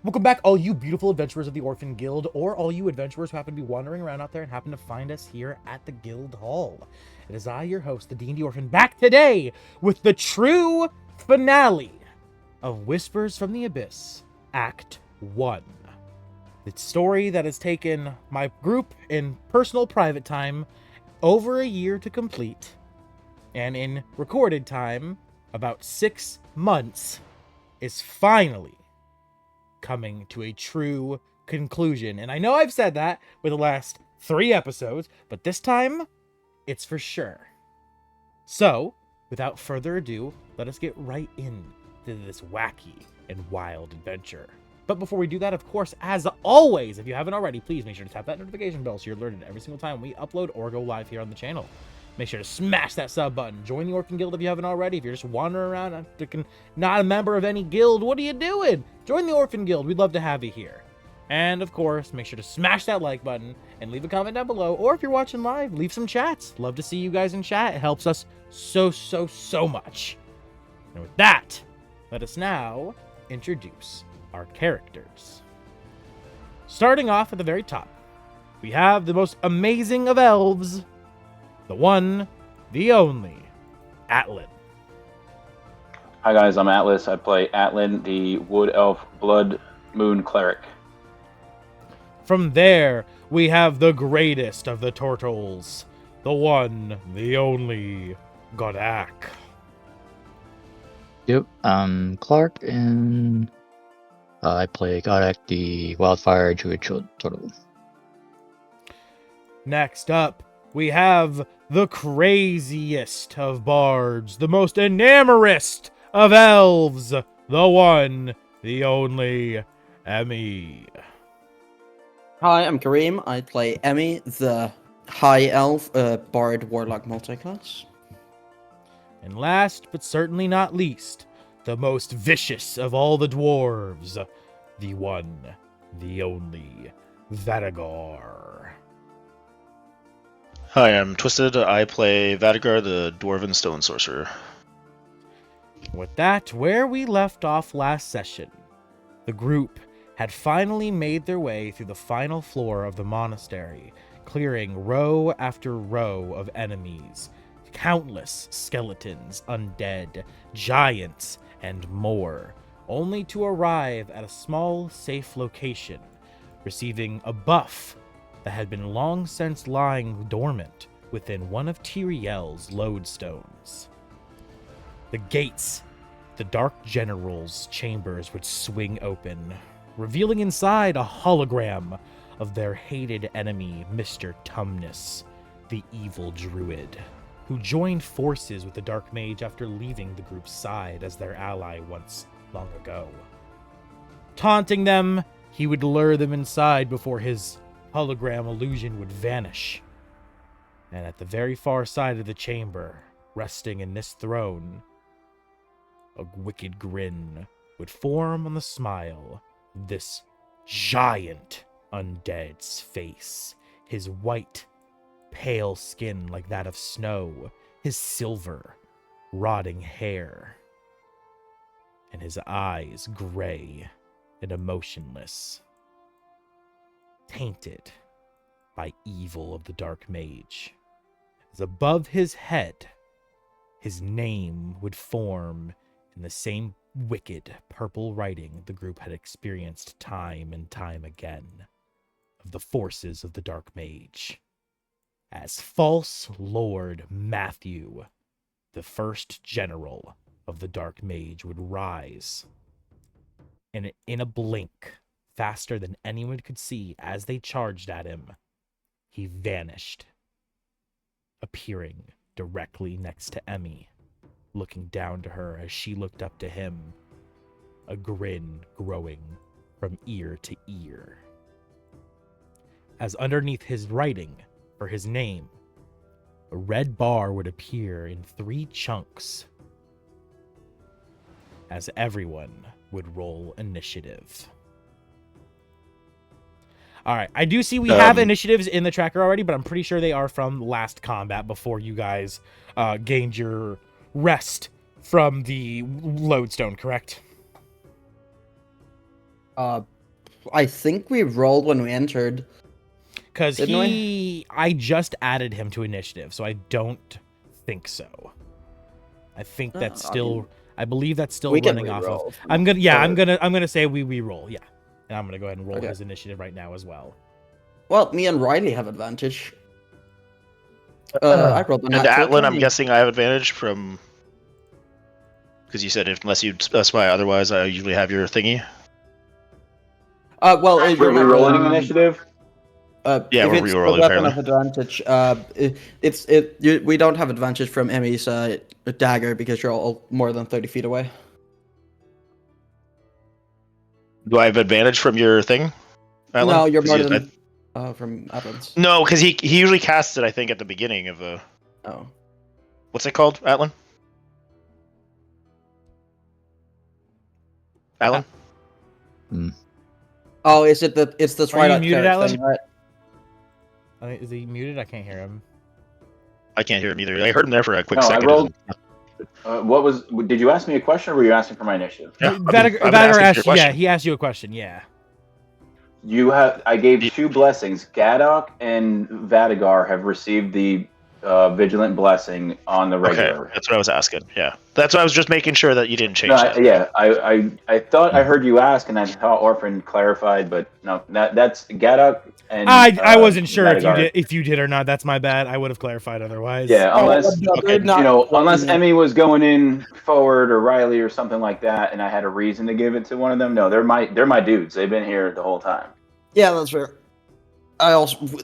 Welcome back, all you beautiful adventurers of the Orphan Guild, or all you adventurers who happen to be wandering around out there and happen to find us here at the Guild Hall. It is I, your host, the D&D Orphan, back today with the true finale of Whispers from the Abyss, Act 1. The story that has taken my group in personal private time over a year to complete, and in recorded time, about 6 months, is finally coming to a true conclusion. And I know I've said that with the last 3 episodes, but this time, it's for sure. So, without further ado, let us get right into this wacky and wild adventure. But before we do that, of course, as always, if you haven't already, please make sure to tap that notification bell so you're alerted every single time we upload or go live here on the channel. Make sure to smash that sub button. Join the Orphan Guild if you haven't already. If you're just wandering around, not a member of any guild, what are you doing? Join the Orphan Guild. We'd love to have you here. And, of course, make sure to smash that like button and leave a comment down below. Or if you're watching live, leave some chats. Love to see you guys in chat. It helps us so much. And with that, let us now introduce our characters. Starting off at the very top, we have the most amazing of elves, the one, the only, Atlan. Hi guys, I'm Atlas. I play Atlan, the Wood Elf Blood Moon Cleric. From there, we have the greatest of the turtles, the one, the only, Godak. Yep, I'm Clark, and I play Godak, the Wildfire Druid Turtle. Next up, we have the craziest of bards, the most enamorist of elves, the one, the only, Emmy. Hi, I'm Kareem. I play Emmy, the High Elf, Bard Warlock multiclass. And last, but certainly not least, the most vicious of all the dwarves, the one, the only, Vadagar. Hi, I'm Twisted. I play Vadagar, the Dwarven Stone Sorcerer. With that, where we left off last session, the group had finally made their way through the final floor of the monastery, clearing row after row of enemies, countless skeletons, undead, giants, and more, only to arrive at a small, safe location, receiving a buff that had been long since lying dormant within one of Tyriel's lodestones. The gates, the Dark General's chambers would swing open, revealing inside a hologram of their hated enemy, Mr. Tumnus, the evil druid, who joined forces with the Dark Mage after leaving the group's side as their ally once long ago. Taunting them, he would lure them inside before his hologram illusion would vanish. And at the very far side of the chamber, resting in this throne, a wicked grin would form on the smile of this giant undead's face, his white, pale skin like that of snow, his silver, rotting hair, and his eyes gray and emotionless, tainted by evil of the Dark Mage. As above his head, his name would form in the same wicked purple writing the group had experienced time and time again, of the forces of the Dark Mage, as False Lord Matthew, the first general of the Dark Mage, would rise, and in a blink, faster than anyone could see as they charged at him, he vanished, appearing directly next to Emmy, looking down to her as she looked up to him, a grin growing from ear to ear. As underneath his writing for his name, a red bar would appear in 3 chunks, as everyone would roll initiative. All right, I do see we have initiatives in the tracker already, but I'm pretty sure they are from last combat before you guys gained your rest from the lodestone, correct? I think we rolled when we entered. Because Didn't I just added him to initiative, so I don't think so. I think that's still, I believe that's still we can running off of. re-roll. I'm gonna, yeah, Or- I'm gonna say we re-roll, yeah, and I'm gonna go ahead and roll Okay. his initiative right now as well. Well, me and Riley have advantage. I rolled a And natural Atlan, I'm 20. guessing I have advantage from because you said unless you specify otherwise, I usually have your thingy. Well, We're you're not re-rolling initiative. Yeah, if we're it's a re-rolling, weapon apparently. of advantage, we don't have advantage from Emmy's dagger because you're all more than 30 feet away. Do I have advantage from your thing? Atlan? No, you're 'Cause more you- than from Atlan's. No, because he usually casts it. I think at the beginning of a Oh, what's it called, Atlan? Atlan? oh, is it the it's the Are you Twilight muted, cleric Atlan? thing, right? Is he muted? I can't hear him. I can't hear him either. I heard him there for a quick No, I second. rolled- Did you ask me a question, or were you asking for my initiative? Yeah, I've been Vadagar asking for your asked, yeah, question. he asked you a question, yeah. I gave 2 blessings. Gadok and Vadagar have received the vigilant blessing on the Okay, regular. that's what I was asking. Yeah, that's what I was just making sure that you didn't change No, that. I thought I heard you ask, and I thought Orphan clarified, but no, that's Gadok and I wasn't sure Vadagar. if you did or not. That's my bad. I would have clarified otherwise. Yeah, unless Okay. unless Emmy was going in forward or Riley or something like that, and I had a reason to give it to one of them. No, they're my dudes. They've been here the whole time. Yeah, that's fair.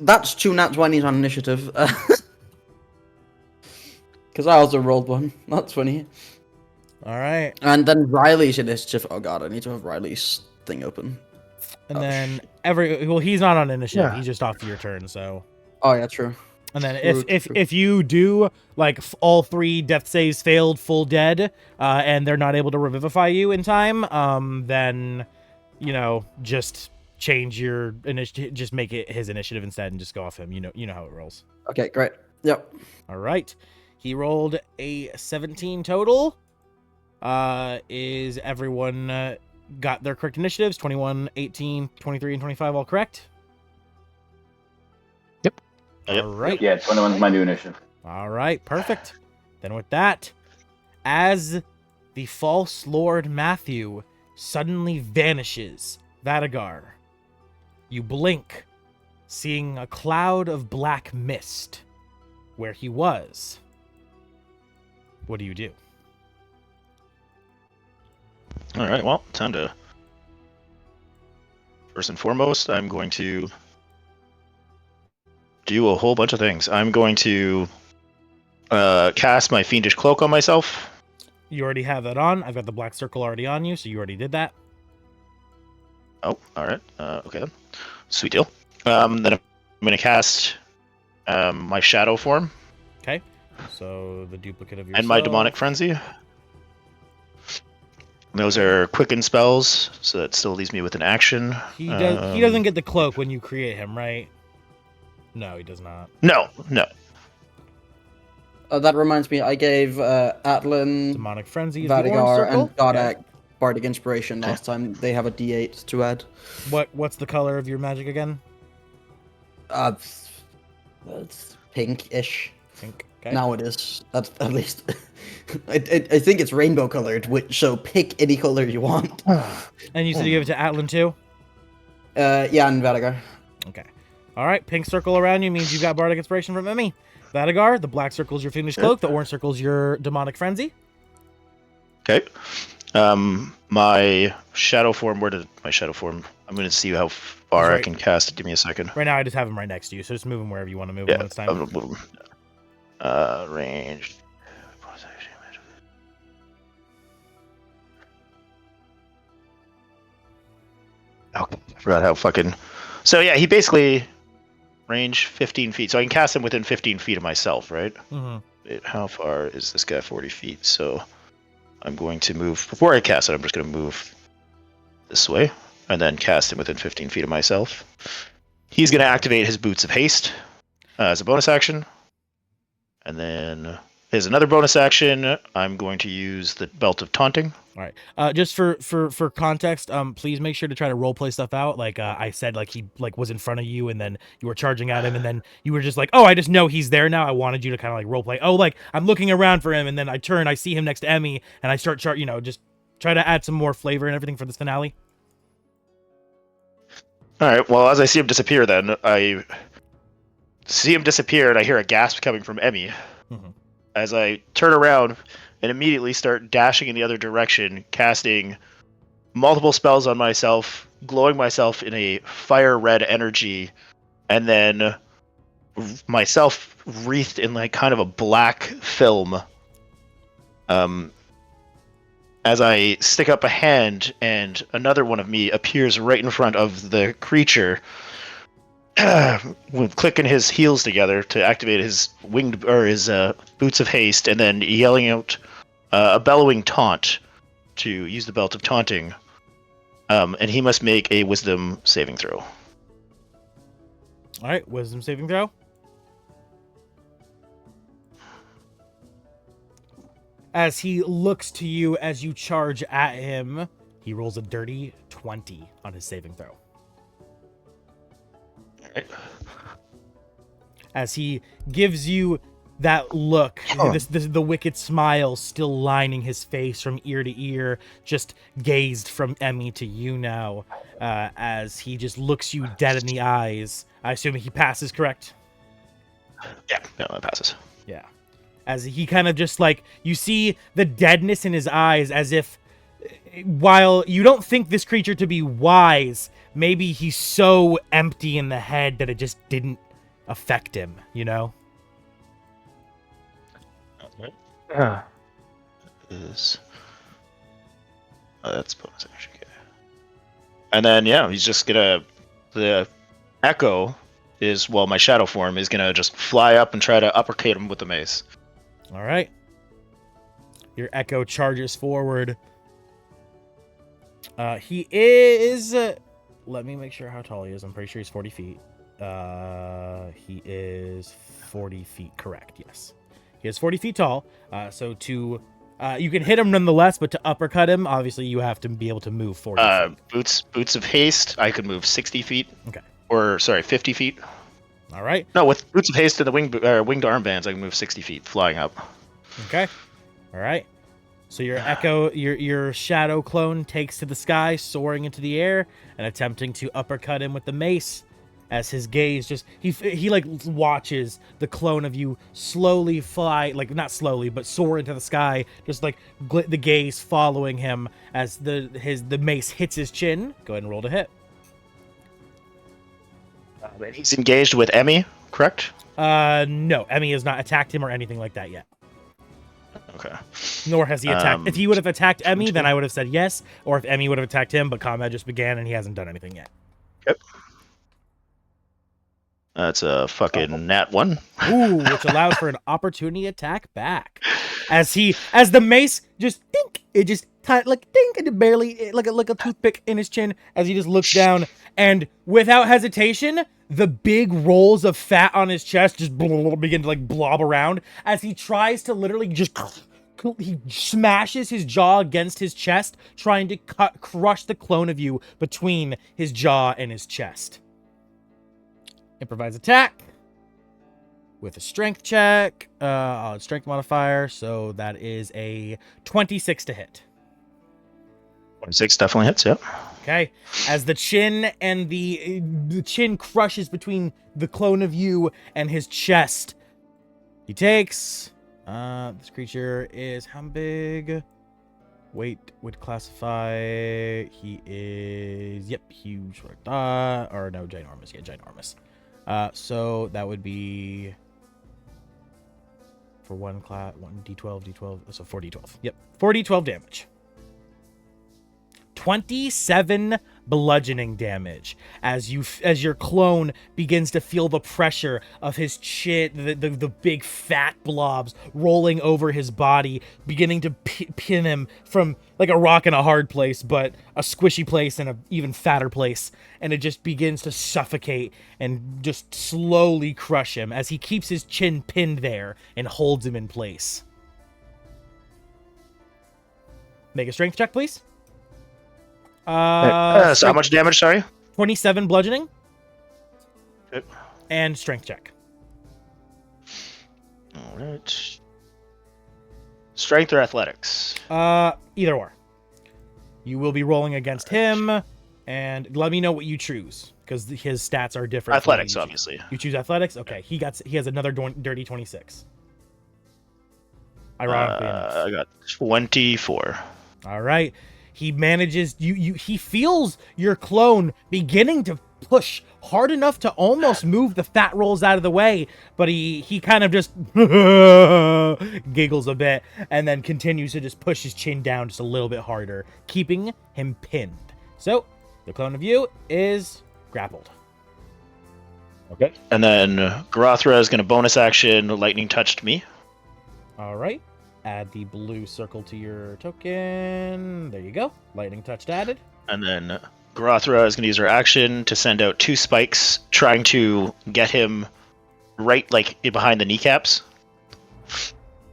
That's 2 nat 20s on initiative. Because I also rolled one. Not 20. All right. And then Riley's initiative. Oh god, I need to have Riley's thing open. And Oh, then he's not on initiative. Yeah. He's just off your turn. So, Oh yeah, true. and then True, if true. if you do like all 3 death saves failed, full dead, and they're not able to revivify you in time, then just change your initiative. Just make it his initiative instead, and just go off him. You know how it rolls. Okay, great. Yep. All right. He rolled a 17 total. Is everyone got their correct initiatives? 21, 18, 23, and 25 all correct? Yep. Yep. All right. Yeah, 21's my new initiative. All right. Perfect. Then with that, as the false Lord Matthew suddenly vanishes, Vadagar, you blink, seeing a cloud of black mist where he was. What do you do? All right, well, time to. First and foremost, I'm going to do a whole bunch of things. I'm going to cast my Fiendish Cloak on myself. You already have that on. I've got the black circle already on you, so you already did that. Oh, all right. Okay, then. Sweet deal. Then I'm going to cast my Shadow form Okay. So the duplicate of yourself. and my Demonic Frenzy. Those are quicken spells, so that still leaves me with an action. He doesn't get the cloak when you create him, right? No, he does not. No. That reminds me, I gave Atlan, Demonic Frenzy is the orange Vadigar, circle. and Godak Bardic Inspiration last time. They have a D8 to add. What's the color of your magic again? It's pink-ish. Pink. Okay. Now it is. That's at least. I think it's rainbow colored, so pick any color you want. And you said you give it to Atlan too? Yeah, and Vadigar. Okay. All right. Pink circle around you means you've got Bardic Inspiration from Emmy. Vadagar, the black circle is your Fiendish Cloak. The orange circle is your Demonic Frenzy. Okay. My Shadow form, where did my Shadow form? I'm going to see how far That's I right. can cast it. Give me a second. Right now, I just have him right next to you, so just move him wherever you want to move him Yeah, when it's time. I'm gonna move 'em. Range. Okay, I forgot how fucking. So yeah, he basically range 15 feet, so I can cast him within 15 feet of myself, right? Mm-hmm. How far is this guy? 40 feet. So I'm going to move before I cast it. I'm just going to move this way and then cast him within 15 feet of myself. He's going to activate his Boots of Haste as a bonus action, and then as another bonus action, I'm going to use the Belt of Taunting. All right. Just for context, please make sure to try to role play stuff out. Like I said, like he like was in front of you, and then you were charging at him, and then you were just like, oh, I just know he's there now. I wanted you to kind of like role play. Oh, like I'm looking around for him, and then I turn, I see him next to Emmy, and I start just try to add some more flavor and everything for this finale. All right. Well, as I see him disappear, then I see him disappear, and I hear a gasp coming from Emmy. Mhm. As I turn around and immediately start dashing in the other direction, casting multiple spells on myself, glowing myself in a fire red energy, and then myself wreathed in like kind of a black film. As I stick up a hand and another one of me appears right in front of the creature, with clicking his heels together to activate his winged or his boots of haste, and then yelling out a bellowing taunt to use the Belt of Taunting. And he must make a Wisdom saving throw. All right, Wisdom saving throw. As he looks to you as you charge at him, he rolls a dirty 20 on his saving throw. Alright. As he gives you that look, the wicked smile still lining his face from ear to ear, just gazed from Emmy to you now, as he just looks you dead in the eyes. I assume he passes, correct? Yeah, no, that passes. Yeah. As he kind of just like, you see the deadness in his eyes, as if, while you don't think this creature to be wise, maybe he's so empty in the head that it just didn't affect him, you know? Is that's bonus action. Okay. And then he's just gonna the echo is my shadow form is gonna just fly up and try to uppercut him with the mace. All right. Your echo charges forward. He is. Let me make sure how tall he is. I'm pretty sure he's 40 feet. He is 40 feet. Correct. Yes. He is 40 feet tall. So to you can hit him nonetheless, but to uppercut him, obviously you have to be able to move 40 feet. Boots of haste. I could move 60 feet. Okay. Or sorry, 50 feet. All right. No, with boots of haste and the winged armbands, I can move 60 feet, flying up. Okay. All right. So your echo, your shadow clone takes to the sky, soaring into the air, and attempting to uppercut him with the mace. As his gaze just he like watches the clone of you slowly fly, like not slowly, but soar into the sky, just like the gaze following him as the mace hits his chin. Go ahead and roll to hit. And he's engaged with Emmy, correct? No, Emmy has not attacked him or anything like that yet. Okay. Nor has he attacked. If he would have attacked Emmy, then I would have said yes. Or if Emmy would have attacked him, but combat just began and he hasn't done anything yet. Yep. That's a fucking nat 1. Ooh, which allows for an opportunity attack back. As the mace just dink, it just like dink, and it barely like a toothpick in his chin as he just looks down, and without hesitation, the big rolls of fat on his chest just begin to like blob around as he tries to literally just he smashes his jaw against his chest, trying to crush the clone of you between his jaw and his chest. Improvise attack with a strength check, strength modifier, so that is a 26 to hit. 26 definitely hits, yep. Okay, as the chin and the chin crushes between the clone of you and his chest, he takes. This creature is how big? Weight would classify. He is huge. Or no, ginormous. Yeah, ginormous. So that would be for one d12, so 4d12. Yep, 4d12 damage. 27 bludgeoning damage as your clone begins to feel the pressure of his chin, the big fat blobs rolling over his body, beginning to pin him from like a rock in a hard place, but a squishy place and an even fatter place, and it just begins to suffocate and just slowly crush him as he keeps his chin pinned there and holds him in place. Make a strength check, please. So how much damage, sorry? 27 bludgeoning. Okay. And strength check. Alright. Strength or athletics? Either or. You will be rolling against him, and let me know what you choose, because his stats are different. Athletics, obviously. You choose athletics? Okay, he has another dirty 26. Ironically enough. I got 24. All right. He manages, he feels your clone beginning to push hard enough to almost move the fat rolls out of the way, but he kind of just giggles a bit and then continues to just push his chin down just a little bit harder, keeping him pinned. So, the clone of you is grappled. Okay. And then Garathra is going to bonus action lightning touched me. All right. Add the blue circle to your token. There you go. Lightning touched added. And then Garathra is going to use her action to send out 2 spikes, trying to get him right, like, behind the kneecaps.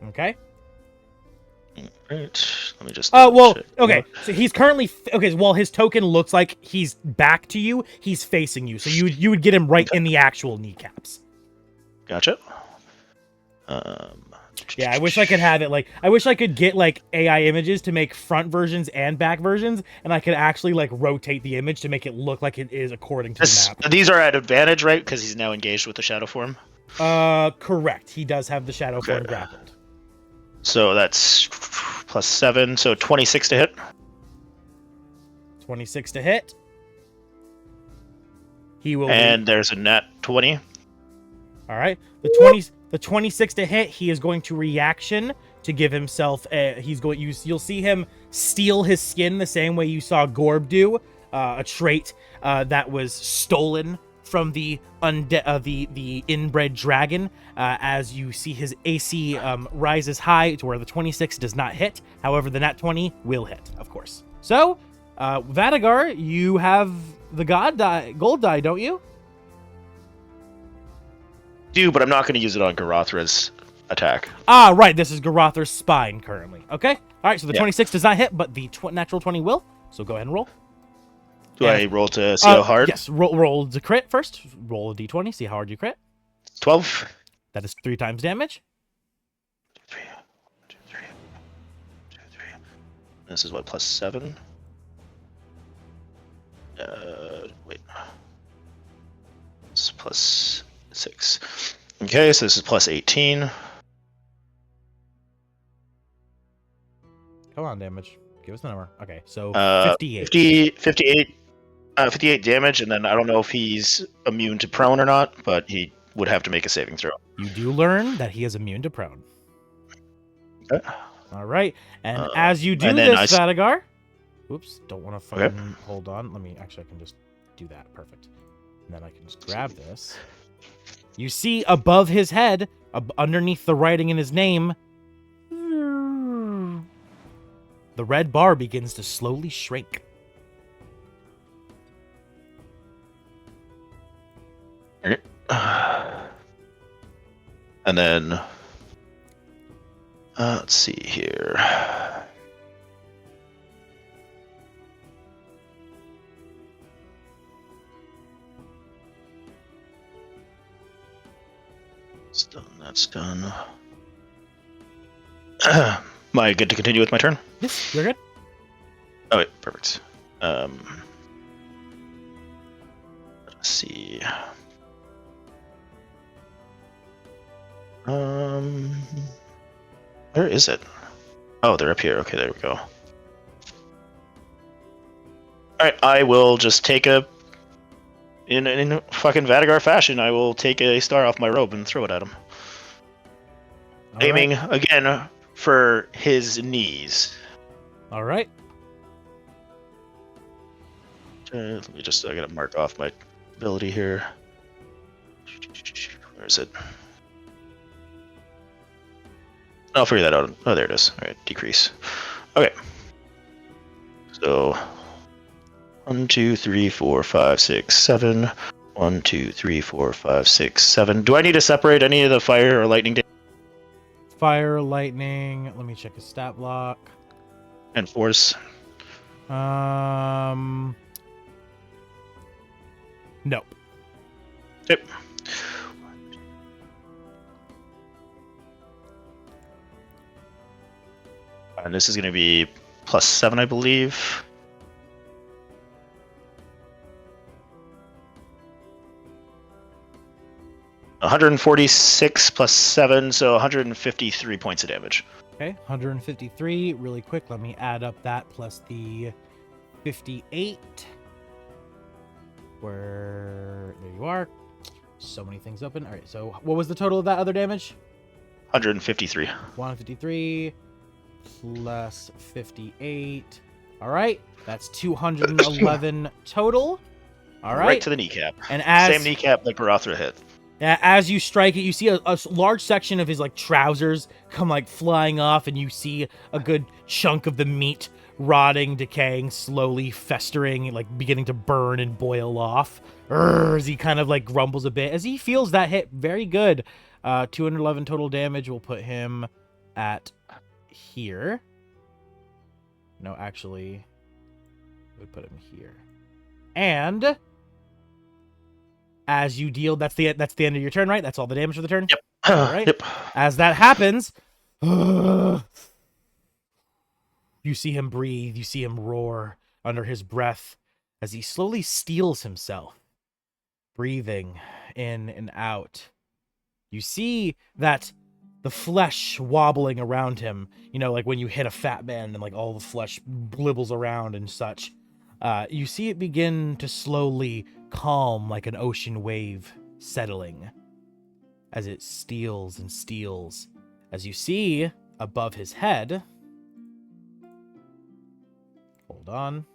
Okay. Right. Let me just... okay. So he's currently... Okay, well, his token looks like he's back to you. He's facing you. So you would get him right in the actual kneecaps. Gotcha. Yeah, I wish I could have it like... I wish I could get, like, AI images to make front versions and back versions, and I could actually, like, rotate the image to make it look like it is according to the map. These are at advantage, right? Because he's now engaged with the shadow form? Correct. He does have the shadow form grappled. So that's +7, so 26 to hit. 26 to hit. He will... And there's a nat 20. All right. The 26 to hit, he is going to reaction to give himself you'll see him steal his skin the same way you saw Gorb do, a trait that was stolen from the the inbred dragon, as you see his AC rises high to where the 26 does not hit. However, the nat 20 will hit, of course. So, Vadagar, you have the gold die, don't you? But I'm not going to use it on Garathra's attack. Ah, right. This is Garathra's spine currently. Okay. All right. So the 26 does not hit, but the natural 20 will. So go ahead and roll. Do I roll to see how hard? Yes. Roll the crit first. Roll a d20. See how hard you crit. 12. That is 3 times damage. 3. 2, 3. 2, 3. This is what, +7? Wait. It's +6. Okay, so this is +18. Come on, damage. Give us the number. Okay, so 58. 58 damage, and then I don't know if he's immune to prone or not, but he would have to make a saving throw. You do learn that he is immune to prone. Okay. All right, and as you do this, Vadagar... Oops, don't want to fucking... Okay. Hold on. Actually, I can just do that. Perfect. And then I can just grab this. You see above his head, underneath the writing in his name, the red bar begins to slowly shrink. And then, let's see here. That's done. Am I good to continue with my turn? Yes, you're good. Oh wait, perfect. Let's see. Where is it? Oh, they're up here. Okay, there we go. Alright, I will just take in fucking Vadagar fashion, I will take a star off my robe and throw it at him. Aiming again for his knees. All right. Let me just, I gotta mark off my ability here. Where is it? I'll figure that out. Oh, there it is. All right, decrease. Okay. So 1, 2, 3, 4, 5, 6, 7. 1, 2, 3, 4, 5, 6, 7. Do I need to separate any of the fire or lightning Fire, lightning. Let me check his stat block. and force? Nope. Yep. And this is going to be +7, I believe. $146 + 7, so 153 points of damage. Okay, 153. Really quick, let me add up that plus the 58. There you are. So many things open. All right, so what was the total of that other damage? 153. 153 plus 58. All right, that's 211 total. All right. Right to the kneecap. And as Same kneecap like Barothra hit. as you strike it, you see a large section of his like trousers come like flying off, and you see a good chunk of the meat rotting, decaying, slowly festering, like beginning to burn and boil off. As he kind of like grumbles a bit as he feels that hit very good. 211 total damage will put him at here. No, actually, it would put him here. And as you deal, that's the end of your turn, right? That's all the damage for the turn? Yep. All right. Yep. As that happens, you see him breathe, you see him roar under his breath as he slowly steels himself, breathing in and out. You see that the flesh wobbling around him, you know, like when you hit a fat man and like all the flesh blibbles around and such. You see it begin to slowly calm like an ocean wave settling as it steals and steals. As you see above his head, hold on.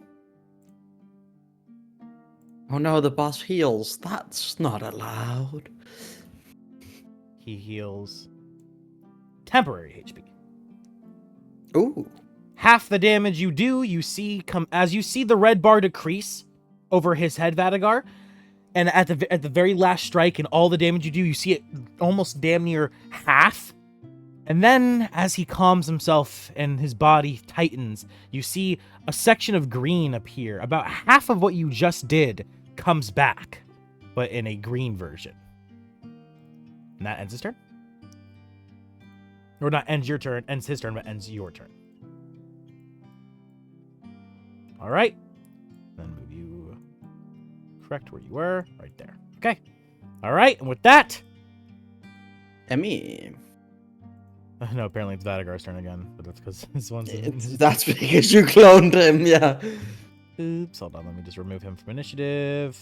Oh no, the boss heals. That's not allowed. He heals temporary HP. Ooh. Half the damage you do, you see as you see the red bar decrease over his head, Vadagar, and at the very last strike and all the damage you do, you see it almost damn near half. And then as he calms himself and his body tightens, you see a section of green appear. About half of what you just did comes back, but in a green version. And that ends his turn. Or not ends your turn, ends his turn, but ends your turn. All right. Then move you correct where you were, right there. Okay. All right, and with that, Emmy. no, apparently it's Vadagar's turn again, but that's because this one's. That's because you cloned him, yeah. Oops, hold on. Let me just remove him from initiative.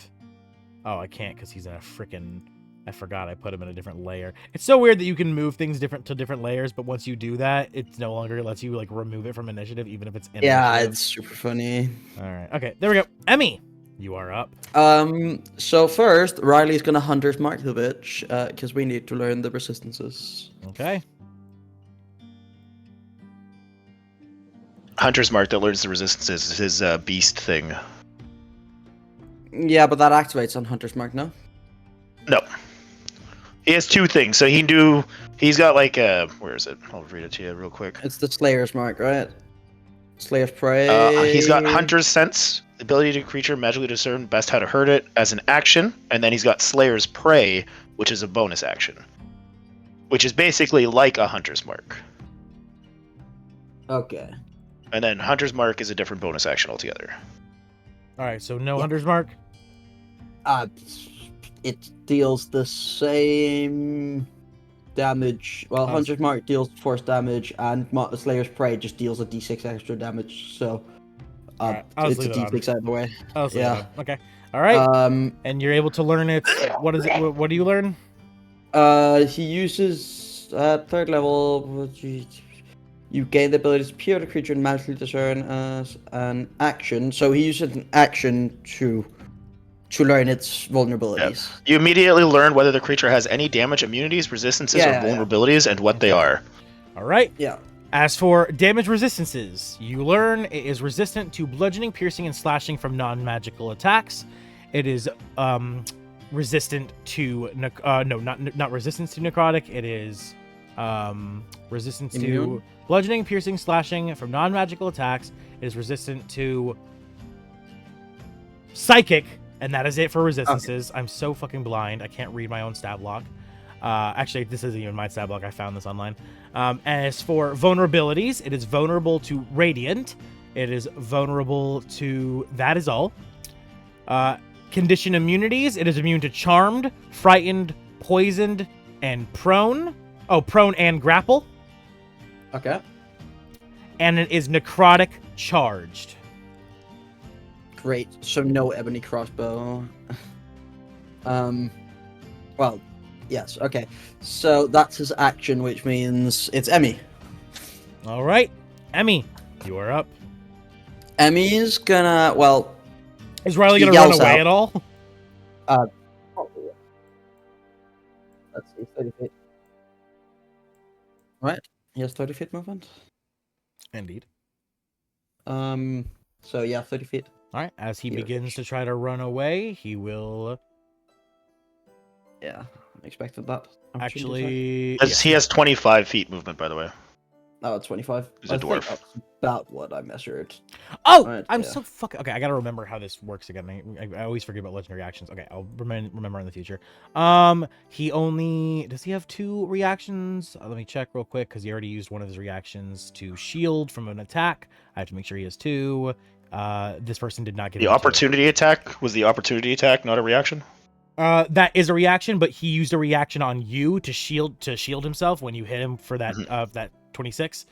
Oh, I can't because he's in a freaking. I forgot I put him in a different layer. It's so weird that you can move things to different layers, but once you do that, it no longer lets you like remove it from initiative, even if it's in Yeah, initiative. it's super funny. All right. Okay, there we go. Emmy, you are up. So first, Riley's gonna Hunter's Mark the bitch, because we need to learn the resistances. Okay. Hunter's Mark that learns the resistances is his beast thing. Yeah, but that activates on Hunter's Mark, no? No. He has two things. So he's got like where is it? I'll read it to you real quick. It's the Slayer's Mark, right? Slayer's Prey. He's got Hunter's Sense, ability to creature magically discern best how to hurt it as an action, and then he's got Slayer's Prey, which is a bonus action. Which is basically like a Hunter's Mark. Okay. And then Hunter's Mark is a different bonus action altogether. All right. So no Hunter's Mark. It deals the same damage. Well, Hunter's Mark deals force damage, and Slayer's Prey just deals a d6 extra damage. So, Alright, it's a d6 either way. Yeah. Okay. All right. And you're able to learn it. What is it? What do you learn? He uses third level. You gain the ability to peer the creature and magically discern as an action. So he uses an action to learn its vulnerabilities. You immediately learn whether the creature has any damage, immunities, resistances, or vulnerabilities, and what they are. All right. Yeah. As for damage resistances, you learn it is resistant to bludgeoning, piercing, and slashing from non-magical attacks. It is resistant to not resistance to necrotic. It is resistance to bludgeoning, piercing, slashing from non-magical attacks. It is resistant to psychic, and that is it for resistances. Okay. I'm so fucking blind. I can't read my own stat block. Actually, this isn't even my stat block. I found this online. As for vulnerabilities, it is vulnerable to radiant. It is vulnerable to that is all. Condition immunities, it is immune to charmed, frightened, poisoned, and prone. Oh, prone and grapple. Okay. And it is necrotic charged. Great. So no ebony crossbow. Well, yes. Okay. So that's his action, which means it's Emmy. All right, Emmy, you are up. Emmy's gonna. Well, is Riley gonna run away at all? Let's see, 30 feet. Right. He has 30 feet movement. Indeed. So yeah, 30 feet. All right. As he begins to try to run away, he will. Yeah, I expected that. Actually, he has 25 feet movement, by the way. Oh, 25. He's a dwarf. That's about what I measured. Oh, right, I'm so fucking okay. I gotta remember how this works again. I always forget about legendary actions. Okay, I'll remember in the future. He only does he have 2 reactions? Let me check real quick because he already used one of his reactions to shield from an attack. I have to make sure he has 2. This person did not get the opportunity attack. Was the opportunity attack not a reaction? That is a reaction, but he used a reaction on you to shield himself when you hit him for that that 26.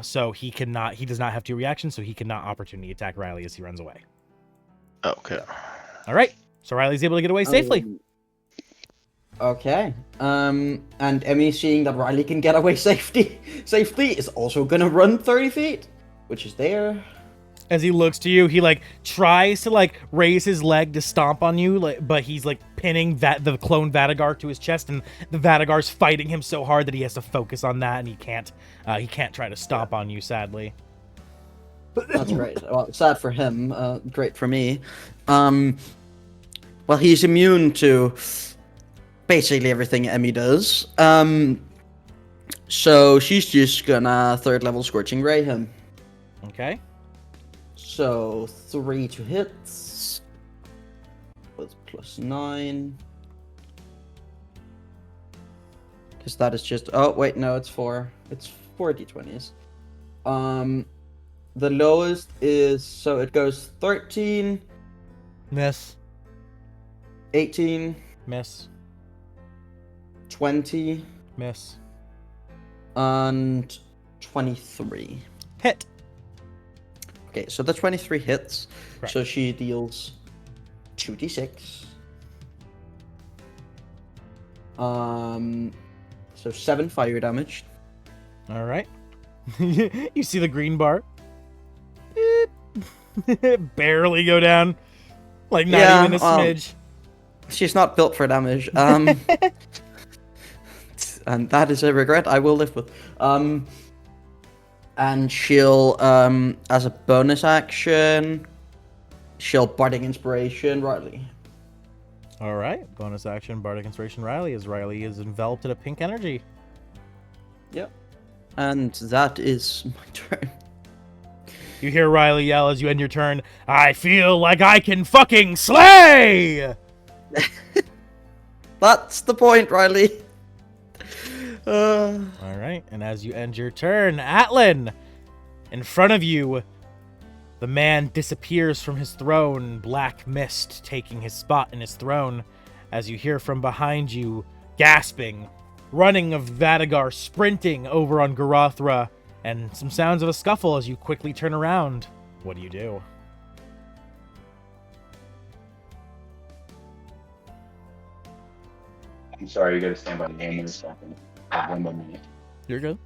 So he does not have 2 reactions, so he cannot opportunity attack Riley as he runs away. Okay. All right. So Riley's able to get away safely. Okay. And Emmy, seeing that Riley can get away safely, is also gonna run 30 feet, which is there. As he looks to you, he tries to raise his leg to stomp on you, but he's pinning the clone Vadagar to his chest, and the Vadagar's fighting him so hard that he has to focus on that, and he can't try to stomp on you, sadly. That's great. Well, sad for him, great for me. Well, he's immune to basically everything Emmy does. So she's just gonna 3rd level Scorching Ray him. Okay. So 3 to hits with +9. Because that is just. Oh wait, no, it's 4. It's 4 d20s. The lowest is so it goes 13. Miss. 18. Miss. 20. Miss. And 23. Hit. Okay, so the 23 hits. Correct. So she deals 2d6. So 7 fire damage. All right. You see the green bar? Barely go down. Not even a smidge. She's not built for damage. And that is a regret I will live with. And she'll, as a bonus action, she'll Bardic Inspiration Riley. All right. Bonus action, Bardic Inspiration Riley, as Riley is enveloped in a pink energy. Yep. And that is my turn. You hear Riley yell as you end your turn, "I feel like I can fucking slay!" That's the point, Riley. All right, and as you end your turn, Atlan, in front of you, the man disappears from his throne, black mist taking his spot in his throne, as you hear from behind you, gasping, running of Vadagar sprinting over on Garothra, and some sounds of a scuffle as you quickly turn around. What do you do? I'm sorry, you gotta stand by the game in a second. 1 more minute. You're good.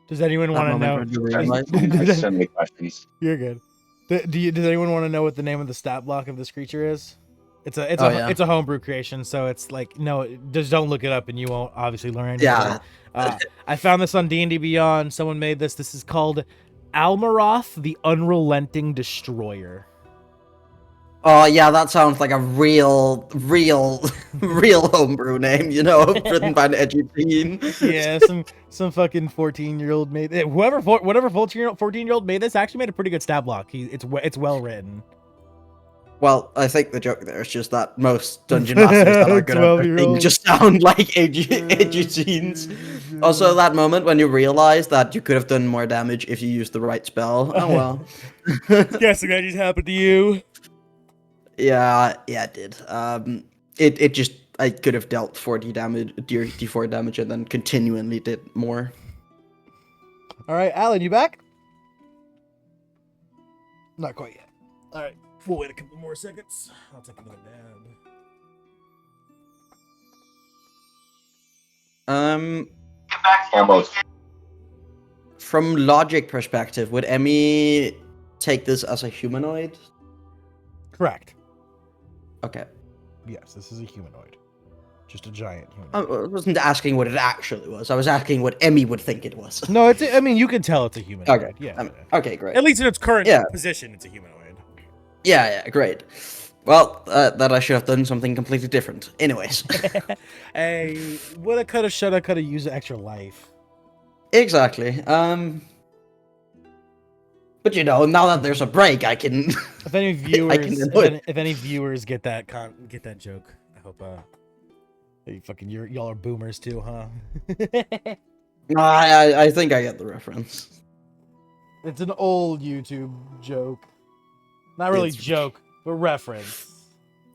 Does anyone That want to moment know? when you I realize- have so many questions. You're good. Does anyone want to know what the name of the stat block of this creature is? It's Oh, yeah. a homebrew creation, so it's like no, just don't look it up, and you won't obviously learn anything. Yeah. I found this on D&D Beyond. Someone made this. This is called Almaroth, the Unrelenting Destroyer. Oh yeah, that sounds like a real homebrew name, you know, written by an edgy teen. Yeah, some fucking 14-year-old made it. Whatever 14-year-old made this actually made a pretty good stat block. It's well written. Well, I think the joke there is just that most dungeon masters that are good at their thing 12-year-olds. just sound like edgy teens. Also, that moment when you realize that you could have done more damage if you used the right spell. Oh well. Guessing that just happened to you. Yeah, it did. It just I could have dealt 40 damage, d4 damage, and then continually did more. All right, Alan, you back? Not quite yet. All right, we'll wait a couple more seconds. I'll take another dab. Almost. From logic perspective, would Emmy take this as a humanoid? Correct. Okay. Yes, this is a humanoid. Just a giant humanoid. I wasn't asking what it actually was. I was asking what Emmy would think it was. No, I mean, you can tell it's a humanoid. Okay. Yeah. Okay, great. At least in its current Yeah. position, it's a humanoid. Yeah, great. Well, that I should have done something completely different. Anyways. Hey, woulda, coulda, shoulda, coulda used extra life. Exactly. But you know, now that there's a break, I can. If any viewers, do it. if any viewers get that joke, I hope y'all are boomers too, huh? I think I get the reference. It's an old YouTube joke. Not really It's- joke, but reference.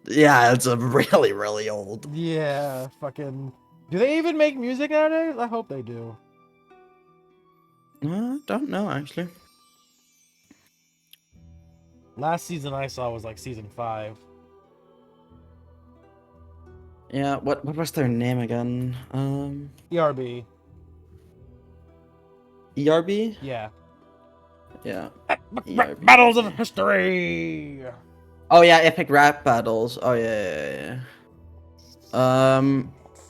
Yeah, it's a really old. Yeah, fucking. Do they even make music nowadays? I hope they do. Don't know actually. Last season I saw was like season 5. Yeah, what was their name again? ERB. ERB? Yeah. Yeah. ERB. Battles of History. Oh yeah, epic rap battles. Oh yeah.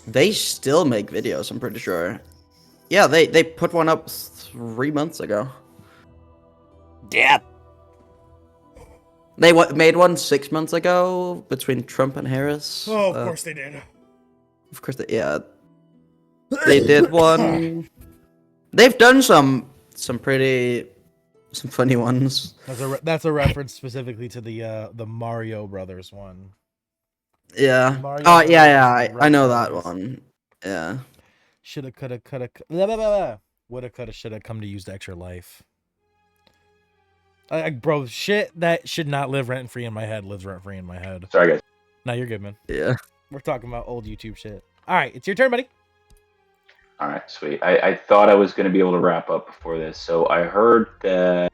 They still make videos, I'm pretty sure. Yeah, they put one up 3 months ago. Yeah. They made one 6 months ago between Trump and Harris. Oh, of course they did. Of course, they did one. They've done some funny ones. That's a reference specifically to the Mario Brothers one. Yeah. Mario Oh yeah, Brothers I know that reference. one. Yeah. Shoulda, coulda, coulda, blah, blah, blah, blah. Woulda, coulda, shoulda come to use the extra life. Bro, shit that should not live rent free in my head lives rent free in my head. Sorry, guys. No, you're good, man. Yeah. We're talking about old YouTube shit. All right, it's your turn, buddy. All right, sweet. I thought I was going to be able to wrap up before this, so I heard that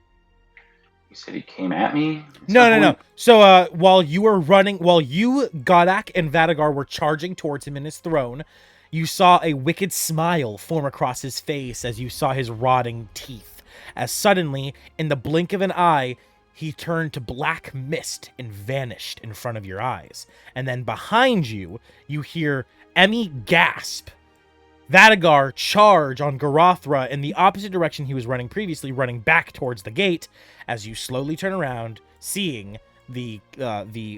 you said he came at me. at No, some no, no. point? So, while you, Godak, and Vadagar were charging towards him in his throne, you saw a wicked smile form across his face as you saw his rotting teeth. As suddenly, in the blink of an eye, he turned to black mist and vanished in front of your eyes. And then behind you, you hear Emmy gasp. Vadagar charge on Garathra in the opposite direction he was running previously, running back towards the gate, as you slowly turn around, seeing the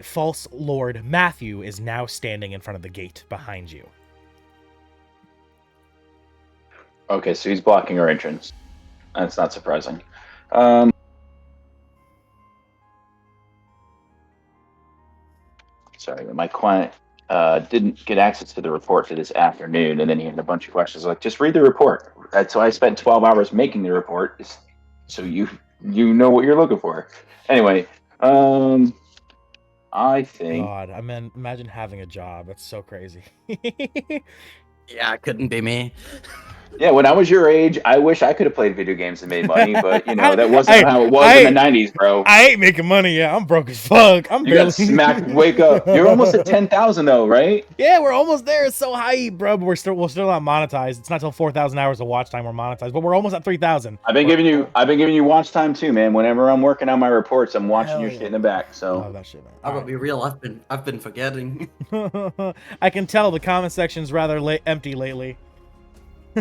false Lord Matthew is now standing in front of the gate behind you. Okay, so he's blocking our entrance. That's not surprising. Sorry, my client didn't get access to the report for this afternoon, and then he had a bunch of questions. Like, just read the report. That's why I spent 12 hours making the report, so you know what you're looking for. Anyway, I think God, I mean, imagine having a job. That's so crazy. Yeah, it couldn't be me. Yeah, when I was your age, I wish I could have played video games and made money, but that wasn't I, how it was in the '90s, bro. I ain't making money yet. I'm broke as fuck. I'm You barely got smacked. Wake up! You're almost at 10,000 though, right? Yeah, we're almost there. It's so hype, bro. But we're still not monetized. It's not till 4,000 hours of watch time we're monetized, but we're almost at 3,000. I've been giving you watch time too, man. Whenever I'm working on my reports, I'm watching Hell your yeah. shit in the back. I So love that shit, man. I will be real. I've been forgetting. I can tell the comment section's rather empty lately.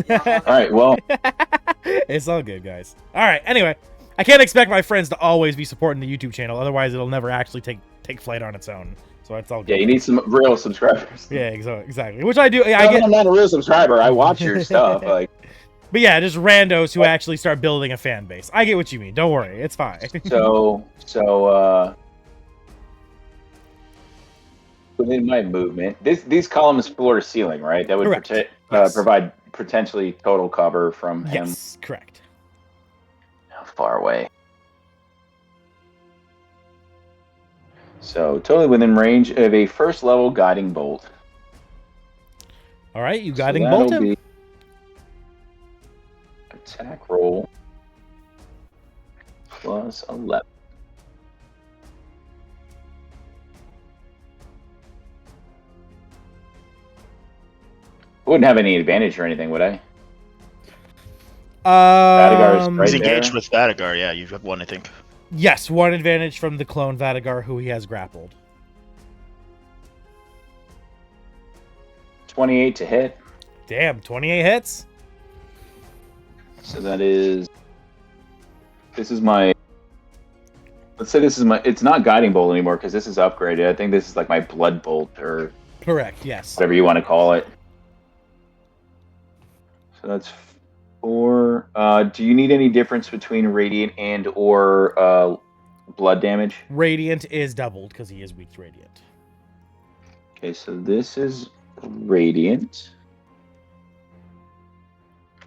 all right, well, It's all good, guys. All right. Anyway, I can't expect my friends to always be supporting the YouTube channel. Otherwise, it'll never actually take flight on its own. So it's all good. yeah, you need some real subscribers. Yeah, exactly. Which I do. Yeah, I'm not a real subscriber. I watch your stuff. Like, But yeah, just randos who actually start building a fan base. I get what you mean. Don't worry, it's fine. so within my movement, these columns floor to ceiling, right? That would Correct. Yes. provide potentially total cover from him. Yes, correct. How far away? So totally within range of a first level guiding bolt. All right, you So guiding that'll bolt him. be attack roll plus 11. Wouldn't have any advantage or anything, would I? Vadagar is right He's engaged there. with Vadagar. Yeah, you have one, I think. Yes, one advantage from the clone Vadagar, who he has grappled. 28 to hit. Damn, 28 hits. So that is. This is my. Let's say this is my. It's not guiding bolt anymore because this is upgraded. I think this is like my blood bolt or Correct. Yes. whatever you want to call it. So that's 4. Do you need any difference between radiant and or blood damage? Radiant is doubled because he is weak to radiant. Okay, so this is radiant.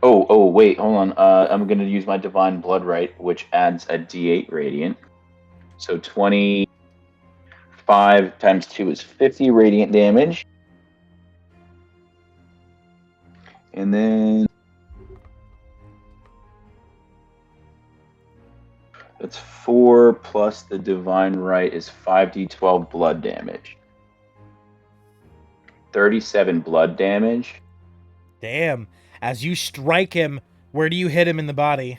Oh, wait, hold on. I'm gonna use my divine blood right, which adds a D8 radiant. So 25 times 2 is 50 radiant damage. And then that's 4 plus the divine right is 5d12 blood damage. 37 blood damage. Damn. As you strike him, where do you hit him in the body?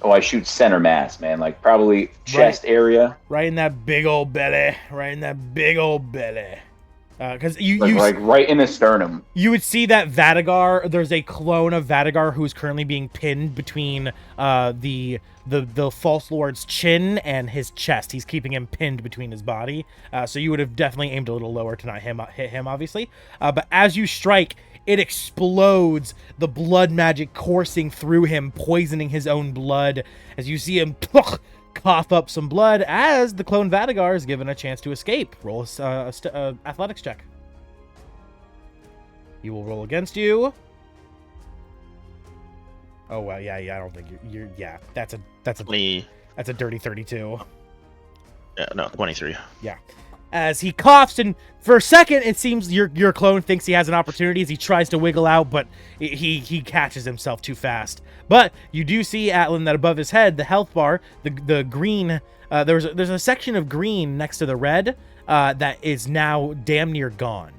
Oh, I shoot center mass, man. Like probably chest area. Right in that big old belly. Right in that big old belly. Because Like right in the sternum. you would see that Vadagar. There's a clone of Vadagar who's currently being pinned between the false lord's chin and his chest. He's keeping him pinned between his body. So you would have definitely aimed a little lower to not hit him, obviously. But as you strike, it explodes, the blood magic coursing through him, poisoning his own blood. As you see him cough up some blood, as the clone Vadagar is given a chance to escape. Roll a athletics check. He will roll against you. Oh well, yeah. I don't think you're. Yeah, that's a 20. that's a dirty 32. Yeah, no, 23. Yeah. As he coughs, and for a second, it seems your clone thinks he has an opportunity as he tries to wiggle out, but he catches himself too fast. But you do see, Atlan, that above his head, the health bar, the green, there's a section of green next to the red that is now damn near gone.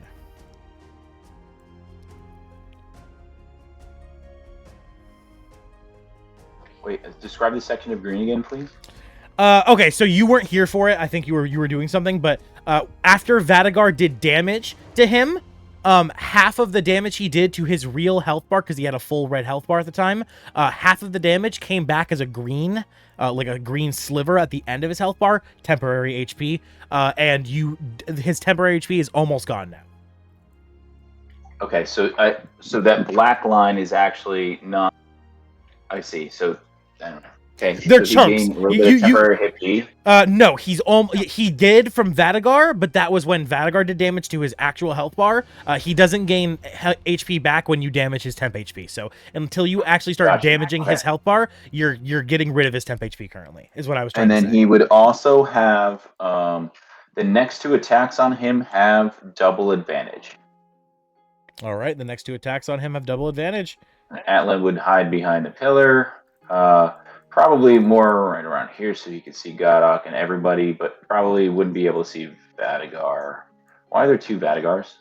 Wait, describe the section of green again, please. Okay, so you weren't here for it. I think you were doing something, but after Vadagar did damage to him, half of the damage he did to his real health bar, because he had a full red health bar at the time, half of the damage came back as a green, like a green sliver at the end of his health bar, temporary HP, and his temporary HP is almost gone now. Okay, so that black line is actually not. I see. So I don't know. Okay, They're so he chunks. gained a little bit of temporary HP. No, he did from Vadagar, but that was when Vadagar did damage to his actual health bar. He doesn't gain HP back when you damage his temp HP. So until you actually start Gotcha. damaging his Okay. health bar, you're getting rid of his temp HP currently. Is what I was trying And to then say. he would also have the next 2 attacks on him have double advantage. All right, the next 2 attacks on him have double advantage. Atlan would hide behind the pillar. Probably more right around here so you can see Godok and everybody, but probably wouldn't be able to see Vadagar. Why are there 2 Vadagars?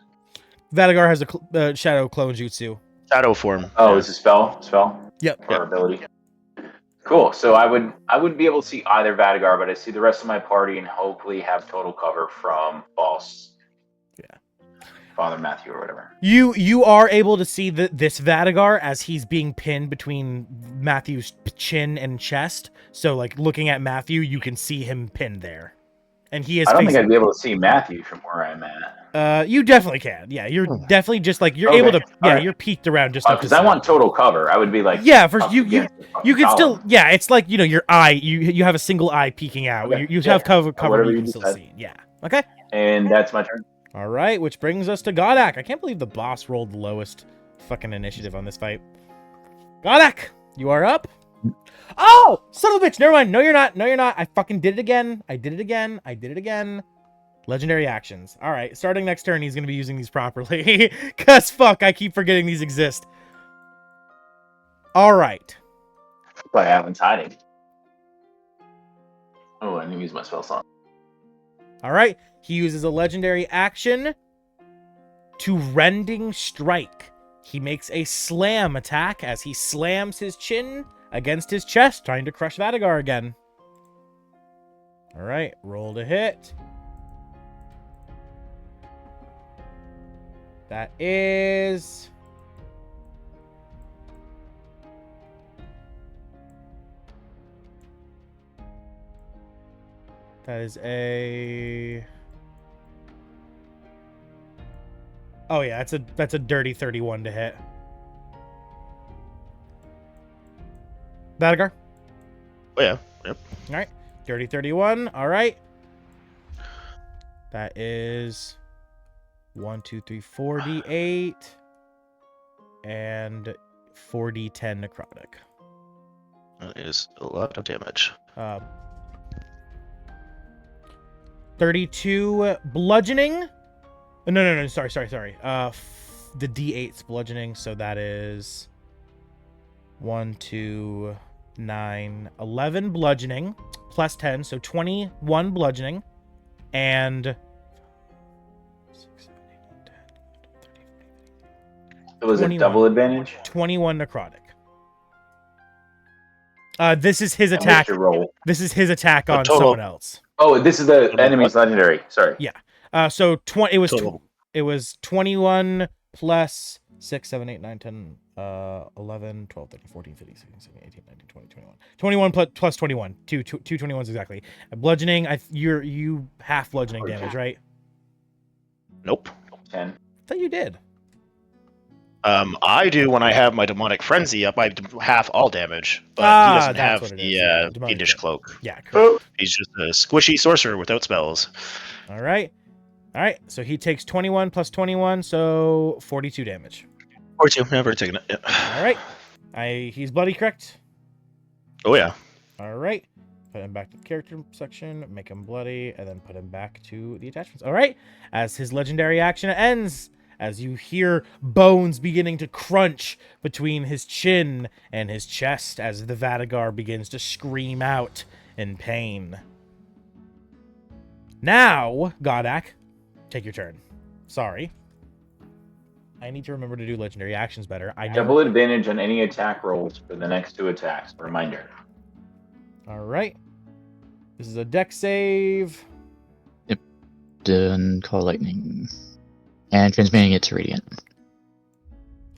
Vadagar has a shadow clone jutsu. Shadow form. Oh, yeah. it's a spell? Yep. Or ability? Cool. So I wouldn't be able to see either Vadagar, but I see the rest of my party and hopefully have total cover from boss. Yeah. Father Matthew or whatever. You are able to see this Vadagar as he's being pinned between Matthew's chin and chest. So, like, looking at Matthew, you can see him pinned there. And he is I don't think I'd be able to see Matthew from where I'm at. You definitely can. Yeah, you're definitely just like you're able to. Yeah, right. you're peeked around just enough to Because I see. want total cover. I would be like, yeah, for up you against the fucking you can still. column. Yeah, it's like, you know, your eye. You have a single eye peeking out. Okay, You yeah, have cover whatever you you can still decide. see. Yeah. Okay. And that's my turn. All right, which brings us to Godak. I can't believe the boss rolled the lowest fucking initiative on this fight. Godak, you are up. Oh, son of a bitch. Never mind. No, you're not. No, you're not. I fucking did it again. I did it again. Legendary actions. All right, starting next turn, he's going to be using these properly. Because, fuck, I keep forgetting these exist. All right. By Alan's hiding. Oh, I didn't use my spell slot. All right. He uses a legendary action to Rending Strike. He makes a slam attack as he slams his chin against his chest, trying to crush Vadagar again. All right. Roll to hit. That is... That is a... Oh yeah, that's a dirty 31 to hit. Vadagar? Oh yeah. Yep. All right. Dirty 31. All right. That is 1, 2, 3, 4d8 and 4d10 necrotic. That is a lot of damage. 32 bludgeoning. No. Sorry. The d8's bludgeoning, so that is 1, 2, 9, 11 bludgeoning plus 10, so 21 bludgeoning, and So was it 21. double advantage? 21 necrotic. This is his And attack. what's your roll? This is his attack on total. someone else. Oh, this is the Total enemy's legendary. Sorry. Yeah. So Total. it was 21 plus 6, 7, 8, 9, 10, 11, 12, 13, 14, 15, 16, 17, 18, 19, 20, 21. 21 plus 21. Two 21s exactly. Bludgeoning, you half bludgeoning damage, right? Nope. 10. I thought you did. I do when I have my demonic frenzy up. I do half all damage, but he doesn't that's have what it is, yeah, the demonic fiendish frenzy. cloak. Yeah, correct. Oh. He's just a squishy sorcerer without spells. All right. So he takes 21 plus 21, so 42 damage. Or two. Never taken it. Yeah. All right. He's bloody, correct? Oh yeah. All right. Put him back to the character section, make him bloody, and then put him back to the attachments. All right. As his legendary action ends, as you hear bones beginning to crunch between his chin and his chest as the Vadagar begins to scream out in pain. Now, Godak, take your turn. Sorry. I need to remember to do legendary actions better. I Double never... advantage on any attack rolls for the next 2 attacks. Reminder. All right. This is a deck save. Then call lightning. And transmitting it to radiant.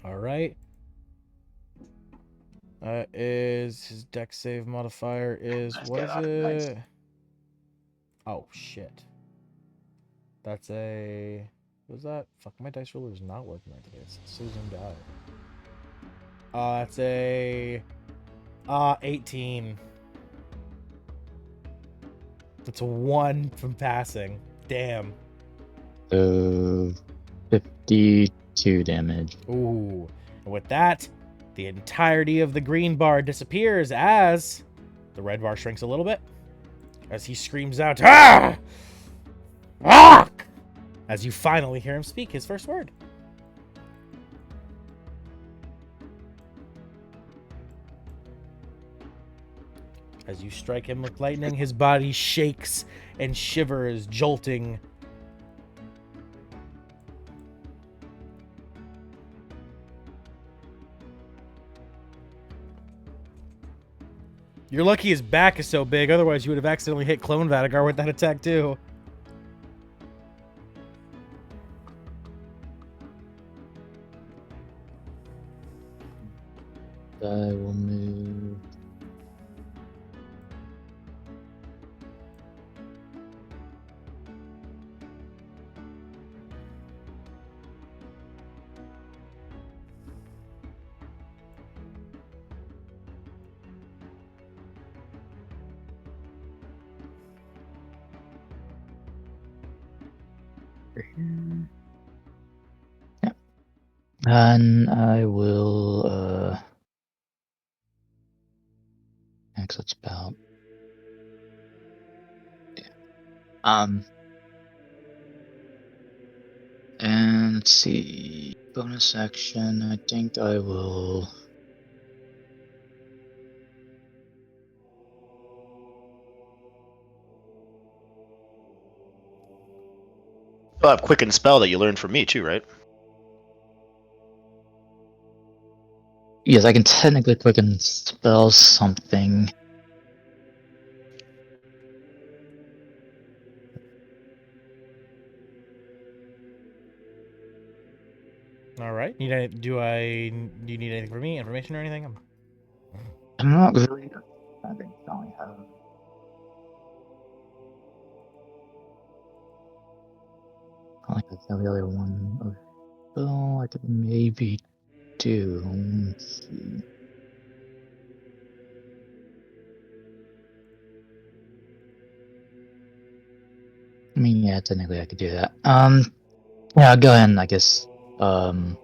All right. Is his deck save modifier is Nice, what get is out. Nice. it? Oh shit. That's a... What's that? Fuck, my dice roller is not working right today. It's so zoomed out. That's a... 18. That's a 1 from passing. Damn. So 52 damage. Ooh. And with that, the entirety of the green bar disappears as the red bar shrinks a little bit. As he screams out, "Ah! Ah!" As you finally hear him speak his first word. As you strike him with lightning, his body shakes and shivers, jolting. You're lucky his back is so big, otherwise you would have accidentally hit Clone Vadigar with that attack too. I will move. Yep. And I will exit spell. Yeah. And let's see. Bonus action. I think I will. You'll have quicken spell that you learned from me too, right? Yes, I can technically quicken spell something. All right. Do you need anything from me? Information or anything? I'm not really. I think I only have. I like that's the other one. Of spell I could maybe do. Let's see. I mean, yeah, technically I could do that. Yeah, I'll go ahead and I guess. I'll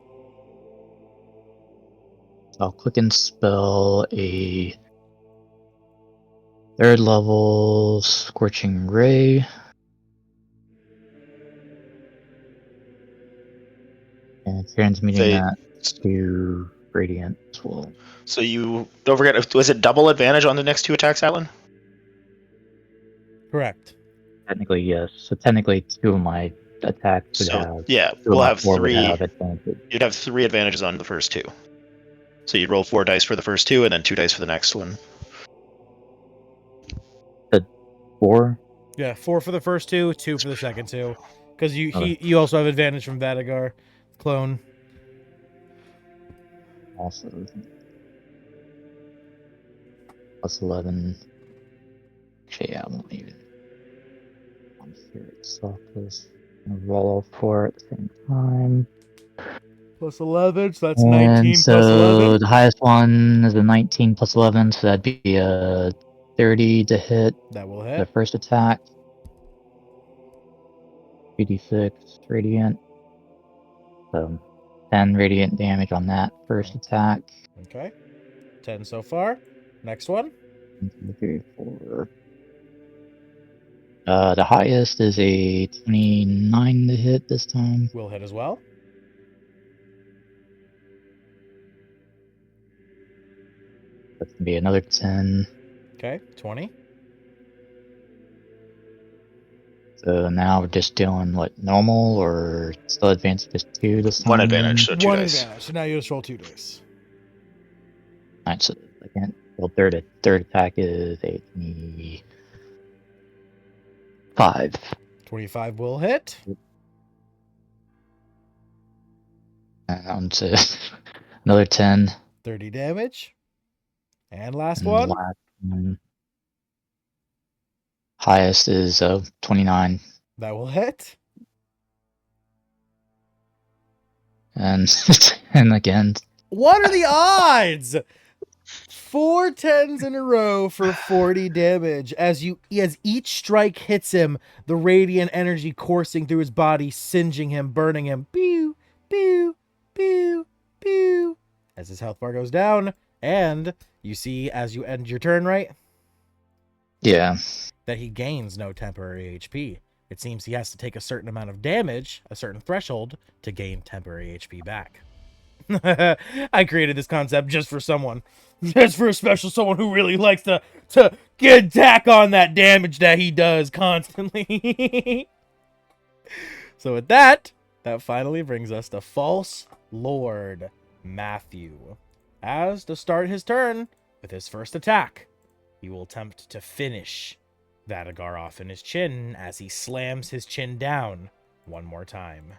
quicken spell a third level Scorching Ray. And transmuting that to Radiant as well. So you don't forget. Was it double advantage on the next 2 attacks, Alan? Correct. Technically, yes. So technically, 2 of my attacks would So have. yeah, 2 of we'll my have 4 would 3. have advantage. You'd have 3 advantages on the first 2. So you'd roll 4 dice for the first 2, and then 2 dice for the next one. 4? Yeah, 4 for the first 2, 2 for the second 2. Because Okay. you also have advantage from Vadigar clone. Also, plus 11. Actually, yeah, I won't even. I'm here at Sophos. I'm gonna roll all 4 at the same time. Plus 11, so that's And 19 so plus 11. the highest one is a 19 plus 11, so that'd be a 30 to hit That will the hit. first attack. 2d6 radiant. So 10 radiant damage on that first attack. Okay. 10 so far. Next one. 1, 2, 3, 4. The highest is a 29 to hit this time. Will hit as well. That's gonna be another 10. Okay, 20. So now we're just doing what, normal or still advanced just 2 this time? 1 advantage, so 2 1 dice. advantage. So now you just roll 2 dice. Alright, so the second, well, third attack is a 25. 25 will hit. And on to another 10. 30 damage. And last And the one. last one. Highest is 29. That will hit. And and again. What are the odds? 4 10s in a row for 40 damage. As each strike hits him, the radiant energy coursing through his body, singeing him, burning him. Pew, pew, pew, pew. As his health bar goes down, and you see as you end your turn, right? Yeah. That he gains no temporary HP. It seems he has to take a certain amount of damage, a certain threshold, to gain temporary HP back. I created this concept just for someone. Just for a special someone who really likes to get tack on that damage that he does constantly. So with that finally brings us to False Lord Matthew. As to start his turn with his first attack, he will attempt to finish Vadagar off in his chin as he slams his chin down one more time.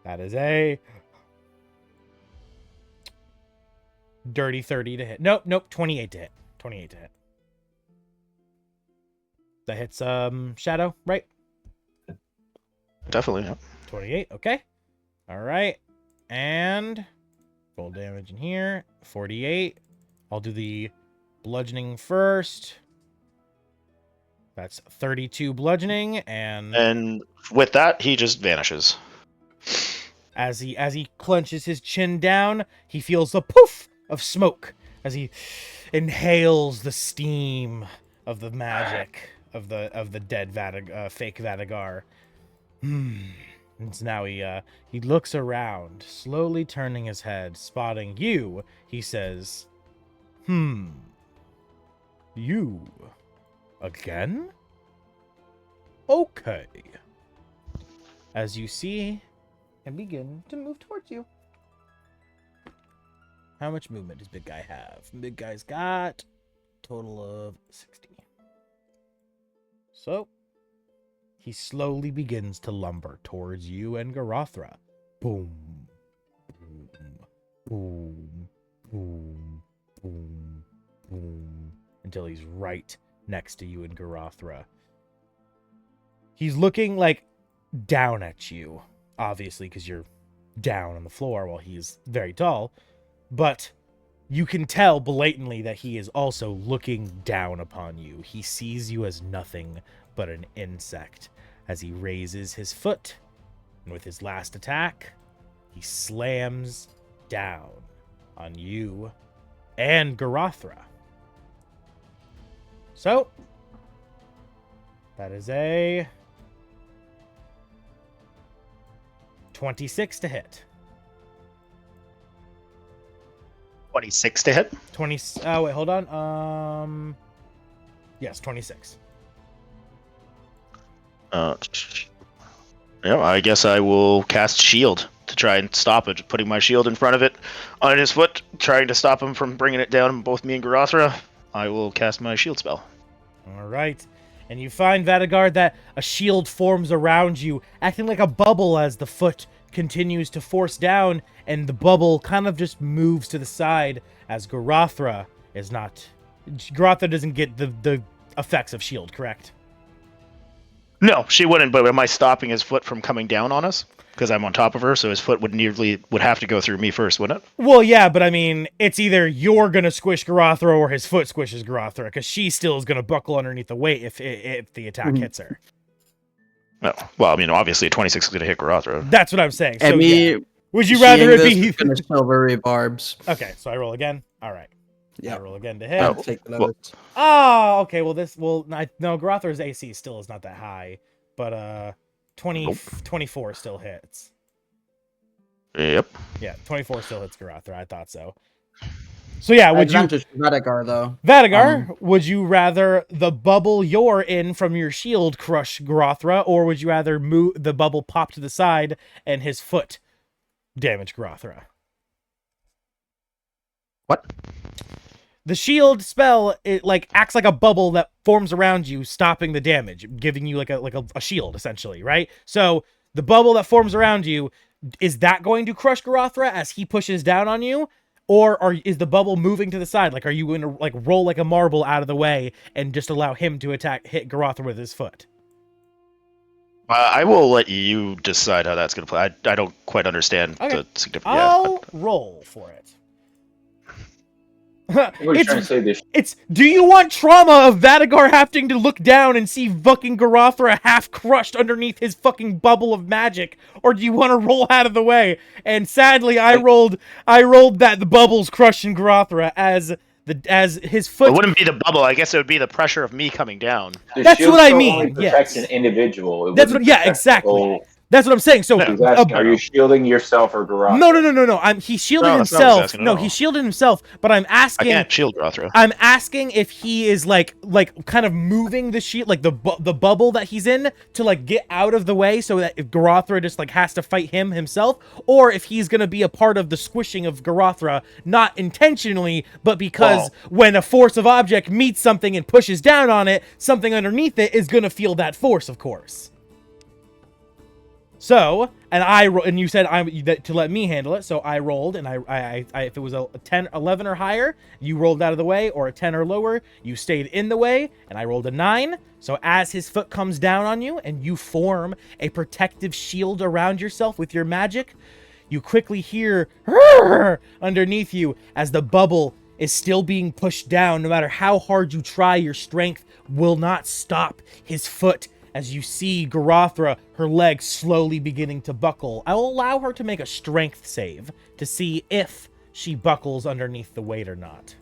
That is a dirty 30 to hit. Nope, 28 to hit. 28 to hit. That hits Shadow, right? Definitely, yeah. 28, okay. All right. And roll damage in here. 48. I'll do the bludgeoning first. That's 32 bludgeoning, And with that, he just vanishes. As he clenches his chin down, he feels a poof of smoke as he inhales the steam of the magic of the dead fake Vadagar. And so now he looks around, slowly turning his head, spotting you. He says, you again? Okay. As you see and begin to move towards you. How much movement does big guy have? Big guy's got a total of 60. So he slowly begins to lumber towards you and Garothra. Boom, boom, boom, boom, boom, boom, until he's right next to you and Garothra. He's looking like down at you, obviously, because you're down on the floor while he's very tall. But you can tell blatantly that he is also looking down upon you. He sees you as nothing but an insect as he raises his foot. And with his last attack, he slams down on you and Garothra. So, that is a 26 to hit. 26 to hit? 20. Oh, wait, hold on. Yes, 26. Yeah, I guess I will cast Shield to try and stop it. Putting my shield in front of it on his foot, trying to stop him from bringing it down, both me and Garothra. I will cast my shield spell. All right. And you find, Vadagar, that a shield forms around you, acting like a bubble as the foot continues to force down, and the bubble kind of just moves to the side as Garothra is not... Garothra doesn't get the effects of shield, correct? No, she wouldn't, but am I stopping his foot from coming down on us? Because I'm on top of her, so his foot would have to go through me first, wouldn't it? Well, yeah, but I mean, it's either you're going to squish Garothra or his foot squishes Garothra, because she still is going to buckle underneath the weight if the attack hits her. No. Well, I mean, obviously, 26 is going to hit Garothra. That's what I'm saying. So, Emmy, yeah. Would you rather it be... gonna silvery barbs. Okay, so I roll again? All right. Yeah. I roll again to hit. I'll take the notes. Oh, okay. Well, no, Garothra's AC still is not that high, but 24 still hits. Yep. Yeah, 24 still hits Garothra. I thought so. So yeah, would you... Advantage for Vadagar, though. Vadagar, would you rather the bubble you're in from your shield crush Garothra, or would you rather move the bubble pop to the side and his foot damage Garothra? What? The shield spell, it like acts like a bubble that forms around you, stopping the damage, giving you like a shield, essentially, right? So the bubble that forms around you, is that going to crush Garothra as he pushes down on you? Or is the bubble moving to the side? Like, are you going to like roll like a marble out of the way and just allow him to hit Garothra with his foot? I will let you decide how that's going to play. I don't quite understand the significance. I'll roll for it. Everybody's trying to say this. It's do you want trauma of Vadagar having to look down and see fucking Garothra half crushed underneath his fucking bubble of magic, or do you want to roll out of the way? And sadly, I rolled that the bubble's crushing Garothra as his foot. It wouldn't be the bubble. I guess it would be the pressure of me coming down. The That's shield what I spell mean, only protects yes. an individual. It That's wouldn't what. Yeah, protect the exactly. whole That's what I'm saying. So He's asking, are you shielding yourself or Garroth? No. He shielded No, that's not what I was himself. asking at No, all. he shielded himself. But I'm I asking. can't shield Rothra. I'm asking if he is like kind of moving the shield, like the bubble that he's in, to like get out of the way, so that if Garothra just like has to fight him himself, or if he's gonna be a part of the squishing of Garothra, not intentionally, but because when a force of object meets something and pushes down on it, something underneath it is gonna feel that force, of course. So, and you said to let me handle it, so I rolled, and I if it was a 10, 11 or higher, you rolled out of the way, or a 10 or lower, you stayed in the way, and I rolled a 9. So as his foot comes down on you, and you form a protective shield around yourself with your magic, you quickly hear underneath you as the bubble is still being pushed down. No matter how hard you try, your strength will not stop his foot. As you see Garothra, her legs slowly beginning to buckle. I will allow her to make a strength save to see if she buckles underneath the weight or not.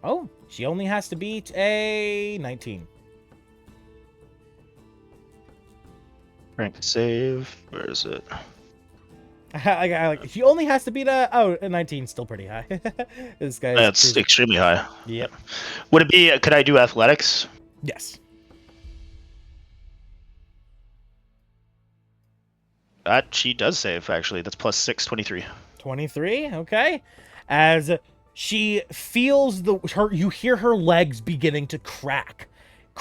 Oh, she only has to beat a 19. Strength save. Where is it? She only has to beat a 19. Still pretty high. This guy. That's extremely high. Yep. Would it be? Could I do athletics? Yes. That she does save, actually. That's plus 6, 23. 23, okay. As she feels you hear her legs beginning to crack.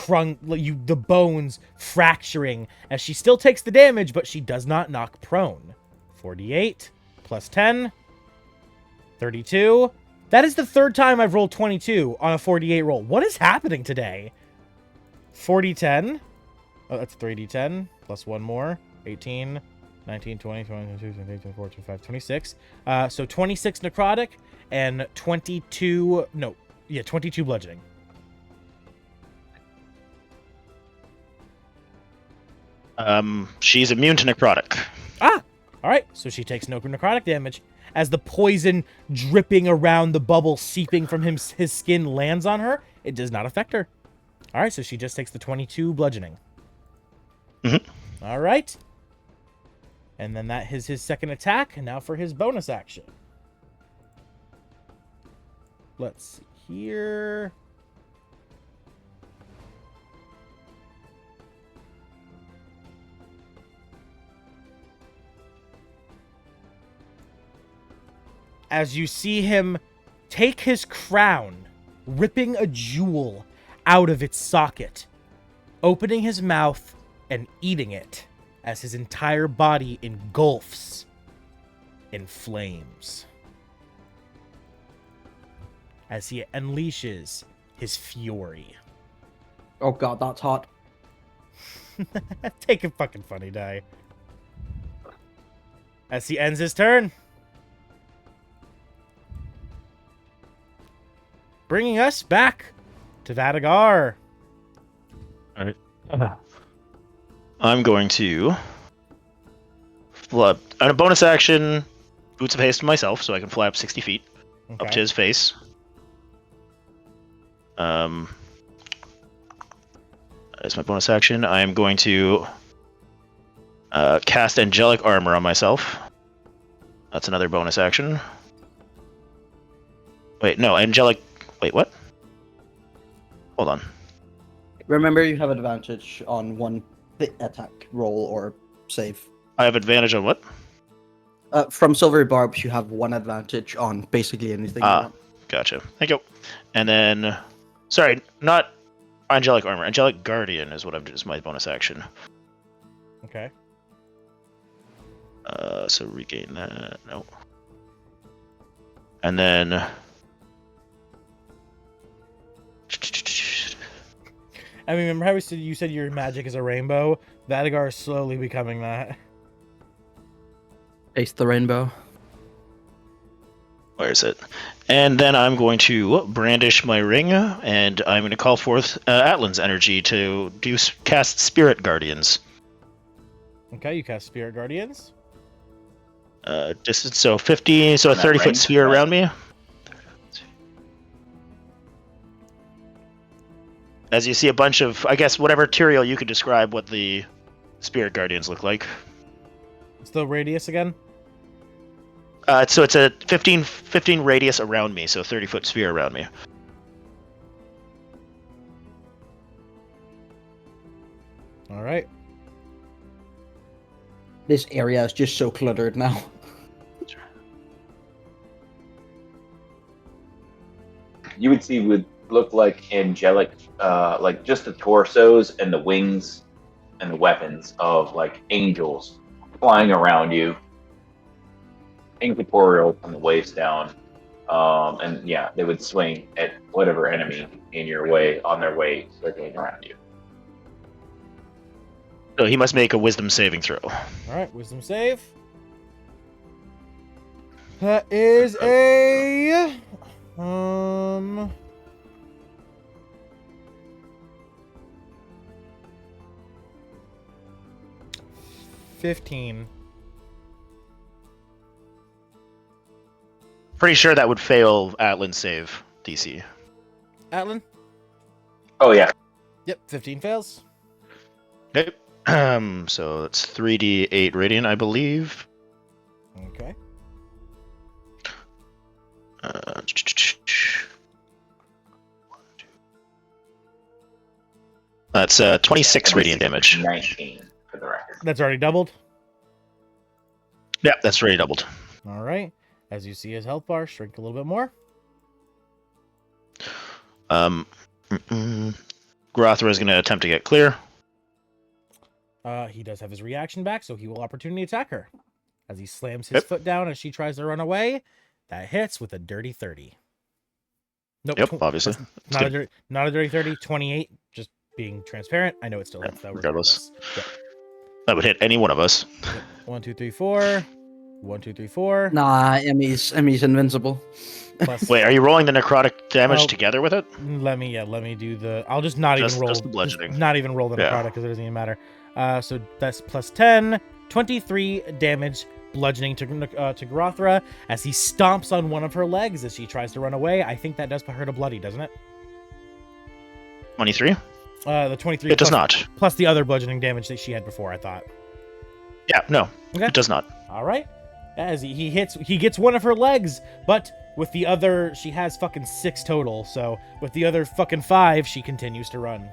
The bones fracturing as she still takes the damage, but she does not knock prone. 48 plus 10, 32. That is the third time I've rolled 22 on a 48 roll. What is happening today? 40, 10. Oh, that's 3d10 plus one more. 18, 19, 20, 22, 23, 24, 25, 26. So 26 necrotic and 22 bludgeoning. She's immune to necrotic. Ah! Alright, so she takes no necrotic damage. As the poison dripping around the bubble seeping from his skin lands on her, it does not affect her. Alright, so she just takes the 22 bludgeoning. Mm-hmm. Alright. And then that is his second attack. And now for his bonus action. Let's see here. As you see him take his crown, ripping a jewel out of its socket, opening his mouth and eating it as his entire body engulfs in flames. As he unleashes his fury. Oh god, that's hot. Take a fucking funny die. As he ends his turn. Bringing us back to Vadagar. Alright. I'm going to flip on a bonus action, Boots of Haste to myself, so I can fly up 60 feet up to his face. As my bonus action, I am going to cast Angelic Armor on myself. That's another bonus action. Wait, no, Angelic... Wait, what? Hold on. Remember, you have advantage on one attack roll or save. I have advantage on what? From Silvery Barbs, you have one advantage on basically anything. Gotcha. Thank you. And then... Sorry, not Angelic Armor. Angelic Guardian is what I'm just my bonus action. Okay. So regain that. No. And then... I mean, remember how you said your magic is a rainbow? Vadagar is slowly becoming that. Ace the rainbow. Where is it? And then I'm going to brandish my ring, and I'm going to call forth Atlan's energy to cast Spirit Guardians. Okay, you cast Spirit Guardians. Distance, so 50, so a 30-foot sphere around me. As you see a bunch of, I guess, whatever material you could describe what the spirit guardians look like. What's the radius again? So it's a 15 radius around me, so 30-foot sphere around me. All right. This area is just so cluttered now. You would see would look like angelic, like just the torsos and the wings and the weapons of like angels flying around you, incorporeal from the waist down, and yeah, they would swing at whatever enemy in your way on their way circling around you. So he must make a wisdom saving throw. All right, wisdom save. That is a 15. Pretty sure that would fail Atlan's save DC. Atlan? Oh yeah, Yep, 15 fails. Okay. So it's 3d8 radiant, I believe. Okay. That's 26 radiant damage. 19 for the record. That's already doubled. Yeah, that's already doubled. All right. As you see his health bar shrink a little bit more. Grothra is going to attempt to get clear. He does have his reaction back, so he will opportunity attack her. As he slams his foot down as she tries to run away, that hits with a dirty 30. Nope. Yep, obviously. Not a dirty 30, 28. Just being transparent. I know it still hits, though. Regardless. Yep. That would hit any one of us. Yep. 1, 2, 3, 4. 1, 2, 3, 4. Nah, Emmy's invincible. Plus, Wait, are you rolling the necrotic damage together with it? Let me do the. I'll just not even roll. Just the bludgeoning. Not even roll the necrotic because it doesn't even matter. So that's plus 10, 23 damage, bludgeoning to Grothra as he stomps on one of her legs as she tries to run away. I think that does put her to bloody, doesn't it? 23? The 23. It does not. Plus the other bludgeoning damage that she had before, I thought. Yeah, no. Okay. It does not. All right. As he gets one of her legs, but with the other, she has fucking 6 total. So with the other fucking 5, she continues to run.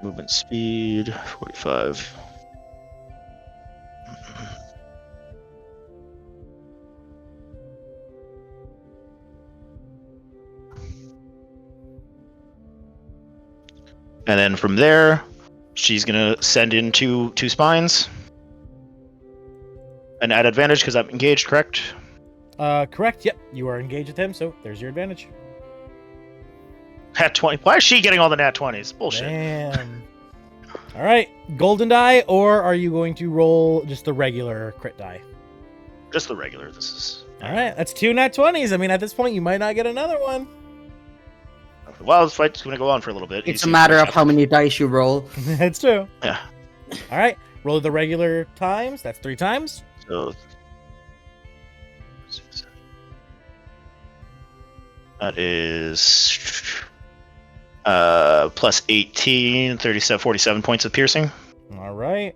Movement speed, 45. And then from there, she's gonna send in two spines. And add advantage because I'm engaged, correct? Correct. Yep, you are engaged with him, so there's your advantage. Nat 20. Why is she getting all the nat 20s? Bullshit. Damn. All right, golden die, or are you going to roll just the regular crit die? Just the regular. This is. All right, that's 2 nat 20s. I mean, at this point, you might not get another one. Well, this fight's going to go on for a little bit. It's a matter of how many dice you roll. It's true. Yeah. All right, roll the regular times. That's 3 times. So. That is. Plus 18, 37, 47 points of piercing. All right.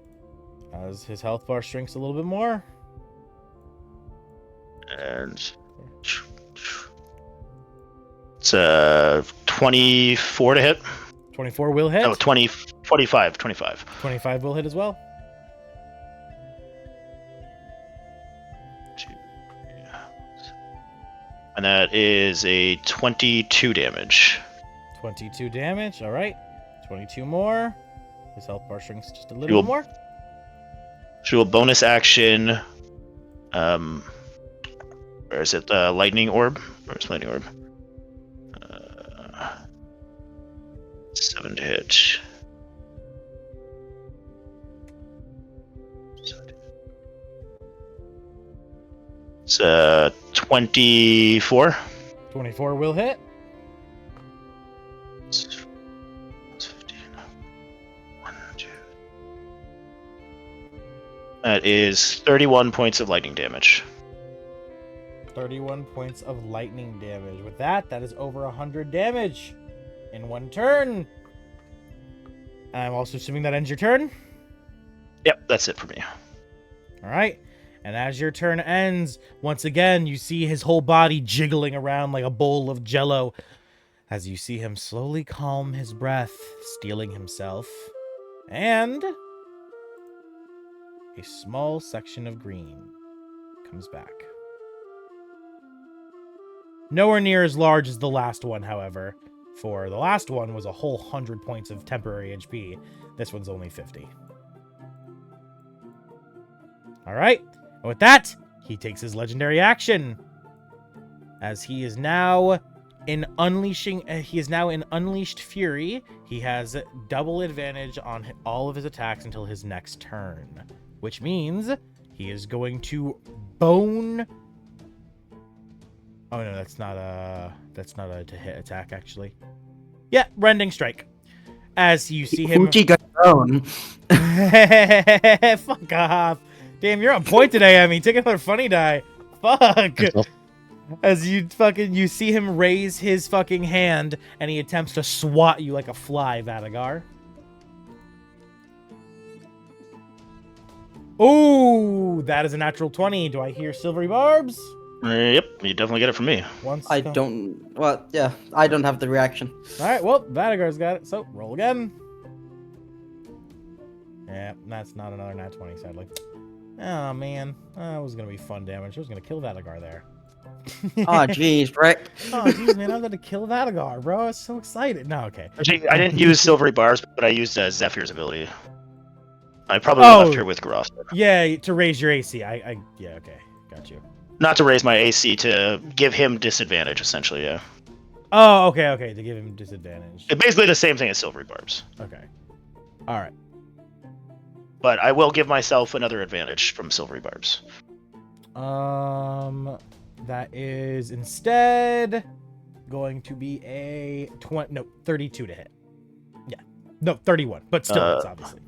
As his health bar shrinks a little bit more. And it's 24 to hit. 24 will hit. No, 25. 25 will hit as well. And that is a 22 damage. 22 damage. All right. 22 more. His health bar shrinks just a little bit more. She will bonus action. Where is it? Lightning orb. Where's lightning orb? 7 to hit. It's 24. 24 will hit. It's 15. 1, 2. That is 31 points of lightning damage. 31 points of lightning damage. With that, that is over 100 damage in one turn. I'm also assuming that ends your turn. Yep, that's it for me. All right. And as your turn ends, once again, you see his whole body jiggling around like a bowl of jello as you see him slowly calm his breath, steeling himself. And a small section of green comes back. Nowhere near as large as the last one, however. For the last one was a whole 100 points of temporary HP. This one's only 50. All right. And with that, he takes his legendary action. As he is now in Unleashed Fury. He has double advantage on all of his attacks until his next turn, which means he is going to bone. Oh no, that's not a to hit attack actually. Yeah, rending strike. As you see him. Fuji got bone. Fuck off. Damn, you're on point today, Emmy. Take another funny die. Fuck. As you see him raise his fucking hand and he attempts to swat you like a fly, Vadagar. Oh, that is a natural 20. Do I hear silvery barbs? Yep, you definitely get it from me. I don't have the reaction. Alright, well, Vadagar's got it, so roll again. Yeah, that's not another nat 20, sadly. Oh, man. That was going to be fun damage. I was going to kill Vadagar there. Oh, jeez, Rick. Oh, jeez, man. I'm going to kill Vadagar, bro. I was so excited. No, okay. Actually, I didn't use silvery barbs, but I used Zephyr's ability. I probably left here with Gross. Yeah, to raise your AC. Yeah, okay. Got you. Not to raise my AC, to give him disadvantage, essentially, yeah. Oh, okay, to give him disadvantage. It's basically the same thing as silvery barbs. Okay. All right. But I will give myself another advantage from silvery barbs. That is instead going to be a 32 to hit. Yeah. No, 31, but still, it's obviously.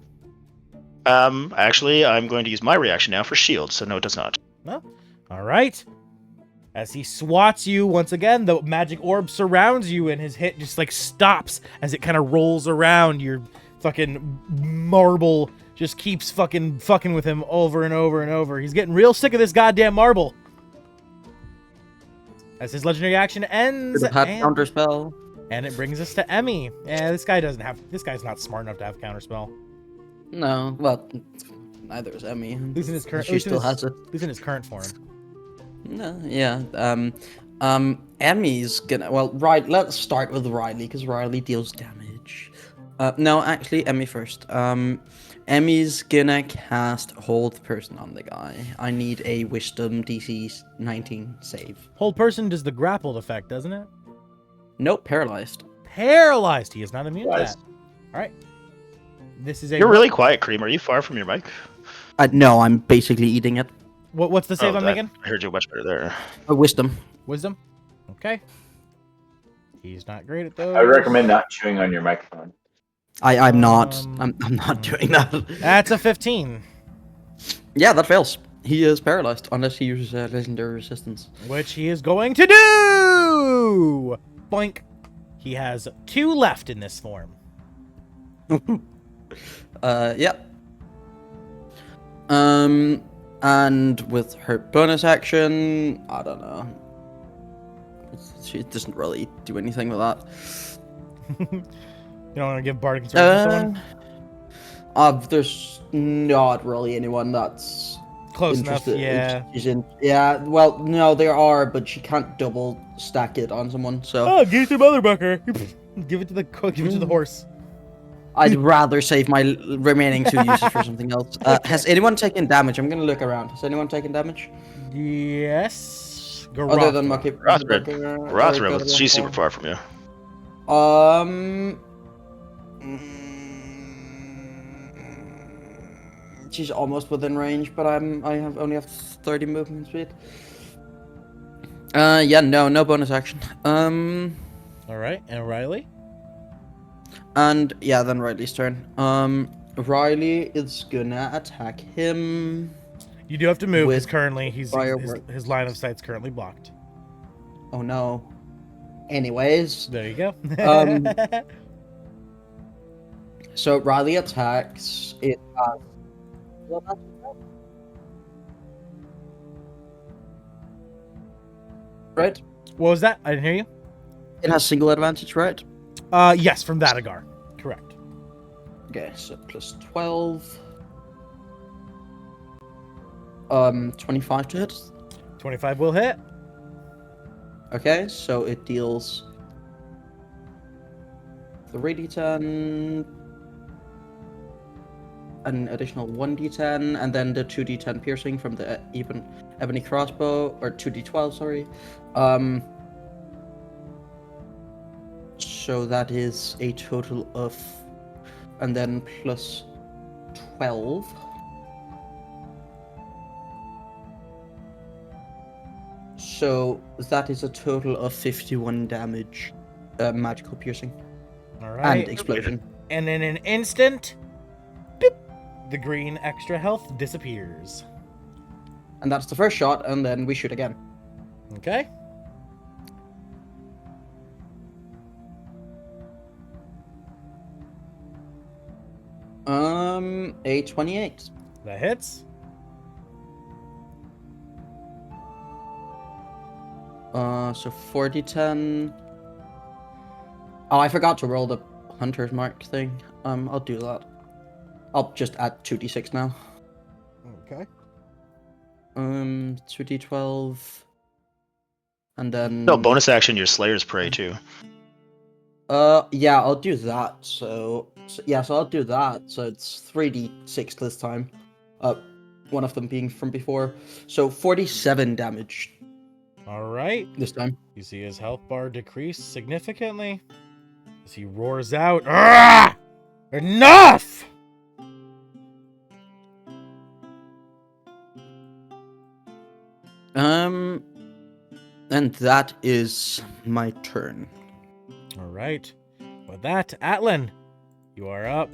Actually, I'm going to use my reaction now for shield, so no, it does not. No. All right. As he swats you once again, the magic orb surrounds you, and his hit just like stops as it kind of rolls around. Your fucking marble just keeps fucking with him over and over and over. He's getting real sick of this goddamn marble. As his legendary action ends, Counter spell. And it brings us to Emmy. Yeah, this guy's not smart enough to have counterspell. No, well, neither is Emmy. At least in his current, She still has it. At least in his current form. No, yeah. Emmy's gonna. Well, right. Let's start with Riley because Riley deals damage. No, actually, Emmy first. Emmy's gonna cast Hold Person on the guy. I need a Wisdom DC 19 save. Hold Person does the grappled effect, doesn't it? Nope, paralyzed. Paralyzed. He is not immune to that. All right. This is a. You're really quiet, Cream. Are you far from your mic? No, I'm basically eating it. What's the save I'm making? I heard you much better there. Wisdom. Wisdom. Okay. He's not great at those. I would recommend not chewing on your microphone. I'm not. I'm not doing that. That's a 15. Yeah, that fails. He is paralyzed unless he uses legendary resistance. Which he is going to do! Boink. He has 2 left in this form. Yeah. And with her bonus action, I don't know. She doesn't really do anything with that. You don't want to give Bardic Inspiration to someone? There's not really anyone that's Close enough, yeah. Yeah, well, no, there are, but she can't double stack it on someone, so... Oh, give it to Motherbucker. Give it to the cook, give it to the horse. I'd rather save my remaining 2 uses for something else. Has anyone taken damage? I'm gonna look around. Has anyone taken damage? Yes. Other than Mucky. Rothred, she's super far from you. She's almost within range, but I only have 30 movement speed. Yeah, no bonus action. All right, and Riley. And yeah, then Riley's turn. Riley is gonna attack him. You do have to move because currently his line of sight's currently blocked. Oh no. So Riley attacks. It has right. What was that? I didn't hear you. It has single advantage, right? Yes, from Vadagar. Correct. Okay, so plus 12. 25 to hit. 25 will hit. Okay, so it deals 3d10, an additional 1d10, and then the 2d10 piercing from the ebony crossbow, or 2d12, sorry. So that is a total of, and then plus 12. So that is a total of 51 damage, magical piercing. All right. And explosion. And in an instant, boop, the green extra health disappears. And that's the first shot, and then we shoot again. Okay. A 28. That hits. So 40-10. Oh, I forgot to roll the hunter's mark thing. I'll do that. I'll just add 2d6 now. Okay. 2d12. And then... No, bonus action, your Slayer's Prey, too. Yeah, I'll do that. So I'll do that. So it's 3d6 this time. One of them being from before. So 47 damage All right. this time. You see his health bar decrease significantly as he roars out, "Ah! Enough!" And that is my turn. All right. With that, Atlan, you are up.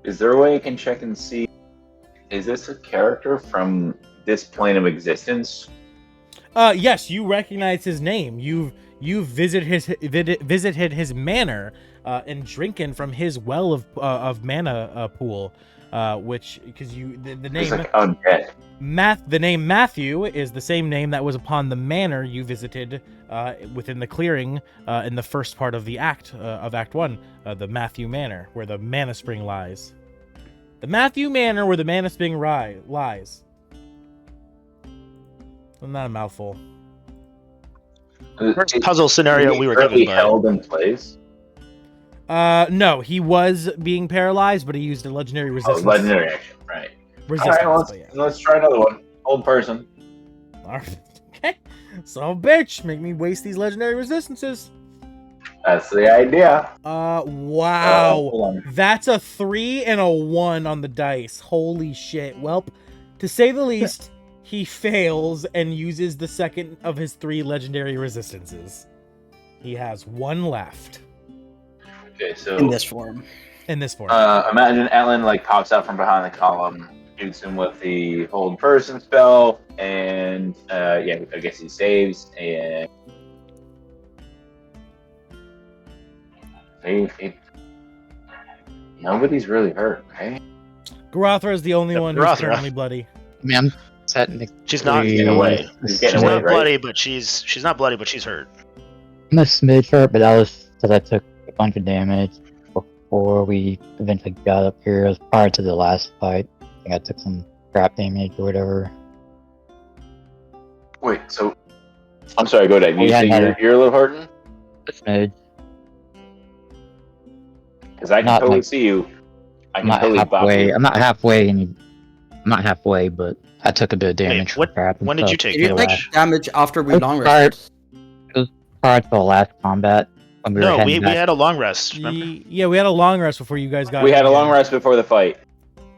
Is there a way I can check and see? Is this a character from this plane of existence? Yes, you recognize his name. You've visited his manor and drinking from his well of mana pool, which because the name It's like Undead. The name Matthew is the same name that was upon the manor you visited within the clearing in the first part of the Act 1, the Matthew Manor, where the mana spring lies. The Matthew Manor, where the mana spring lies. Not a mouthful. First puzzle scenario we were given by. Held in place. No, he was being paralyzed, but he used a legendary resistance. Oh, legendary action, right? Resistance. All right, let's try another one. Old person. All right. Okay. So, bitch, make me waste these legendary resistances. That's the idea. Wow. Hold on. That's a 3 and a 1 on the dice. Holy shit. Welp, to say the least, he fails and uses the second of his 3 legendary resistances. He has 1 left. Okay, so In this form. imagine Ellen like pops out from behind the column, shoots him with the hold person spell, and I guess he saves and nobody's really hurt, right? Garathra is the only one who's Garathra. currently bloody. I mean, I'm technically. She's not Getting away. He's She's getting away, not right? bloody, but she's not bloody, but she's hurt. I'm a smidge hurt, but that was because I took a bunch of damage before we eventually got up here. It was prior to the last fight. I think I took some crap damage or whatever. Wait, so I'm sorry. Go ahead. You Yeah, say no. you're a little hurting A smidge. because I can Not totally like- see you. I I'm can not totally bop halfway. you. I'm not halfway. I'm not halfway, but I took a bit of damage from what- crap. and when did you stuff. take Did you take damage? damage after we Oh, long sorry. rested? Prior to the last combat, when we were No, heading we back. had a long rest. Remember? Yeah, we had a long rest before you guys got We had a in long here. rest before the fight.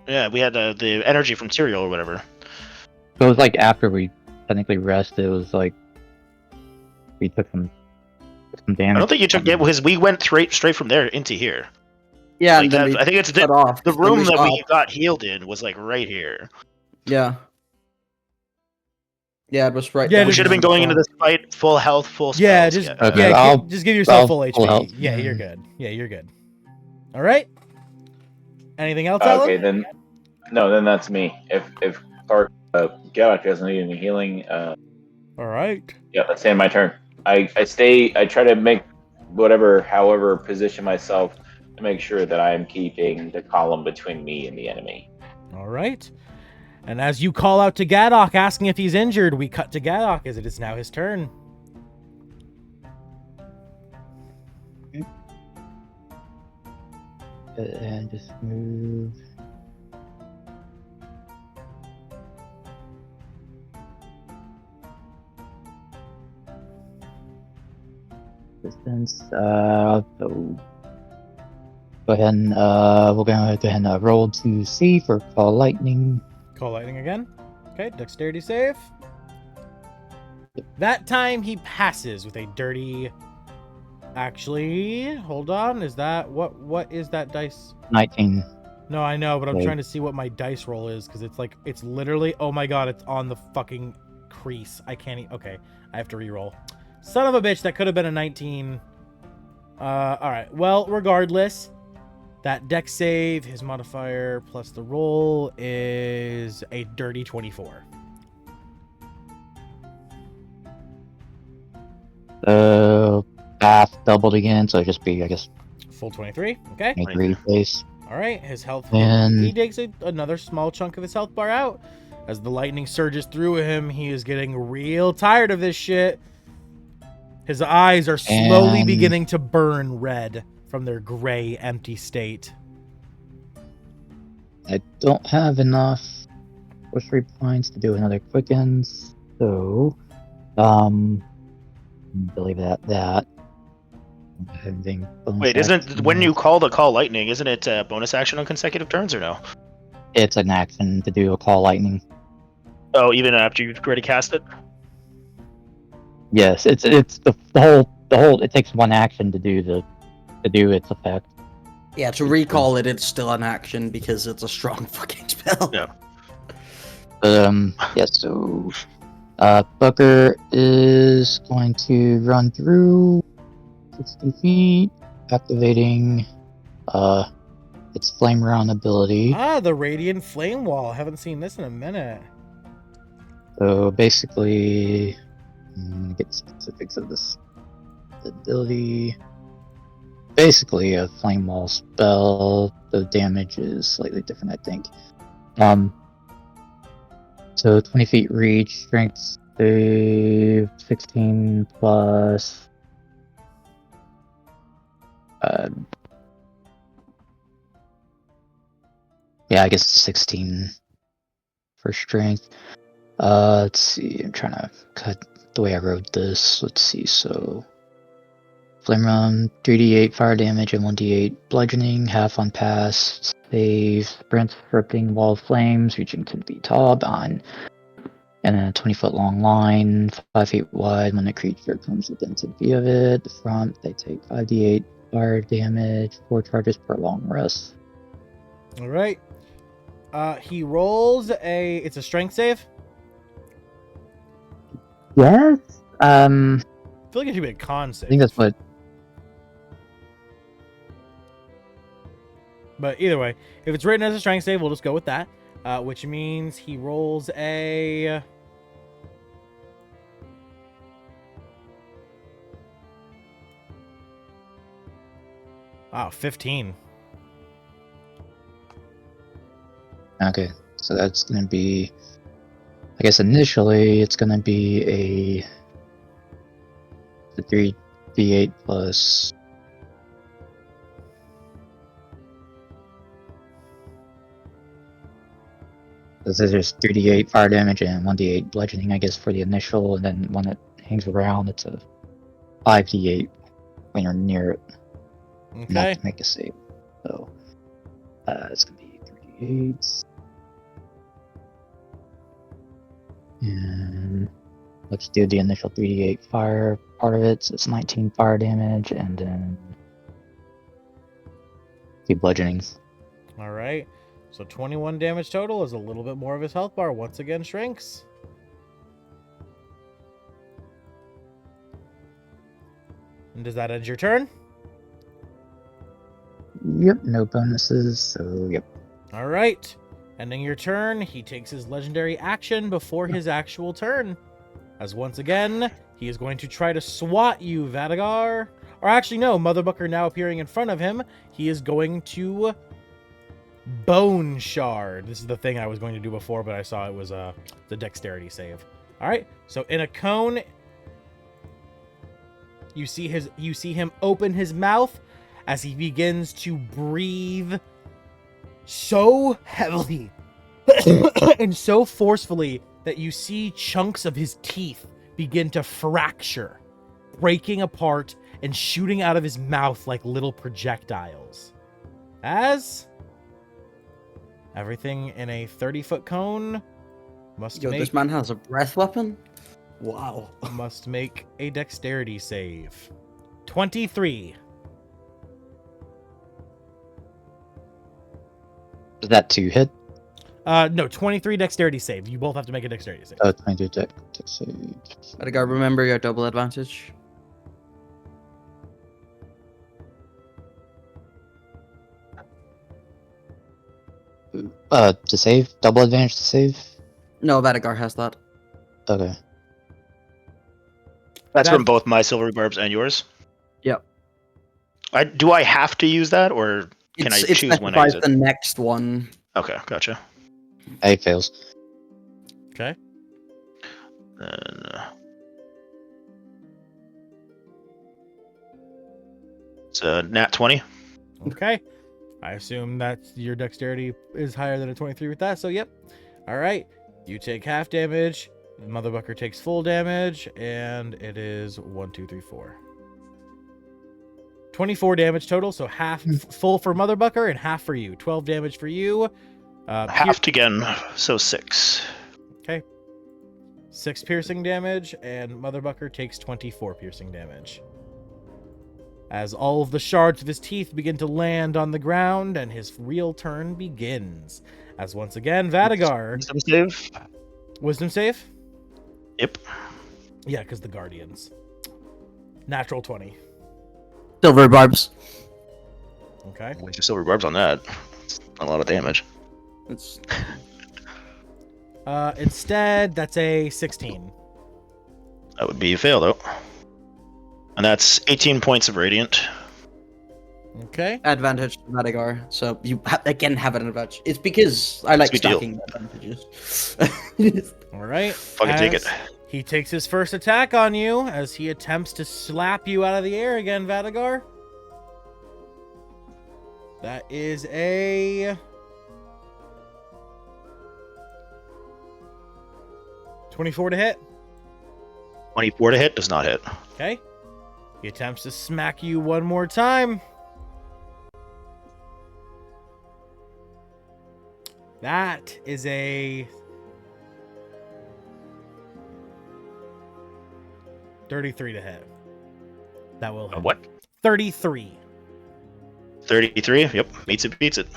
Yeah, we had the energy from cereal or whatever. So it was like after we technically rested. It was like we took some damage. I don't think you took damage because we went straight from there into here. Yeah, Like and then that, I think it's cut off. the and room that we stopped. got healed in was like right here. Yeah. Yeah, it was right. Yeah, down We should have been the going into bottom. this fight full health, full spells. Yeah, just Okay, yeah, I'll- just give yourself full full HP. health. Yeah, you're good. Yeah, you're good. All right. Anything else, Okay, Alan? then that's me. If Galak doesn't need any healing, All right. yeah, that's the end of my turn. I try to make however position myself to make sure that I am keeping the column between me and the enemy. All right. And as you call out to Gadok, asking if he's injured, we cut to Gadok as it is now his turn. And just move. Distance. So go ahead and we're gonna go ahead and roll to see for call lightning. Call lightning again. Okay, dexterity save. That time he passes with a dirty. Actually, hold on. Is that what is that dice? 19. No, I know, but I'm Okay. trying to see what my dice roll is because it's literally. Oh my god, it's on the fucking crease. I can't. Okay, I have to re-roll. Son of a bitch, that could have been a 19. All right. Well, regardless, that dex save, his modifier plus the roll is a dirty 24. Half doubled again, so it'd just be, I guess, Full 23. Okay. 23 base. All right. His health. And- He takes another small chunk of his health bar out. As the lightning surges through him, he is getting real tired of this shit. His eyes are slowly And- beginning to burn red from their gray, empty state. I don't have enough sorcery points to do another quickens, so believe that. Having bonus Wait, isn't action. when you call the call lightning, isn't it a bonus action on consecutive turns or no? It's an action to do a call lightning. Oh, even after you've already cast it? Yes, it's the whole. It takes one action to do its effect. Yeah, to recall it, it's still an action because it's a strong fucking spell. Yeah. Yeah. So, Booker is going to run through 60 feet, activating its flame round ability. Ah, the radiant flame wall. Haven't seen this in a minute. So basically, I'm gonna get the specifics of this ability. Basically, a flame wall spell. The damage is slightly different, I think. So 20 feet reach, strength save 16 plus. Yeah, I guess 16 for strength. Let's see. I'm trying to cut the way I wrote this. Let's see. So, flame run, 3d8 fire damage and 1d8 bludgeoning, half on pass, save, sprint, ripping wall of flames, reaching 10 feet tall, on, and then a 20-foot long line, 5 feet wide. When the creature comes within 10 feet of it, the front, they take 5d8 fire damage, 4 charges per long rest. All right. He rolls it's a strength save. Yes. I feel like it should be a con save. I think that's what. But either way, if it's written as a strength save, we'll just go with that. Which means he rolls a. Wow, 15. Okay, so that's gonna be. I guess initially it's gonna be the 3d8 plus. So there's 3d8 fire damage and 1d8 bludgeoning, I guess, for the initial, and then when it hangs around, it's a 5d8 when you're near it. Not Okay. to make a save. So it's gonna be 3d8. And let's do the initial 3d8 fire part of it. So it's 19 fire damage, and then 2 bludgeoning. All right. So 21 damage total is a little bit more of his health bar. Once again, shrinks. And does that end your turn? Yep, no bonuses, so yep. All right. Ending your turn, he takes his legendary action before his actual turn. As once again, he is going to try to swat you, Vadagar. Or actually, no, Motherbucker now appearing in front of him. He is going to Bone Shard. This is the thing I was going to do before, but I saw it was the dexterity save. All right, so in a cone, you see him open his mouth as he begins to breathe so heavily and so forcefully that you see chunks of his teeth begin to fracture, breaking apart and shooting out of his mouth like little projectiles. As everything in a 30-foot cone must make... This man has a breath weapon? Wow. Must make a dexterity save. 23. Is that 2 hit? No, 23 dexterity save. You both have to make a dexterity save. Oh, 22 dex save. Vadagar, remember your double advantage. To save? Double advantage to save? No, Vadagar has that. Okay. That's That- from both my silver barbs and yours. Yep. Do I have to use that, or can I It choose when I use specifies it? the next one. Okay, gotcha. A fails. Okay. Then, it's a nat 20. Okay. I assume that your dexterity is higher than a 23 with that, so yep. All right. You take half damage. Motherbucker takes full damage, and it is 1, 2, 3, 4. 24 damage total, so half full for Motherbucker and half for you. 12 damage for you. Halved again, so 6. 6 piercing damage, and Motherbucker takes 24 piercing damage. As all of the shards of his teeth begin to land on the ground, and his real turn begins. As once again, Vadagar... Wisdom save? Wisdom save? Yep. Yeah, because the Guardians. Natural 20. Silver barbs. Okay. Waste your silver barbs on that. That's not a lot of damage. It's Instead, that's a 16. That would be a fail, though. And that's 18 points of radiant. Okay. advantage to Vadagar, so you again have an advantage. It's because I like Good deal. stacking advantages. All right. Fucking take it. He takes his first attack on you as he attempts to slap you out of the air again, Vadagar. That is a 24 to hit. 24 to hit does not hit. Okay. He attempts to smack you one more time. That is a 33 to hit. That will hit. What? 33. 33? Yep. Meets it, beats it.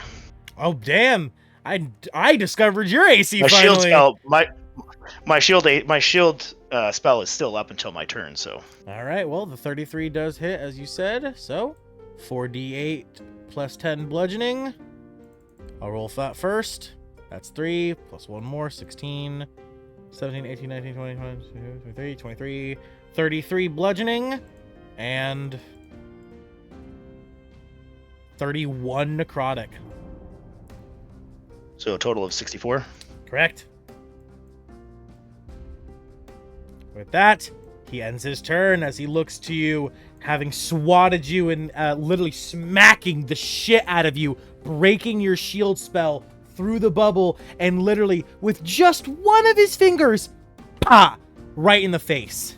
Oh, damn. I discovered your AC My shield finally. spell, my shield spell is still up until my turn, so. All right, well, the 33 does hit, as you said. So, 4d8 plus 10 bludgeoning. I'll roll that first. That's 3, plus 1 more, 16, 17, 18, 19, 20, 22, 23, 23, 33 bludgeoning, and 31 necrotic. So a total of 64. Correct. With that, he ends his turn as he looks to you, having swatted you and literally smacking the shit out of you, breaking your shield spell through the bubble, and literally, with just one of his fingers, pa, right in the face.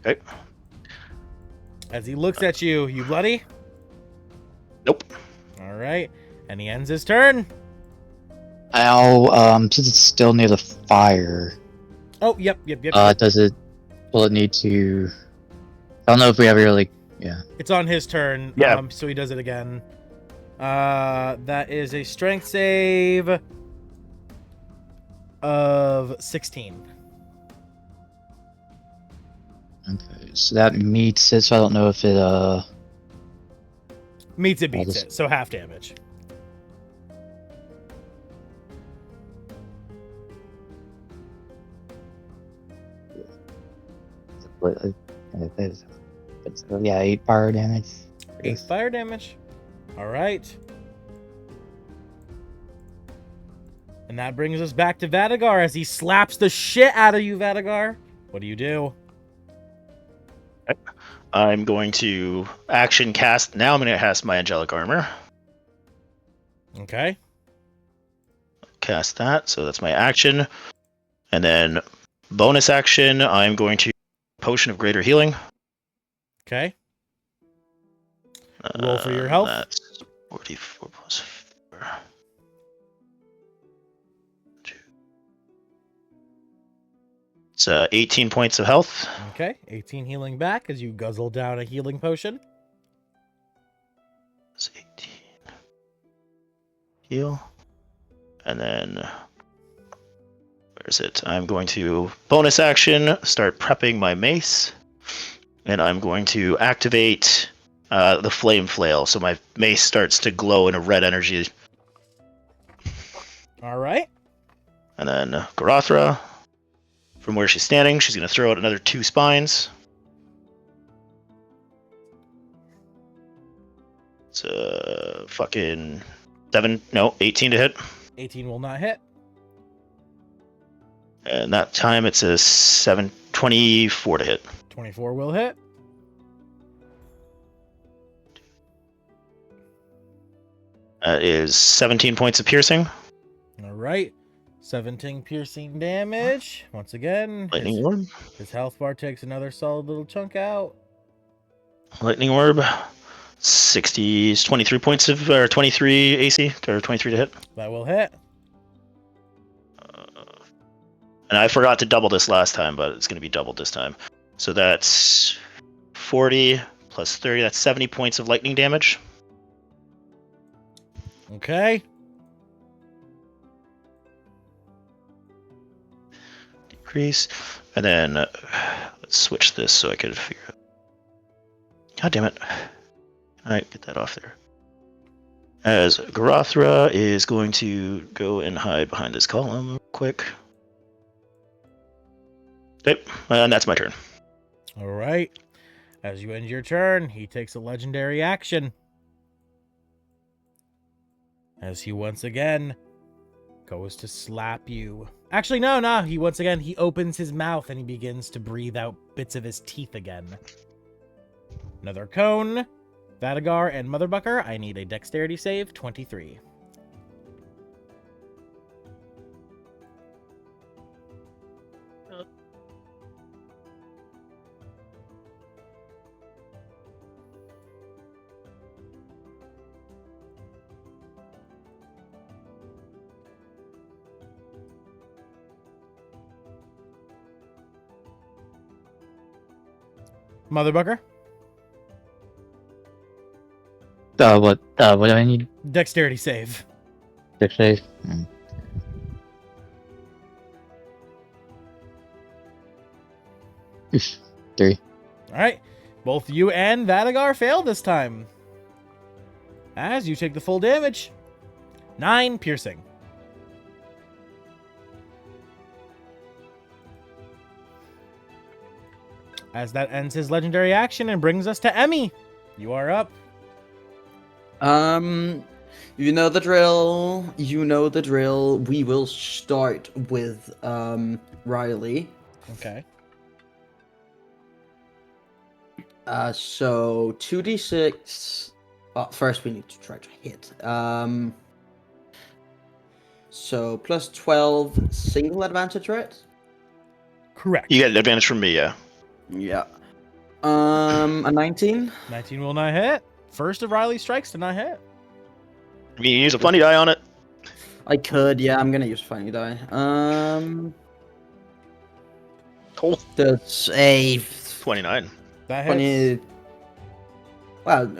Okay. As he looks at you, you bloody? Nope. All right. And he ends his turn. Now, since it's still near the fire, Oh, yep. will it need to, I don't know if we ever really, yeah. It's on his turn. Yeah. So he does it again. That is a strength save of 16. Okay, so that meets it, so I don't know if it, Meets it, beats just- it. So half damage. yeah, 8 fire damage. 8 fire damage. All right. And that brings us back to Vadagar as he slaps the shit out of you, Vadagar. What do you do? I'm going to action cast. Now I'm going to cast my angelic armor. Okay. Cast that. So that's my action. And then bonus action, I'm going to potion of greater healing. Okay. Roll for your health. That's 44 plus 4. It's 18 points of health. Okay. 18 healing back as you guzzle down a healing potion. It's 18. Heal. And then, where is it? I'm going to bonus action, start prepping my mace. And I'm going to activate the flame flail. So my mace starts to glow in a red energy. All right. And then Garathra, from where she's standing, she's going to throw out another 2 spines. It's fucking 18 to hit. 18 will not hit. And that time it's a 24 to hit. 24 will hit. That is 17 points of piercing. All right. 17 piercing damage. Once again, Lightning Orb. his health bar takes another solid little chunk out. Lightning Orb. 60 is 23 points of, or 23 AC, or 23 to hit. That will hit. And I forgot to double this last time, but it's going to be doubled this time. So that's 40 plus 30, that's 70 points of lightning damage. Okay. Decrease. And then let's switch this so I can figure out. God damn it. Alright, get that off there. As Garathra is going to go and hide behind this column real quick. Okay, and that's my turn. All right. As you end your turn, he takes a legendary action. As he once again goes to slap you. Actually, no. He opens his mouth and he begins to breathe out bits of his teeth again. Another cone. Vadagar and Motherbucker, I need a dexterity save, 23. Motherbucker, What do I need? dexterity save. Dex save? 3. All right. Both you and Vadagar fail this time. As you take the full damage. 9 piercing. As that ends his legendary action and brings us to Emmy. You are up. You know the drill. We will start with Riley. Okay. So 2d6. First we need to try to hit. So plus 12 single advantage, right? Correct. You get an advantage from me, yeah. Yeah. A 19. 19 will not hit. First of Riley's strikes to not hit. I mean, you use a funny die on it. I could, yeah. I'm gonna use funny die. Cool. That's a 29. That hits. 20. Wow.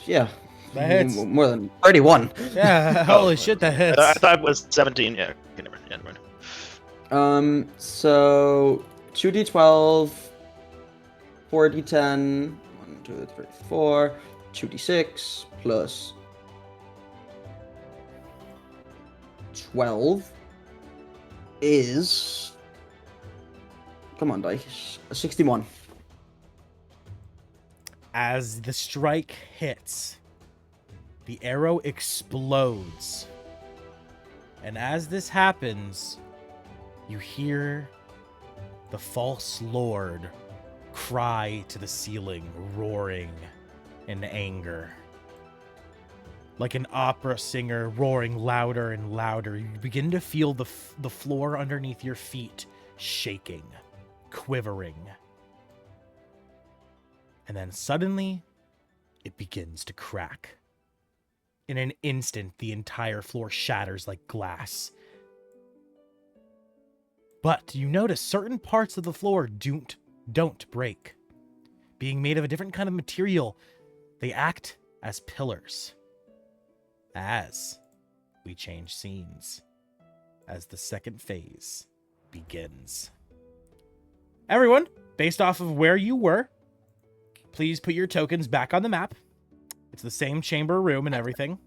Yeah. That hits. More than 31. Yeah, holy shit, that hits. I thought it was 17. Yeah, okay, never mind. So 2d12 4d10, 1, 2, 3, 4, 2d6 plus 12 is, come on dice, a 61. As the strike hits, the arrow explodes. And as this happens, you hear the false lord cry to the ceiling, roaring in anger. Like an opera singer roaring louder and louder, you begin to feel the floor underneath your feet shaking, quivering. And then suddenly, it begins to crack. In an instant, the entire floor shatters like glass. But you notice certain parts of the floor don't break. Being made of a different kind of material, they act as pillars. As we change scenes, as the second phase begins. Everyone, based off of where you were, please put your tokens back on the map. It's the same chamber room and everything.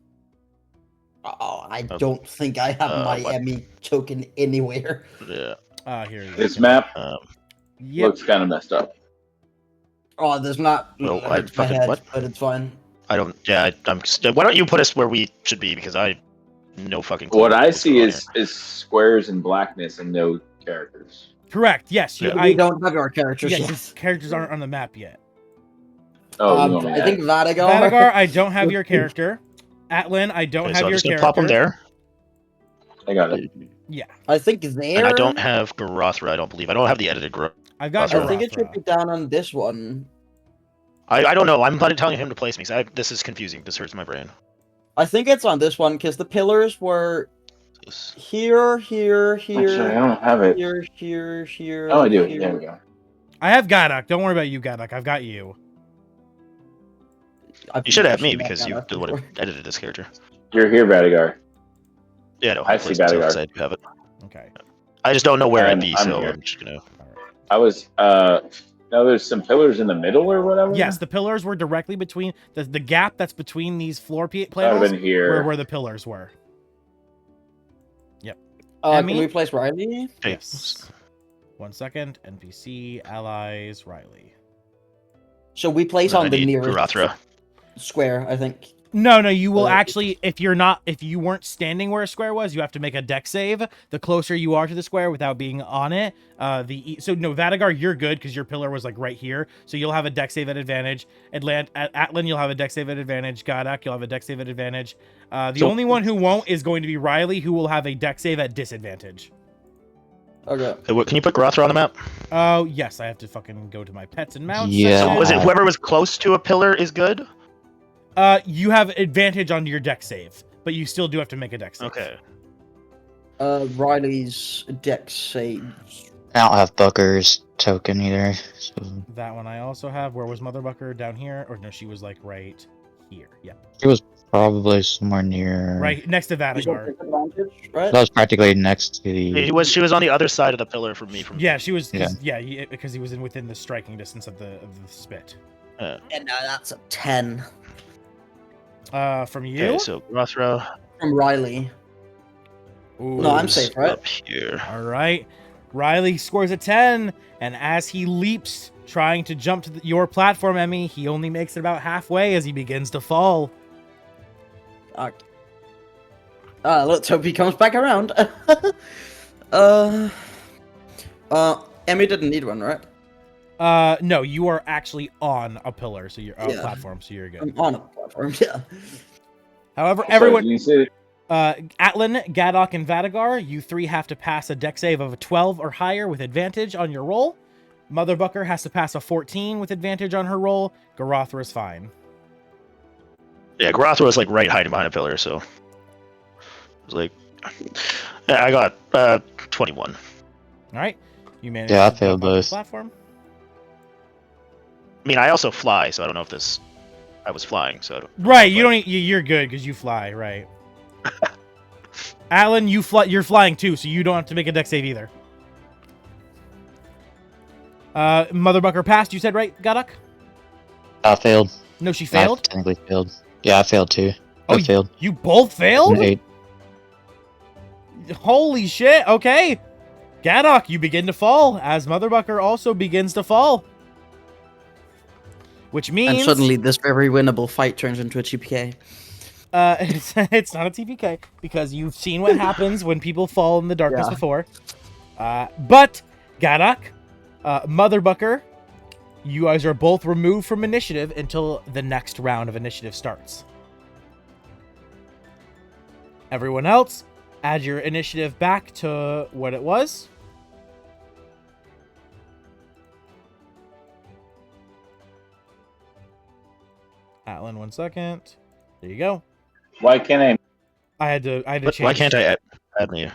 Oh, I don't think I have my what? Emmy token anywhere. Yeah. Here you go. This map Yep. looks kind of messed up. Oh, there's not. No, it I hurts my fucking- head, what? but it's fine. I don't. Yeah, why don't you put us where we should be? Because I no fucking clue. What I what's see going on is squares and blackness and no characters. Correct. Yes. You, Yeah. We don't have our characters yes, yet. your characters aren't on the map yet. Oh, you want me I to think Vadagar. Vadagar, I don't have your character. Atlan, I don't here. Okay, have so I'm your just gonna character. plop them there. I got it. Yeah. I think there. And I don't have Garothra. I don't believe. I don't have the edited Garothra. I've got I I think it should Garothra. be down on this one. I don't know. I'm not telling him to place me. This is confusing. This hurts my brain. I think it's on this one because the pillars were here, here, Actually, I here, don't have it. here, here, here. Oh, I do. here. There we go. I have Gadok. Don't worry about you, Gadok. I've got you. I've You should have seen me that because you Gadok the one who before. edited this character. You're here, Vadagar. Yeah, no. I see placed myself, Vadagar. 'cause I do have it. Okay. I just don't know where I'd be, I'm so here. I'm just gonna. I was now there's some pillars in the middle or whatever. Yes, the pillars were directly between the gap that's between these floor That would panels have been here. where the pillars were. Can Emmy? we place Riley? Okay. Yes. 1 second. NPC, allies, Riley. So we place Then on I the need nearest Garothra. square, I think. No, you will Uh, actually, if you weren't standing where a square was, you have to make a deck save. The closer you are to the square without being on it, Vadagar, you're good because your pillar was like right here, so you'll have a deck save at advantage. Atlan, you'll have a deck save at advantage. Gadok, you'll have a deck save at advantage. The only one who won't is going to be Riley, who will have a deck save at disadvantage. Okay. Hey, can you put Garothra on the map? Oh, yes, I have to fucking go to my pets and mounts. Yeah. section. Was it whoever was close to a pillar is good? You have advantage on your deck save, but you still do have to make a deck save. Okay. Riley's deck saves. I don't have Booker's token either. So That one I also have. Where was Mother Bucker? Down here? Or no, she was like right here. Yeah. he was probably somewhere near. Right next to You said Vadagar. disadvantage, right? That was practically next to the. She was on the other side of the pillar from me. Yeah, she was. Because he was within the striking distance of the spit. And that's a 10 From you? Okay, so Garothra from Riley. Ooh. No, I'm safe, right? up here. All right. Riley scores a 10, and as he leaps, trying to jump to your platform, Emmy, he only makes it about halfway as he begins to fall. Let's hope he comes back around. Emmy didn't need one, right? No, you are actually on a pillar, so you're Yeah. platform, so you're good. I'm on a platform, yeah. However, So everyone, you said Atlan, Gadok, and Vadagar, you three have to pass a deck save of a 12 or higher with advantage on your roll. Mother Bucker has to pass a 14 with advantage on her roll. Garothra is fine. Yeah, Garothra was like right hiding behind a pillar, so it was like, yeah, I got 21. All right, you managed. Yeah, I to failed jump off the both. platform. I mean, I also fly, so I don't know if this. I was flying, so I don't. Right, you don't. You're good because you fly. Right. Alan, you fly. You're flying too, so you don't have to make a deck save either. Motherbucker passed, you said, right, Gadok? Failed. No, she I failed? technically failed. Yeah, I failed too. Oh, I failed. You both failed? An 8. Holy shit, okay. Gadok, you begin to fall, as Motherbucker also begins to fall. Which means... And suddenly this very winnable fight turns into a TPK. It's not a TPK, because you've seen what happens when people fall in the darkness before. But, Gadok, Motherbucker, you guys are both removed from initiative until the next round of initiative starts. Everyone else, add your initiative back to what it was. Atlan, 1 second. There you go. Why can't I had to change. Why can't I add me? It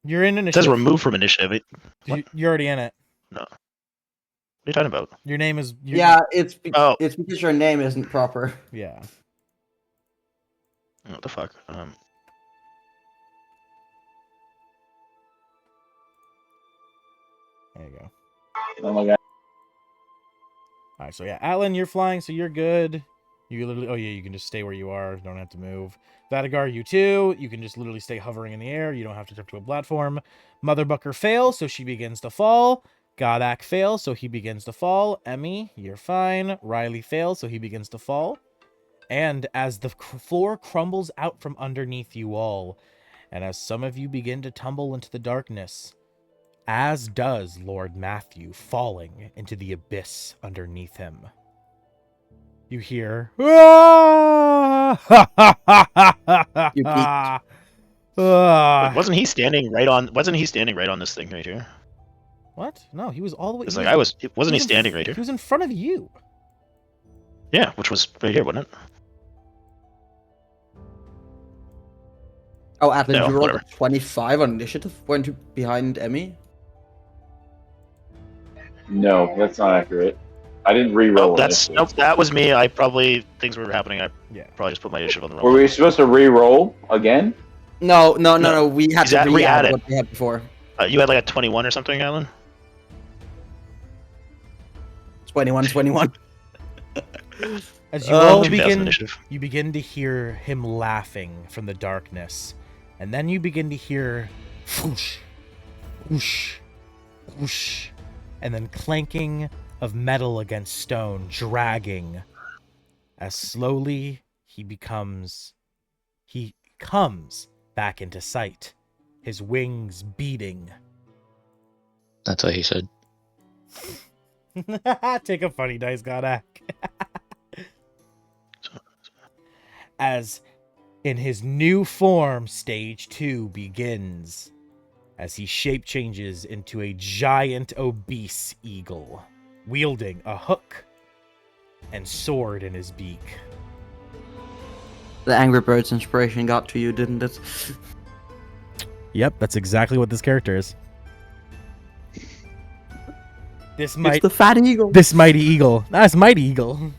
You're in says initiative. remove from initiative. You're already in it. No. What are you talking about? Your name is... It's because your name isn't proper. Yeah. What the fuck? There you go. Oh my god. Alright, so yeah, Atlan, you're flying, so you're good. You literally... Oh yeah, you can just stay where you are. Don't have to move. Vadagar, you too. You can just literally stay hovering in the air. You don't have to jump to a platform. Motherbucker fails, so she begins to fall. Godak fails, so he begins to fall. Emmy, you're fine. Riley fails, so he begins to fall. And as the floor crumbles out from underneath you all, and as some of you begin to tumble into the darkness, as does Lord Matthew, falling into the abyss underneath him, you hear... You peeked. But wasn't he standing right on this thing right here? What? No, he was all the way... It's like wasn't he standing right here? He was in front of you. Yeah, which was right here, wasn't it? Oh, Atlan, No, you rolled whatever. a 25 on initiative. Weren't you behind Emmy? No, that's not accurate. I didn't re-roll Nope, that was me. Things were happening. I Yeah. probably just put my initiative on the wrong Were one. we supposed to re-roll again? No. No. We had to Exactly, re-add re-add what we had before. You had like a 21 or something, Alan? 21. As you all 2000 initiative. you begin to hear him laughing from the darkness, and then you begin to hear whoosh, whoosh, whoosh, and then clanking of metal against stone, dragging, as slowly he comes back into sight, his wings beating. That's what he said. Take a funny dice, Godak. As in his new form, stage 2 begins, as he shape changes into a giant obese eagle, wielding a hook and sword in his beak. The Angry Birds inspiration got to you, didn't it? Yep, that's exactly what this character is. It's the fat eagle. This mighty eagle. That's mighty eagle.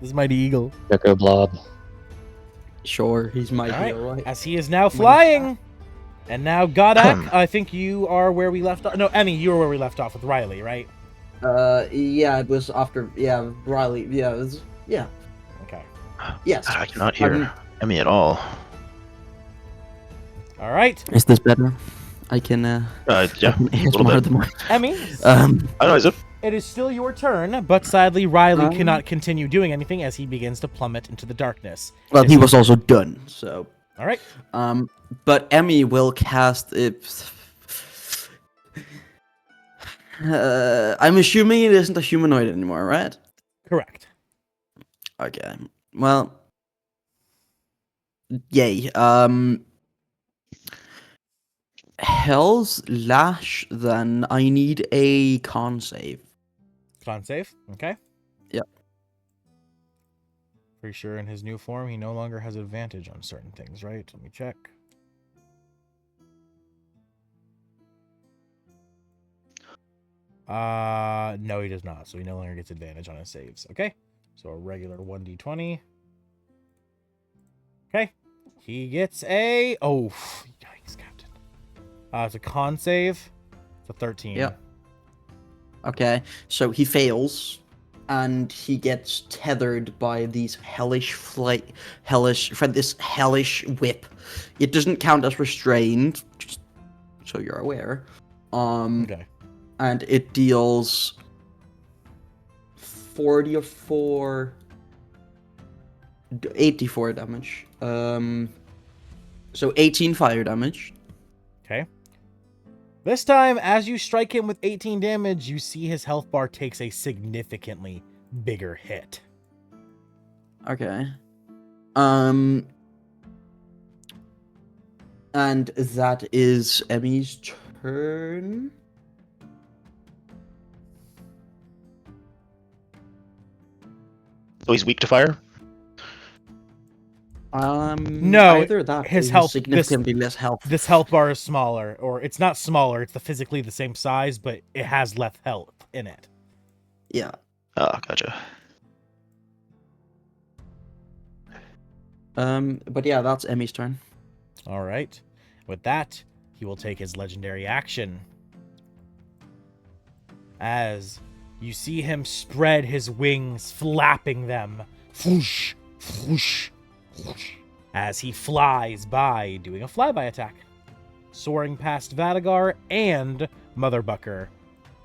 This mighty eagle. Gecko Blob. Sure, he's mighty, All right. alright. As he is now flying, and now Godak, I think you are where we left off. No, Emmy, you were where we left off with Riley, right? Yeah, it was after, Riley, yeah. Okay. Yes. God, I cannot hear Emmy at all. All right. Is this better? I can, Yeah, I a can little ASMR bit. the more. Emmy, I know, is it? it is still your turn, but sadly Riley cannot continue doing anything as he begins to plummet into the darkness. Well, he was also done, so. All right. But Emmy will cast it. I'm assuming it isn't a humanoid anymore, right? Correct. Okay. Well. Yay. Hell's Lash, then I need a con save. Con save. Okay. Yep. Pretty sure in his new form he no longer has advantage on certain things, right? Let me check. No, he does not. So he no longer gets advantage on his saves. Okay. So a regular 1d20. Okay. He gets a... Oh, yikes, Captain. It's a con save. It's a 13. Yep. Okay, so he fails, and he gets tethered by these this hellish whip. It doesn't count as restrained, just so you're aware. Okay. And it deals 84 damage. So 18 fire damage. Okay. This time, as you strike him with 18 damage, you see his health bar takes a significantly bigger hit. Okay. And that is Emmy's turn. So he's weak to fire? No, either that his or health- significantly less health. This health bar is smaller, or it's not smaller, it's physically the same size, but it has less health in it. Yeah. Oh, gotcha. But yeah, that's Emmy's turn. All right. With that, he will take his legendary action. As you see him spread his wings, flapping them. Whoosh, whoosh, whoosh, as he flies by, doing a flyby attack. Soaring past Vadagar and Motherbucker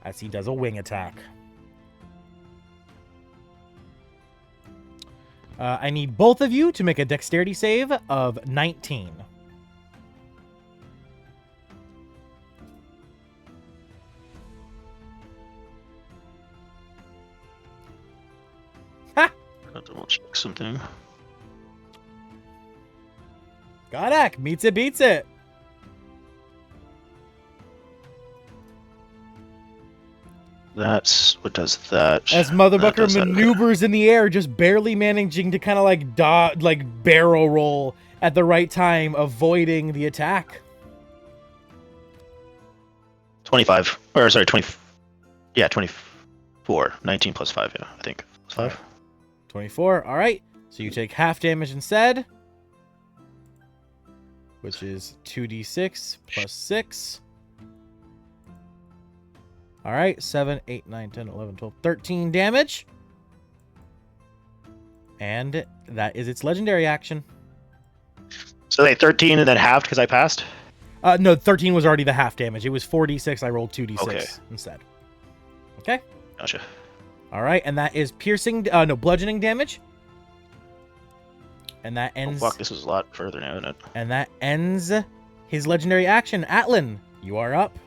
as he does a wing attack. I need both of you to make a dexterity save of 19. Ha! I'll double check something. Godak meets it, beats it. That's what does that. As That Motherbucker does that. maneuvers in the air, just barely managing to kind of like barrel roll at the right time, avoiding the attack. 25. Or sorry, 20. Yeah, 24. 19 plus 5, yeah, I think. Plus 5. 24. All right. So you take half damage instead, which is 2d6 plus 6. All right. 7, 8, 9, 10, 11, 12, 13 damage. And that is its legendary action. So they 13 and then halved because I passed? No, 13 was already the half damage. It was 4d6. I rolled 2d6 Okay. instead. Okay. Gotcha. All right. And that is bludgeoning damage. And that ends. Oh, fuck, this was a lot further now, isn't it? And that ends his legendary action. Atlan, you are up.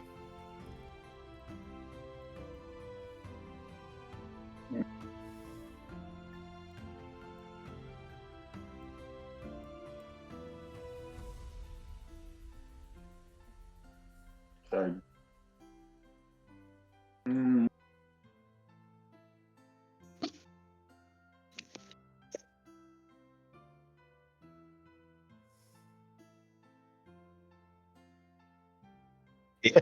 Sorry. Yeah.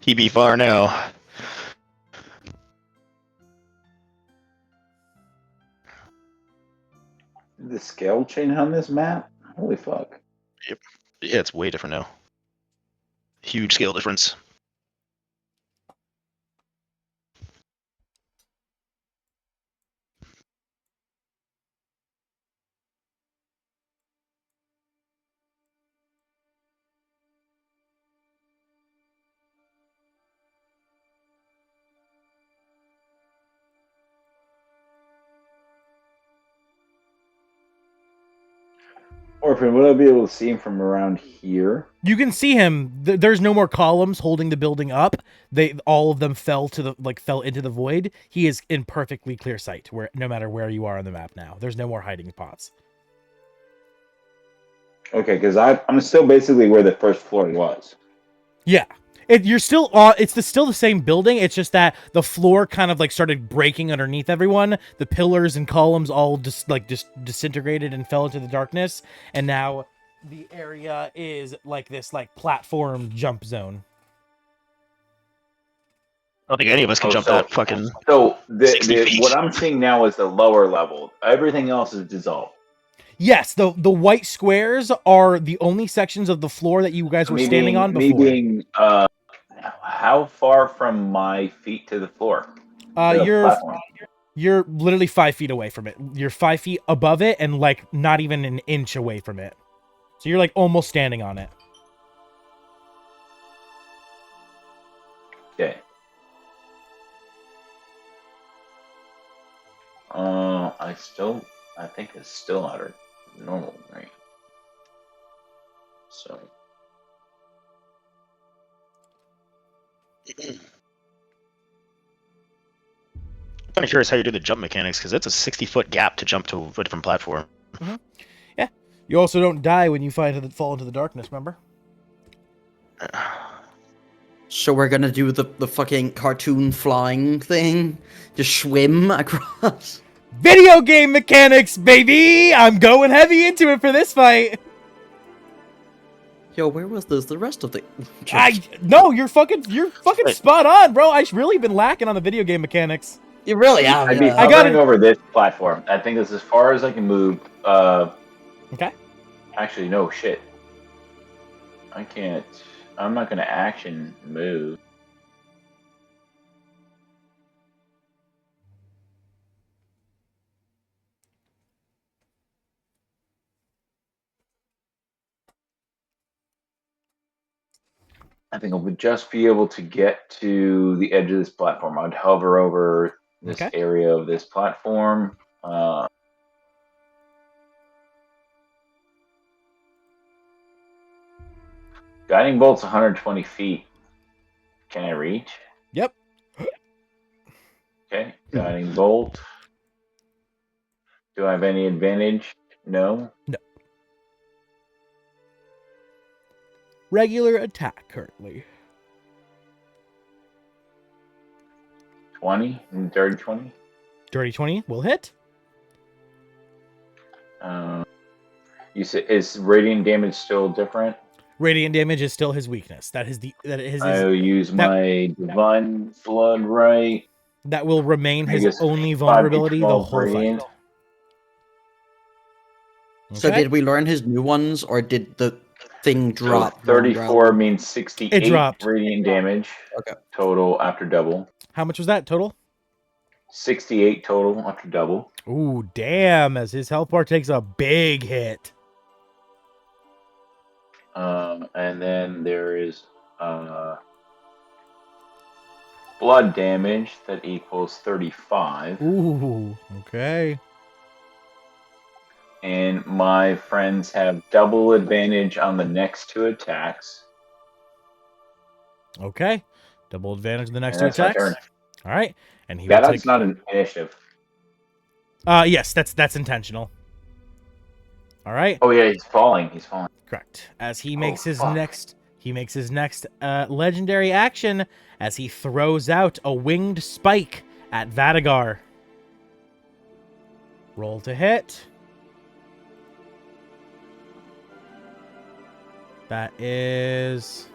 He be far now. The scale chain on this map? Holy fuck. Yeah, it's way different now. Huge scale difference. Orphan, would I be able to see him from around here? You can see him. There's no more columns holding the building up. All of them fell into the void. He is in perfectly clear sight, where no matter where you are on the map now. There's no more hiding spots. Okay, because I'm still basically where the first floor was. Yeah. You're still on. It's still the same building. It's just that the floor kind of like started breaking underneath everyone. The pillars and columns all just disintegrated and fell into the darkness. And now the area is like this platform jump zone. I don't think any of us can jump that fucking. So 60 feet. what I'm seeing now is the lower level. Everything else is dissolved. Yes, the white squares are the only sections of the floor that you guys were standing on before. Me being how far from my feet to the floor? The You're platform. you're literally 5 feet away from it. You're 5 feet above it and like not even an inch away from it. So you're like almost standing on it. Okay. I think it's still out of normal, right? So. I'm kind of curious how you do the jump mechanics, because it's a 60-foot gap to jump to a different platform. Yeah. You also don't die when you fall into the darkness, remember? So we're gonna do the fucking cartoon flying thing? Just swim across? Video game mechanics, baby! I'm going heavy into it for this fight. Yo, where was the rest of the... No, you're fucking spot on, bro. I've really been lacking on the video game mechanics. You really have, I'd be yeah. hovering over this platform. I think it's as far as I can move. Okay. Actually, no, shit. I can't. I'm not going to action move. I think I would just be able to get to the edge of this platform. I'd hover over this area of this platform. Guiding bolt's 120 feet. Can I reach? Yep. Okay, guiding bolt. Do I have any advantage? No. No. Regular attack currently. 20? Dirty 20? Dirty 20 will hit. You said, is radiant damage still different? Radiant damage is still his weakness. I'll use my divine blood, right? That will remain his only vulnerability the whole fight. Okay. So did we learn his new ones, or did the thing drop? So 34 means 68 it dropped. radiant damage total after double. How much was that total? 68 total after double. Ooh, damn, as his health bar takes a big hit. And then there is blood damage that equals 35. Ooh, okay. And my friends have double advantage on the next two attacks. Okay. Double advantage on the next two attacks. All right. And he that's not an initiative. Yes, that's intentional. All right. Oh yeah, he's falling. Correct. As he makes his next legendary action as he throws out a winged spike at Vadagar. Roll to hit. That is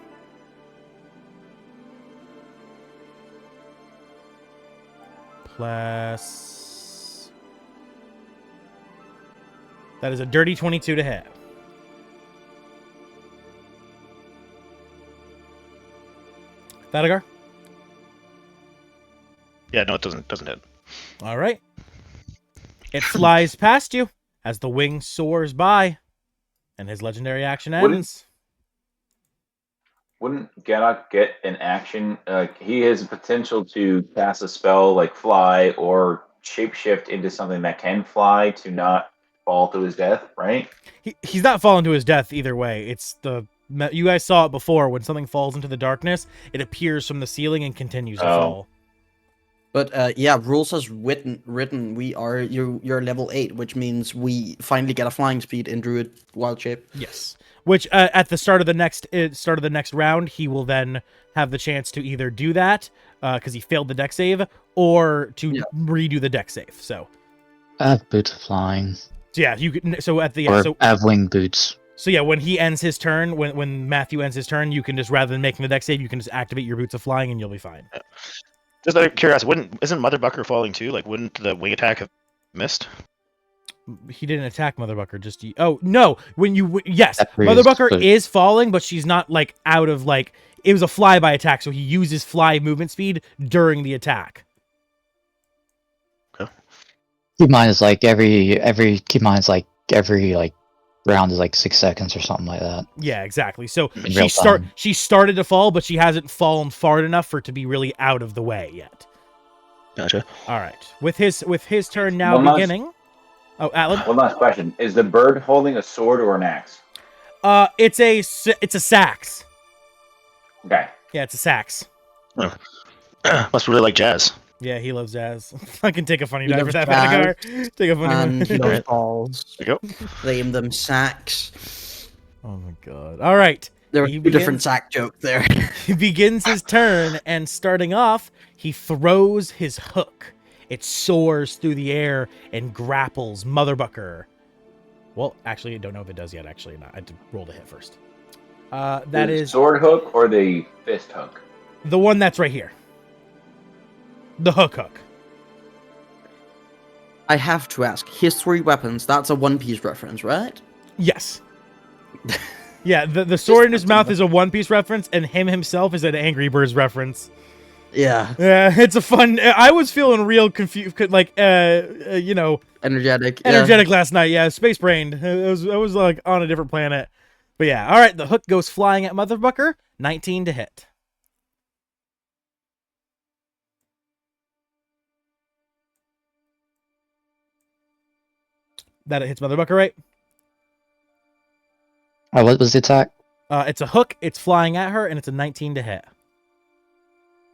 plus. That is a dirty 22 to hit. Vadagar? Yeah, no, it doesn't hit. All right. It flies past you as the wing soars by, and his legendary action ends. Wouldn't Gadok get an action? He has the potential to cast a spell like fly or shapeshift into something that can fly to not fall to his death, right? He's not falling to his death either way. It's you guys saw it before. When something falls into the darkness, it appears from the ceiling and continues to fall. But yeah, rules has written you're level 8, which means we finally get a flying speed in Druid Wild Shape. Yes. Which at the start of the next round, he will then have the chance to either do that because he failed the deck save, or to redo the deck save. So I have boots of flying. So yeah, you can. So at the I have wing boots. So yeah, when he ends his turn, when Matthew ends his turn, you can just, rather than making the deck save, you can just activate your boots of flying and you'll be fine. Just out of curiosity, isn't Motherbucker falling too? Like, wouldn't the wing attack have missed? He didn't attack Motherbucker. Yes, Motherbucker is falling, but she's not like out of like. it was a flyby attack, so he uses fly movement speed during the attack. Keep in mind, it's like every round is like 6 seconds or something like that. Yeah, exactly. So In real time. she started to fall, but she hasn't fallen far enough for it to be really out of the way yet. Gotcha. All right, with his turn now One last- beginning. Oh, Atlan. One last question: is the bird holding a sword or an axe? It's a sax. Okay. Yeah, it's a sax. Must really like jazz. Yeah, he loves jazz. I can take a funny He die for loves that, jazz, Vinegar. Take a funny And he one. loves balls. There you go. Name them sacks. Oh my god. All right. There are He two different sack jokes there. He begins his turn, and starting off, he throws his hook. It soars through the air and grapples Motherbucker. Well, actually, I don't know if it does yet. Actually, not. I had to roll the hit first. That The is sword hook or the fist hook? the one that's right here. The hook. I have to ask, his 3 weapons, that's a One Piece reference, right? Yes. Yeah, the sword in his mouth is a One Piece reference, and him himself is an Angry Birds reference. Yeah. Yeah, it's a fun. I was feeling real confused, like you know, Energetic. energetic last night. Yeah, space brained. I was like on a different planet. But yeah, all right. The hook goes flying at Motherbucker. 19 to hit. That hits Motherbucker, right? What was the attack? It's a hook. It's flying at her, and it's a 19 to hit.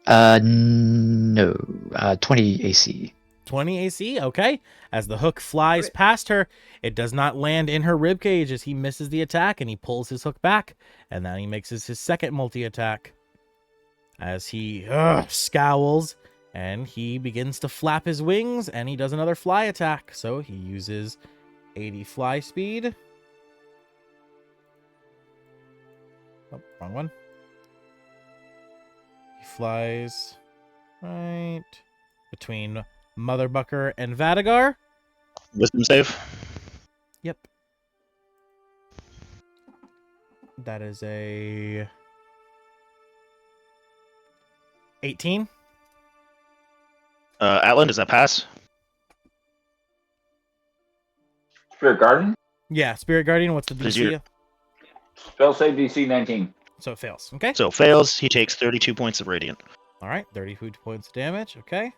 No. 20 AC. 20 AC, okay. As the hook flies past her, it does not land in her ribcage as he misses the attack, and he pulls his hook back, and then he makes his second multi-attack. As he scowls, and he begins to flap his wings, and he does another fly attack. So he uses 80 fly speed. Oh, wrong one. He flies right between Motherbucker and Vadagar. Wisdom save. Yep. That is a 18. Atlan, does that pass? Spirit Garden? Yeah, Spirit Guardian, what's the Does DC? your- Spell save DC 19. So it fails. Okay. So fails. He takes 32 points of radiant. All right, 30 points of damage. Okay.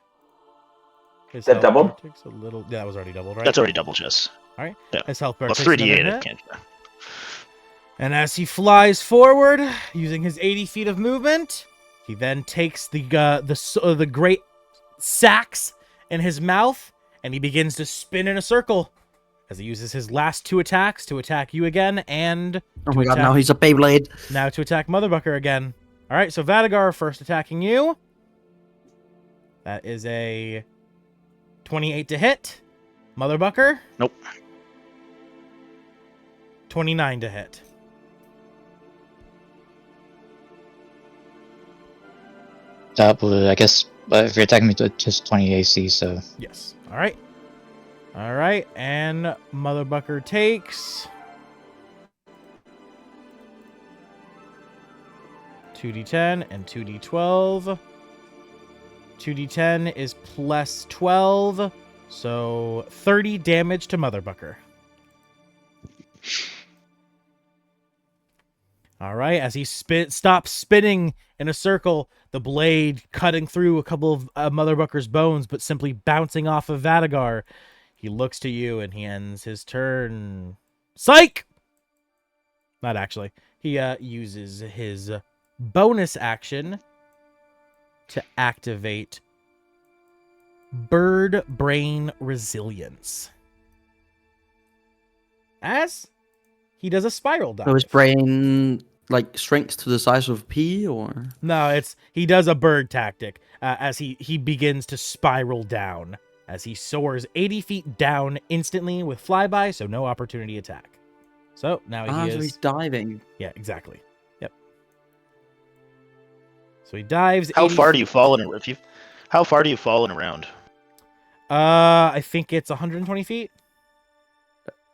His Is that health doubled? bar takes a little. Yeah, that was already doubled, right? That's already double, Jess. All right. Yeah. His health bar Well, takes 3d8. another I hit. can't. And as he flies forward, using his 80 feet of movement, he then takes the great sax in his mouth, and he begins to spin in a circle as he uses his last 2 attacks to attack you again, and Oh my god, attack- now he's a Beyblade. now to attack Motherbucker again. All right, so Vadagar first attacking you. That is a 28 to hit. Motherbucker. Nope. 29 to hit. I guess if you're attacking me, to just 20 AC, so Yes. All right. All right, and Motherbucker takes 2d10 and 2d12. 2d10 is plus 12, so 30 damage to Motherbucker. All right, as he stops spinning in a circle, the blade cutting through a couple of Motherbucker's bones, but simply bouncing off of Vadagar. He looks to you and he ends his turn. Psych! Not actually. He uses his bonus action to activate Bird Brain Resilience. As he does a spiral dive. So his brain, like, shrinks to the size of P, or? No, he does a bird tactic as he begins to spiral down as he soars 80 feet down instantly with flyby, so no opportunity attack. So now he So is. he's diving. Yeah, exactly. Yep. So he dives. How 80 far do you fall in a How far do you fall in a round? I think it's 120 feet.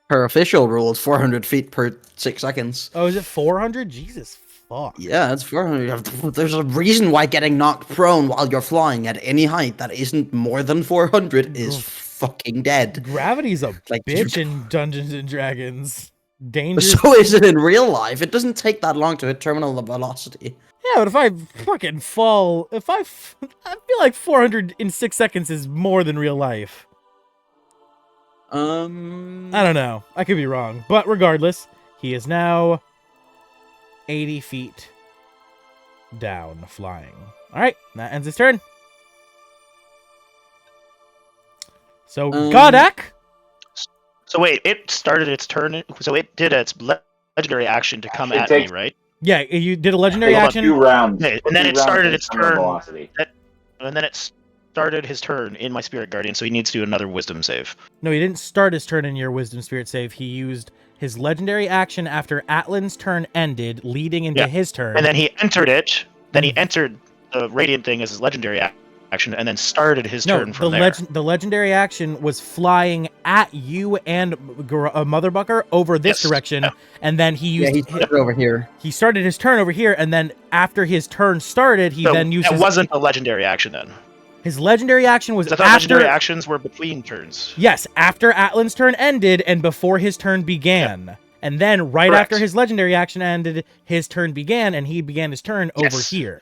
Her official rule is 400 feet per 6 seconds. Oh, is it 400? Jesus fuck. Yeah, it's 400. There's a reason why getting knocked prone while you're flying at any height that isn't more than 400 is fucking dead. Gravity's a Like, bitch in Dungeons and Dragons. Dangerous. So is it in real life. It doesn't take that long to hit terminal velocity. Yeah, but if I fucking fall, I feel like 400 in 6 seconds is more than real life. I don't know. I could be wrong. But regardless, he is now 80 feet down, flying. All right, that ends his turn. So, Godak. So wait, it started its turn. So it did its legendary action to come at me, right? Yeah, you did a legendary Hold on, action. 2 rounds. Okay, and then it started its turn. Velocity. And then it started his turn in my Spirit Guardian, so he needs to do another Wisdom save. No, he didn't start his turn in your Wisdom Spirit save. He used his legendary action after Atlan's turn ended, leading into his turn. And then he entered it. Then he entered the Radiant thing as his legendary action, and then started his turn from there. The legendary action was flying at you and Motherbucker over this direction, and then he used. Yeah, he started over here. He started his turn over here, and then after his turn started, he then used. It wasn't a legendary action then. His legendary action was I thought legendary actions were between turns. Yes, after Atlan's turn ended and before his turn began. Yep. And then right after his legendary action ended, his turn began, and he began his turn over here.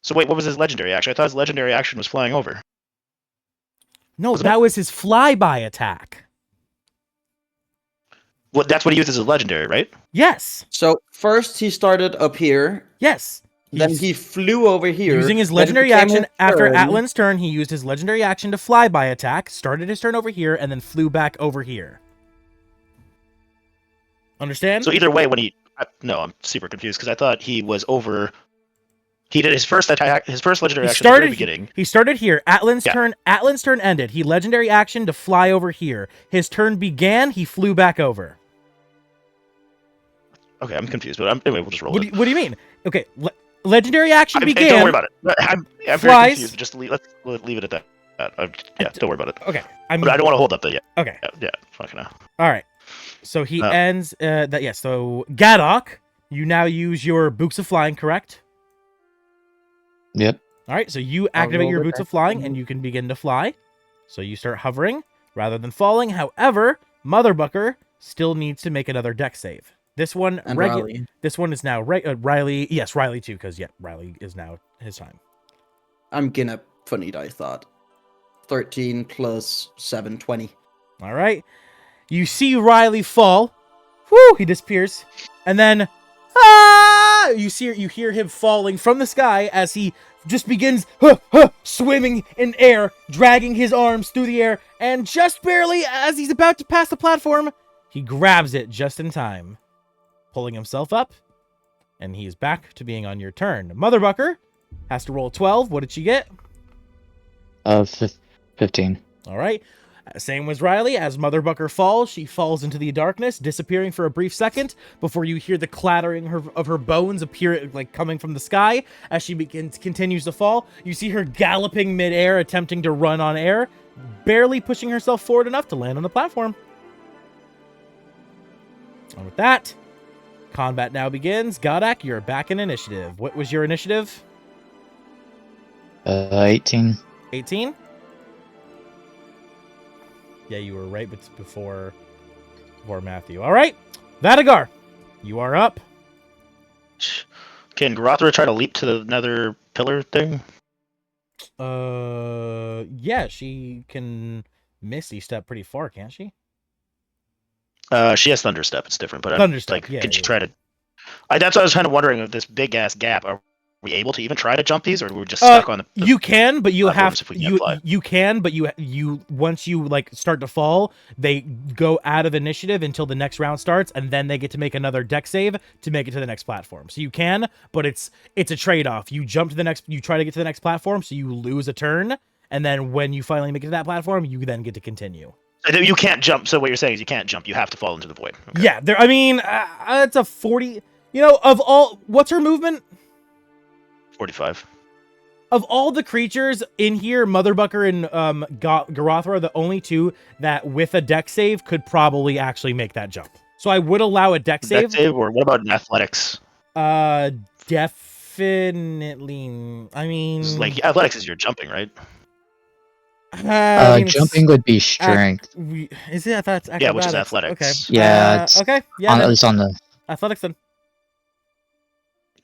So wait, what was his legendary action? I thought his legendary action was flying over. No, that was his flyby attack. Well, that's what he used as a legendary, right? Yes. So first he started up here. Yes. Then he flew over here. Using his legendary action after Atlan's turn, he used his legendary action to flyby attack, started his turn over here, and then flew back over here. Understand? So either way, no, I'm super confused because I thought he was over. He did his first attack, his first legendary action at the beginning. He started here. Atlan's turn ended. He legendary action to fly over here. His turn began. He flew back over. Okay, I'm confused, but anyway, we'll just roll it. What do you mean? Okay, legendary action began. Don't worry about it. I'm very confused. Just let's leave it at that. Don't worry about it. Okay, but I don't want to hold up that yet. Okay. Yeah, fucking hell. All right. So he ends that. Yeah. So Gadok, you now use your Boots of Flying, correct? Yep. All right. So you activate your Boots of Flying, and you can begin to fly. So you start hovering rather than falling. However, Motherbucker still needs to make another dex save. This one, Riley. This one is now Riley. Yes, Riley too, because Riley is now his time. I'm gonna funny die thought. 13 plus 7, 20. All right. You see Riley fall. Whoo! He disappears, and then you hear him falling from the sky as he just begins swimming in air, dragging his arms through the air, and just barely as he's about to pass the platform, he grabs it just in time, pulling himself up, and he's back to being on your turn. Motherbucker has to roll 12. What did she get? 15. All right. Same with Riley. As Motherbucker falls, she falls into the darkness, disappearing for a brief second before you hear the clattering of her bones appear, like coming from the sky. As she continues to fall, you see her galloping midair, attempting to run on air, barely pushing herself forward enough to land on the platform. And with that, combat now begins. Godak, you're back in initiative. What was your initiative? 18. 18? Yeah, you were right before Matthew. All right, Vadagar, you are up. Can Garothra try to leap to the nether pillar thing? Yeah, she can misty step pretty far, can't she? She has Thunder Step. It's different, but Thunderstep, can she try to? That's what I was kind of wondering of this big ass gap. Are we able to even try to jump these, or we're just stuck on the? You can, but you have fly? You can, but you once you like start to fall, they go out of initiative until the next round starts, and then they get to make another deck save to make it to the next platform. So you can, but it's a trade off. You jump to the next, you try to get to the next platform, so you lose a turn, and then when you finally make it to that platform, you then get to continue. You can't jump. So what you're saying is you can't jump. You have to fall into the void. Okay. Yeah, I mean, it's a 40. You know, of all, what's her movement? 45. Of all the creatures in here, Motherbucker and Garothra are the only two that, with a deck save, could probably actually make that jump. So I would allow a deck save. Deck save, or what about an athletics? Definitely. I mean, This is like athletics is your jumping, right? I mean, Jumping would be strength. is it? I thought it's acrobatics. Yeah, which is Okay. athletics. Yeah, it's Okay. Yeah. Then it's on the. athletics then.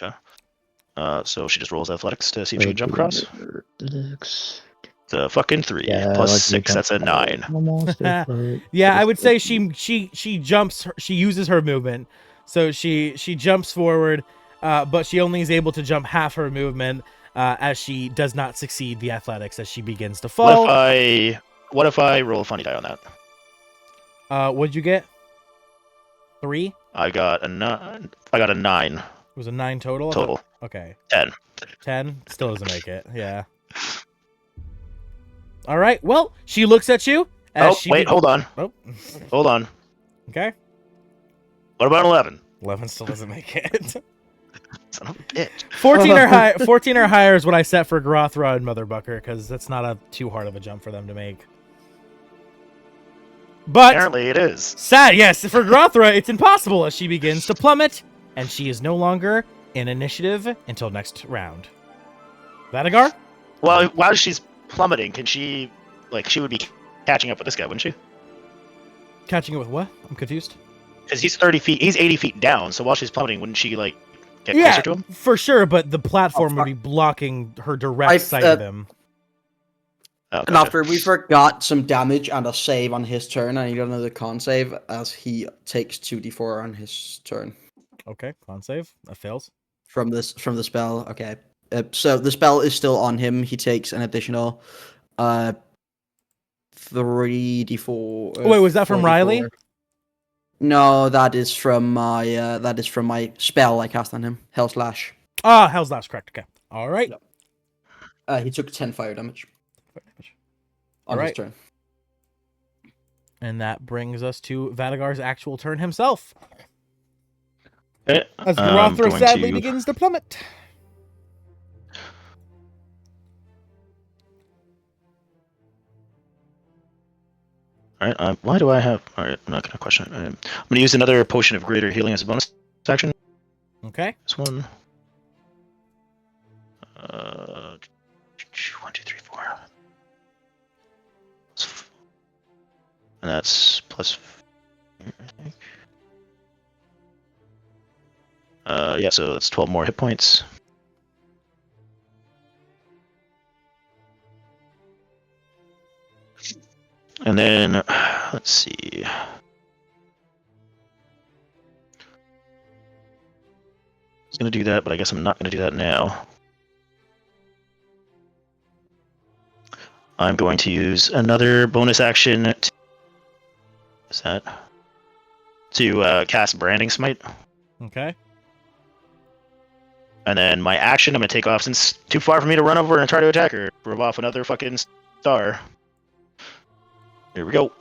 Okay. So she just rolls athletics to see if she can jump across. Athletics. The fucking 3 Yeah, plus like you 6. That's a 9. Almost. Yeah, I would say she jumps. She uses her movement, so she jumps forward, but she only is able to jump half her movement, as she does not succeed the athletics as she begins to fall. What if I roll a funny die on that? What'd you get? 3. I got a 9. I got a 9 It was a 9 total. total. Okay. 10. 10 still doesn't make it. Yeah. All right. Well, she looks at you. Hold on. Oh. Hold on. Okay. What about 11? 11 still doesn't make it. Son of a bitch. 14 or higher is what I set for Grothra and Motherbucker, because that's not too hard of a jump for them to make. But Apparently it is. sad, yes, for Grothra, it's impossible as she begins to plummet, and she is no longer in initiative until next round. Vadagar? Well, while she's plummeting, can she, she would be catching up with this guy, wouldn't she? Catching up with what? I'm confused. Because he's 30 feet, he's 80 feet down, so while she's plummeting, wouldn't she, get closer to him? For sure, but the platform would be blocking her direct sight of him. Oh, And gotcha. after we forgot some damage and a save on his turn, I need another con save as he takes 2d4 on his turn Okay, con save. That fails. from the spell. Okay, so the spell is still on him. He takes an additional 3d4. Wait, was that from 4d4. Riley? No, that is from my spell I cast on him. Hell Slash. Ah, Hell's Last, correct. Okay. All right. Yep. He took 10 fire damage on Alright. his turn. And that brings us to Vadagar's actual turn himself. Okay, As I'm Grothra going sadly to- begins to plummet. Alright, why do I have... Alright, I'm not going to question it. I'm going to use another potion of greater healing as a bonus action. Okay. This one. 1, 2, 3, 4. And that's plus... I think. Yeah, so that's 12 more hit points. And then, let's see. I was going to do that, but I guess I'm not going to do that now. I'm going to use another bonus action to cast Branding Smite. Okay. And then my action, I'm going to take off since it's too far for me to run over and try to attack her. Rub off another fucking star. Here we go.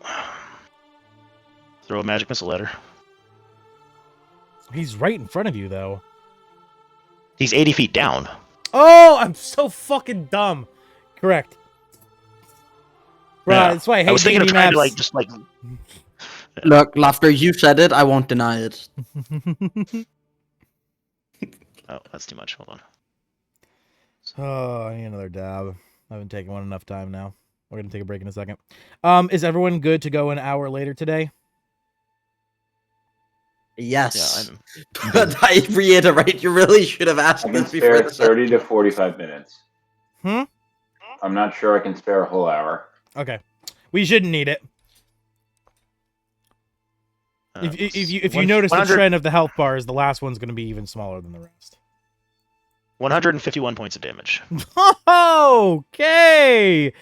Throw a magic missile at her. He's right in front of you, though. He's 80 feet down. Oh, I'm so fucking dumb. Correct. Right, Yeah. that's why I hate I was thinking of trying maps. to Look, Laughter, you said it. I won't deny it. Oh, that's too much. Hold on. Oh, I need another dab. I haven't taken one enough time now. We're gonna take a break in a second. Is everyone good to go an hour later today? Yes. Yeah, But I reiterate, you really should have asked I can this before spare the 30 to 45 minutes. Hmm? I'm not sure I can spare a whole hour. Okay. We shouldn't need it. I'm... If you notice the trend of the health bars, the last one's gonna be even smaller than the rest. 151 points of damage. Okay.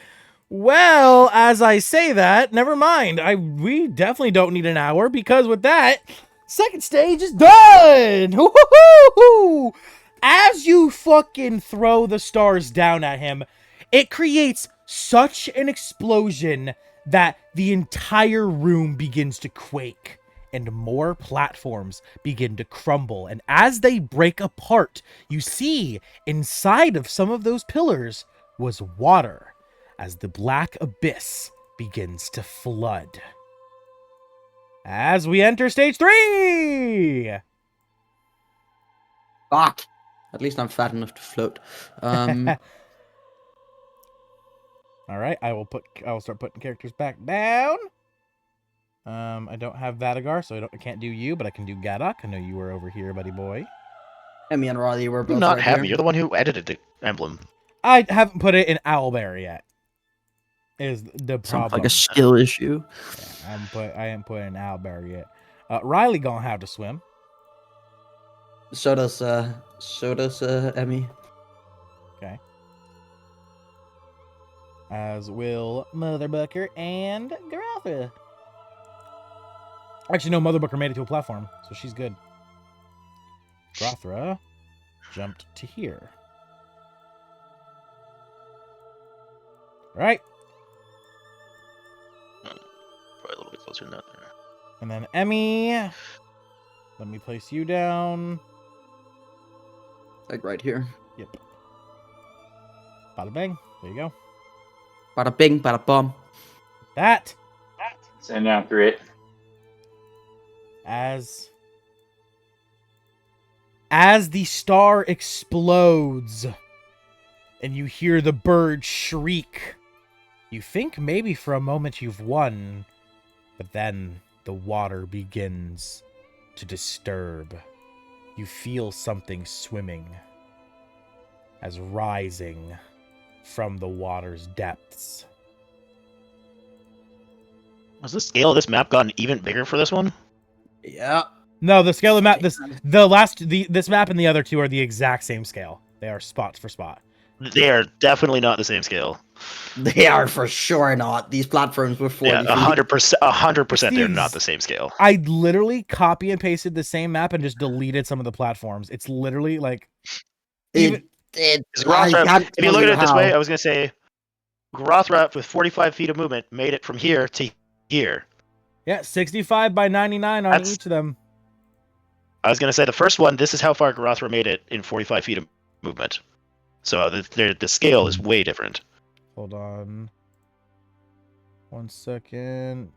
Well, as I say that, never mind. We definitely don't need an hour because with that, second stage is done. Woo-hoo-hoo-hoo! As you fucking throw the stars down at him, it creates such an explosion that the entire room begins to quake. And more platforms begin to crumble. And as they break apart, you see inside of some of those pillars was water as the black abyss begins to flood. As we enter stage 3! Fuck. At least I'm fat enough to float. All right, I will start putting characters back down. I don't have Vadagar, so I can't do you, but I can do Gadok. I know you were over here, buddy boy. Emmy and Riley were Do both not right have here. me. You're the one who edited the emblem. I haven't put it in Owlbear yet. Is the Sounds problem? like a skill issue. Yeah, I ain't put it in Owlbear yet. Riley gonna have to swim. So does Emmy. Okay. As will Motherbucker and Garotha. Actually, no, Motherbucker made it to a platform, so she's good. Grothra jumped to here. Right. Probably a little bit closer than that. There. And then Emmy. Let me place you down. Like right here. Yep. Bada bang. There you go. Bada bing, bada bum. That. Send after it. As the star explodes and you hear the bird shriek, you think maybe for a moment you've won, but then the water begins to disturb. You feel something swimming as rising from the water's depths. Has the scale of this map gotten even bigger for this one? Yeah. No, the scale of map, this map and the other two are the exact same scale. They are spot for spot. They are definitely not the same scale. They are for sure not. These platforms were 40 Yeah, feet. 100%. They're not the same scale. I literally copy and pasted the same map and just deleted some of the platforms. It's literally like If you look at it this way, I was gonna say Grothra with 45 feet of movement made it from here to here. yeah, 65 by 99 on That's- each of them. I was gonna say the first one. This is how far Grothra made it in 45 feet of movement. So the scale is way different. Hold on. 1 second.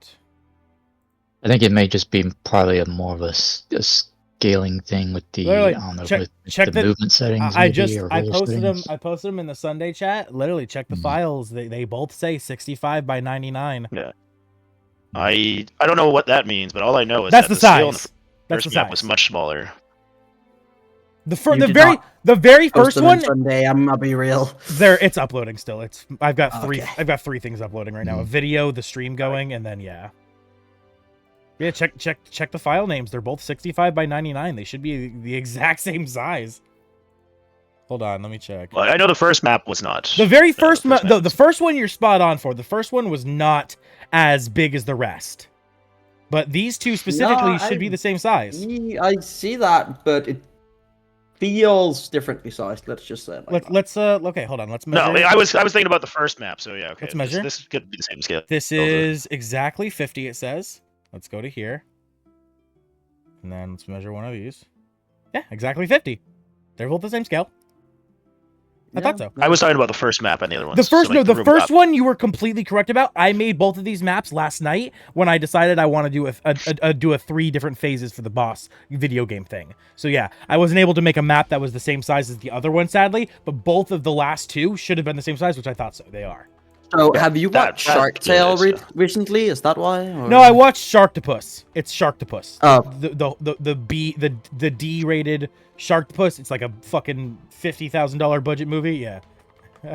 I think it may just be probably a more of a scaling thing with the Literally, I don't know, check- with check the the- movement settings. I maybe, or roll posted them. settings. I posted them in the Sunday chat. Literally, check the Mhm. files. They both say 65 by 99. I don't know what that means, but all I know is That's that the scale in the size. That's the first map size. was much smaller. The You did very not the very Post first them one. on Sunday. I'm gonna be real. It's uploading still. I've got Okay. three things uploading right now. A Mhm. video, the stream going, and then yeah. Check the file names. They're both 65 by 99. They should be the exact same size. Hold on, let me check. Well, I know the first map was not. The very first map the first one you're spot on for. The first one was not as big as the rest. But these two specifically should be the same size. I see that, but it feels differently sized. Let's just say it like that. Let's okay, hold on. Let's measure. No, I was thinking about the first map. So yeah, okay. Let's measure. This could be the same scale. This is exactly 50, it says. Let's go to here. And then let's measure one of these. Yeah, exactly 50. They're both the same scale. I thought so. I was talking about the first map and the other ones. The first So, like, the room first map. one you were completely correct about. I made both of these maps last night when I decided I want to do a 3 different phases for the boss video game thing. So yeah, I wasn't able to make a map that was the same size as the other one, sadly, but both of the last two should have been the same size, which I thought so. They are. So, have you that- watched that Shark really Tale is, recently? Is that why? Or... No, I watched Sharktopus. It's Sharktopus. Oh. The D-rated Sharktopus. It's like a fucking $50,000 budget movie. Yeah.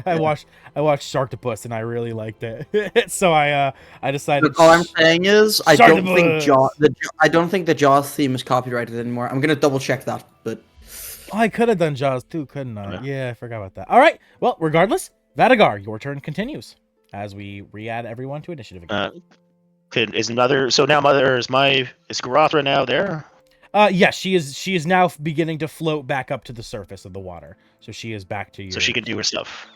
I watched Sharktopus and I really liked it. So I decided. But all I'm saying is, I don't think Sharktopus. I don't think the Jaws theme is copyrighted anymore. I'm gonna double check that, but Oh, I could have done Jaws too, couldn't I? Yeah. Yeah, I forgot about that. All right. Well, regardless, Vadagar, your turn continues as we re-add everyone to initiative again. Is Grothra now there? Yes, she is now beginning to float back up to the surface of the water. So she is back to you. So she can do her stuff.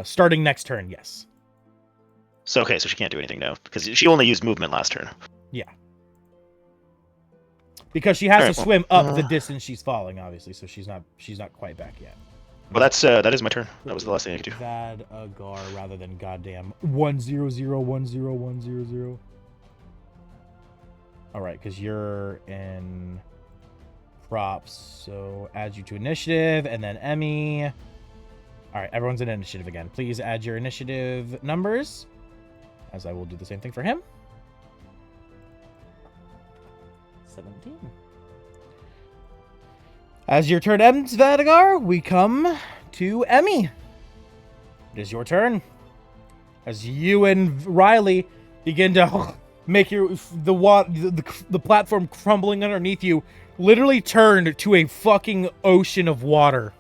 Starting next turn, yes. So okay, so she can't do anything now because she only used movement last turn. Because she has Alright, to well, swim up the distance she's falling, obviously. So she's not quite back yet. Well, that is my turn. That was the last thing I could do. Vadagar rather than goddamn 100101000. All right, because you're in props. So add you to initiative, and then Emmy. All right, everyone's in initiative again. Please add your initiative numbers, as I will do the same thing for him. 17. As your turn ends, Vadagar, we come to Emmy. It is your turn. As you and Riley begin to make the platform crumbling underneath you literally turned to a fucking ocean of water.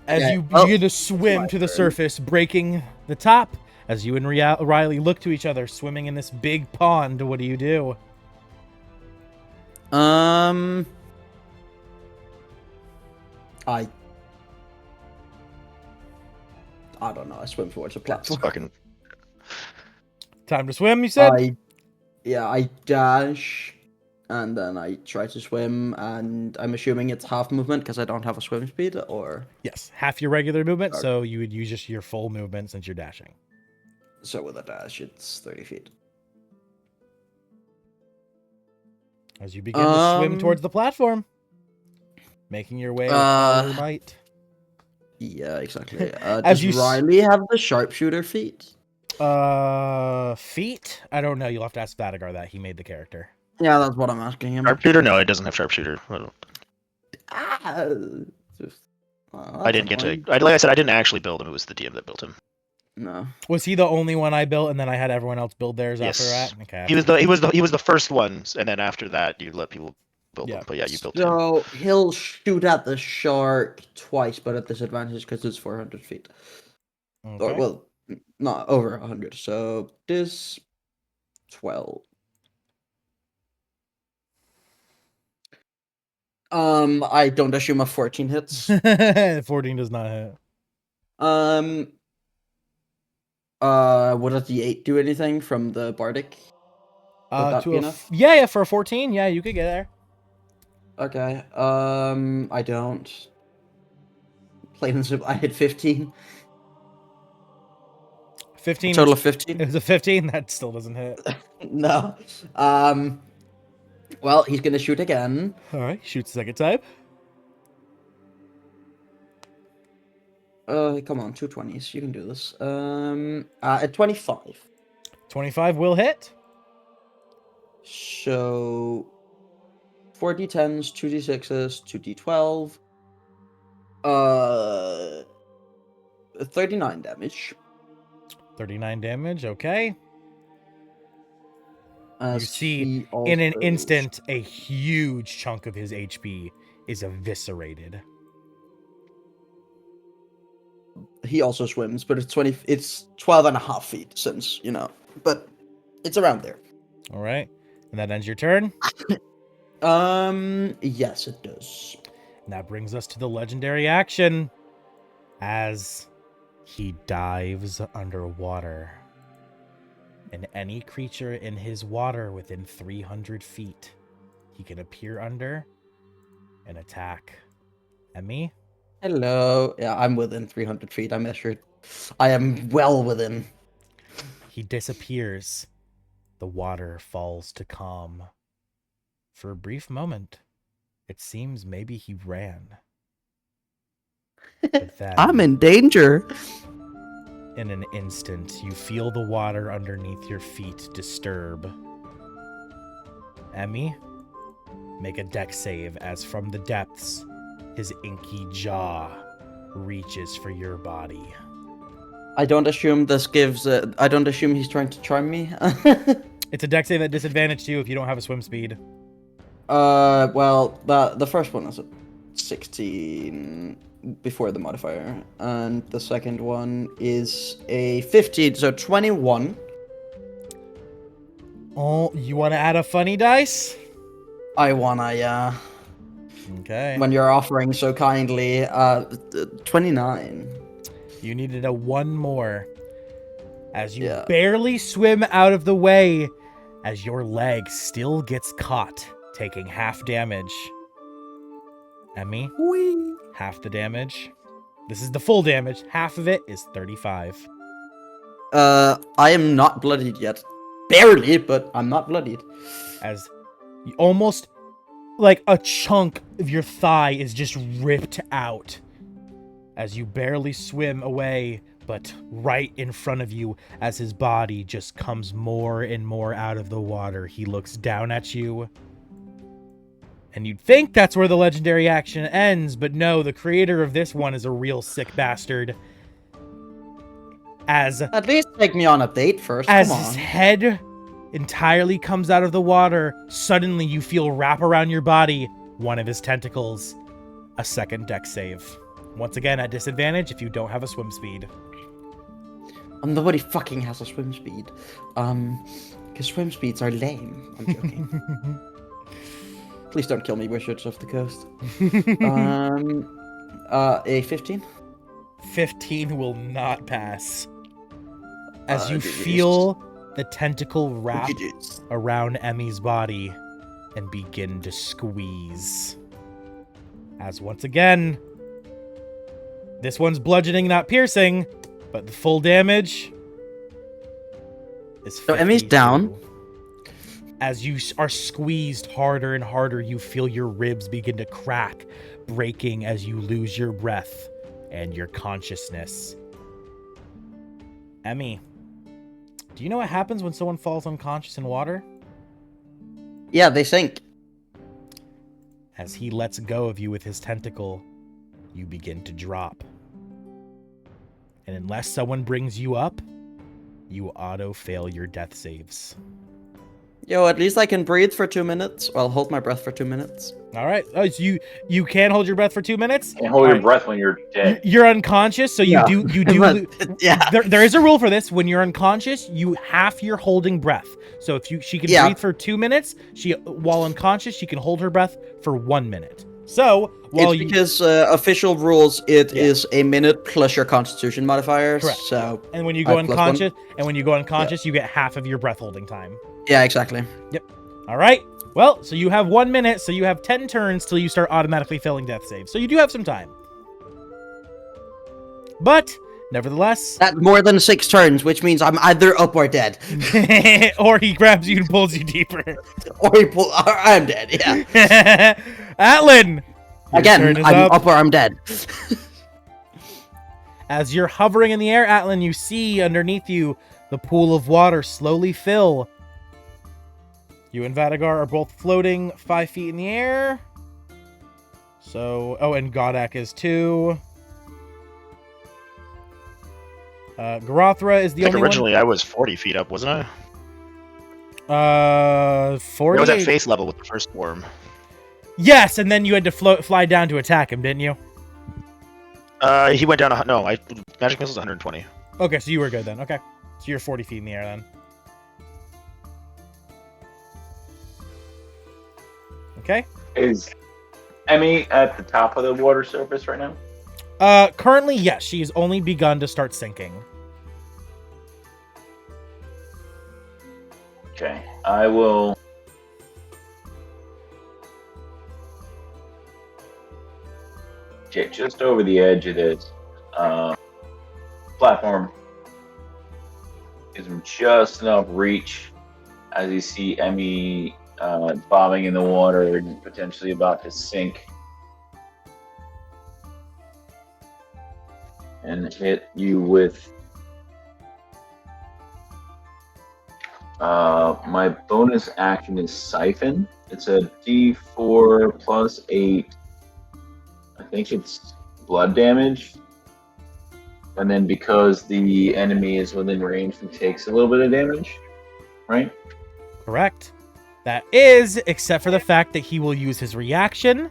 As you begin to swim to the surface, breaking the top. As you and Riley look to each other, swimming in this big pond, what do you do? I don't know. I swim towards a That's platform. fucking. Time to swim, you said? I dash, and then I try to swim, and I'm assuming it's half movement because I don't have a swim speed, or... Yes, half your regular movement, Okay. so you would use just your full movement since you're dashing. So with a dash, it's 30 feet. As you begin to swim towards the platform, making your way with all your might. Yeah, exactly. As Does Riley have the sharpshooter feat? Feet? I don't know. You'll have to ask Vadagar that. He made the character. Yeah, that's what I'm asking him. Sharpshooter? No, it doesn't have sharpshooter. I I didn't get to. Like I said, I didn't actually build him. It was the DM that built him. No. Was he the only one I built, and then I had everyone else build theirs after Yes. that? Okay. He was the first one, and then after that, you let people build them. But yeah, you built him. So he'll shoot at the shark twice, but at disadvantage because it's 400 feet. Okay. Or, well, not over 100. So this 12. I don't assume a 14 hits. 14 does not hit. Would a D8 do anything from the bardic? Would that be enough? Yeah, for a 14, yeah, you could get there. Okay. I don't. Plain and simple. I hit 15. 15. Total of 15. It was a 15. That still doesn't hit. No. Well, he's gonna shoot again. All right, shoots second time. Come on, 220s. You can do this. At 25. 25 will hit. So 4d10s, 2d6s, 2d12. 39 damage. 39 damage, okay. You see, he in an also- instant, a huge chunk of his HP is eviscerated. He also swims, but it's 12 and a half feet since, but it's around there. All right. And that ends your turn. Yes, it does. And that brings us to the legendary action as he dives underwater. And any creature in his water within 300 feet, he can appear under and attack. Emmy? Hello. Yeah, I'm within 300 feet. I measured. I am well within. He disappears. The water falls to calm. For a brief moment, it seems maybe he ran. But then, I'm in danger. in an instant, you feel the water underneath your feet disturb. Emmy, make a dex save as from the depths, his inky jaw reaches for your body. I don't assume this gives. I don't assume he's trying to charm me. It's a dex save at disadvantage too if you don't have a swim speed. Well, the first one is a 16 before the modifier, and the second one is a 15, so 21. Oh, you want to add a funny dice? I wanna, yeah. Okay. When you're offering so kindly, 29. You needed a one more. As you Yeah. barely swim out of the way, as your leg still gets caught, taking half damage. Emmy, Whee! half the damage. This is the full damage. Half of it is 35. I am not bloodied yet. Barely, but I'm not bloodied. As you almost like a chunk of your thigh is just ripped out as you barely swim away, but right in front of you, as his body just comes more and more out of the water, he looks down at you. And you'd think that's where the legendary action ends, but no, the creator of this one is a real sick bastard. At least take me on a date first. As Come his on. head entirely comes out of the water, suddenly you feel wrap around your body one of his tentacles. A second dex save. Once again, at disadvantage if you don't have a swim speed. Nobody fucking has a swim speed. Because swim speeds are lame. I'm joking. Please don't kill me, Wizards of the Coast. A 15? 15 will not pass. As you GG's. feel the tentacle wrap GG's. around Emmy's body and begin to squeeze. As once again, this one's bludgeoning, not piercing, but the full damage is 52. So Emmy's down. As you are squeezed harder and harder, you feel your ribs begin to crack, breaking as you lose your breath and your consciousness. Emmy, do you know what happens when someone falls unconscious in water? Yeah, they sink. As he lets go of you with his tentacle, you begin to drop. And unless someone brings you up, you auto-fail your death saves. Yo, at least I can breathe for 2 minutes. Well, hold my breath for 2 minutes. All right. Oh, so you can hold your breath for 2 minutes? And hold your breath when you're dead. You're unconscious, so you do. Yeah. There is a rule for this. When you're unconscious, you half your holding breath. So if she can breathe for 2 minutes, while unconscious, she can hold her breath for 1 minute. So while it's because official rules, it is a minute plus your Constitution modifier. Correct. So and when you go unconscious, you get half of your breath holding time. yeah, exactly. Yep. All right. Well, so you have 1 minute, so you have 10 turns till you start automatically failing death saves. So you do have some time. But nevertheless, That's more than 6 turns, which means I'm either up or dead. or he grabs you and pulls you deeper. or I'm dead, yeah. Atlan! Your turn Again, is I'm up or I'm dead. As you're hovering in the air, Atlan, you see underneath you the pool of water slowly fill. You and Vadagar are both floating 5 feet in the air. So, and Godak is too. Garothra is the only originally I was 40 feet up, wasn't I? 40. I was at face level with the first worm. Yes, and then you had to fly down to attack him, didn't you? He went down. Magic missile's 120. Okay, so you were good then. Okay, so you're 40 feet in the air then. Okay. Is Emmy at the top of the water surface right now? Currently, yes. She's only begun to start sinking. Okay, I will. Get just over the edge of this platform. Gives him just enough reach as you see Emmy bobbing in the water and potentially about to sink. And hit you with my bonus action is Siphon. It's a D4 plus 8. I think it's blood damage. And then because the enemy is within range, he takes a little bit of damage, right? Correct. That is, except for the fact that he will use his reaction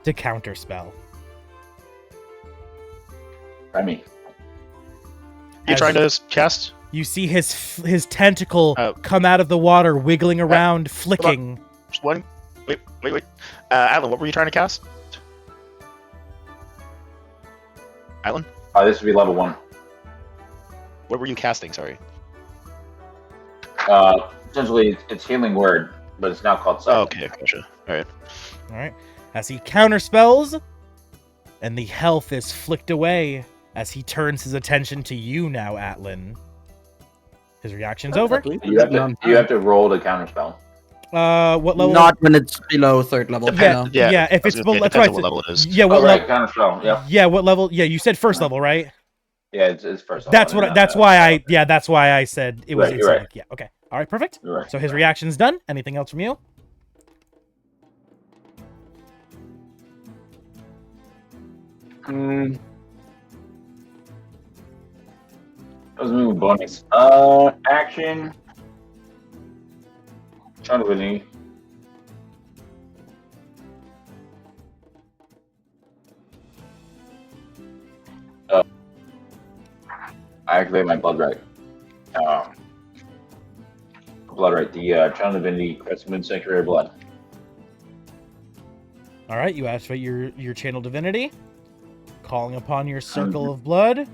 to counterspell. I mean, You trying to cast? You see his tentacle come out of the water, wiggling around, flicking. Just one. Wait. Atlan, what were you trying to cast? Atlan? this would be level 1. What were you casting? Sorry. Essentially, it's Healing Word, but it's now called Siphon. Oh, okay, gotcha. All right. As he counterspells, and the health is flicked away as he turns his attention to you now, Atlan. His reaction's over. You have to roll to counterspell. What level? Not when it's below 3rd level. Yeah, No. yeah. If I was it's gonna say, below, it that's right. depends on what level it is. Yeah, Oh, what right, level? kind of slow. Yep. Yeah, what level? Yeah, you said first level, right? Yeah, it's first. That's level, what. not That's that. why I. Yeah, that's why I said it was Right, you're right. instant. Yeah. Okay. All right. Perfect. You're right. So his reaction's done. Anything else from you? That was moving bonus. Action. Trying to really. I activate my blood right. Blood right. The Channel Divinity Crescent Moon Sanctuary Blood. All right. You activate your channel divinity, calling upon your circle of blood.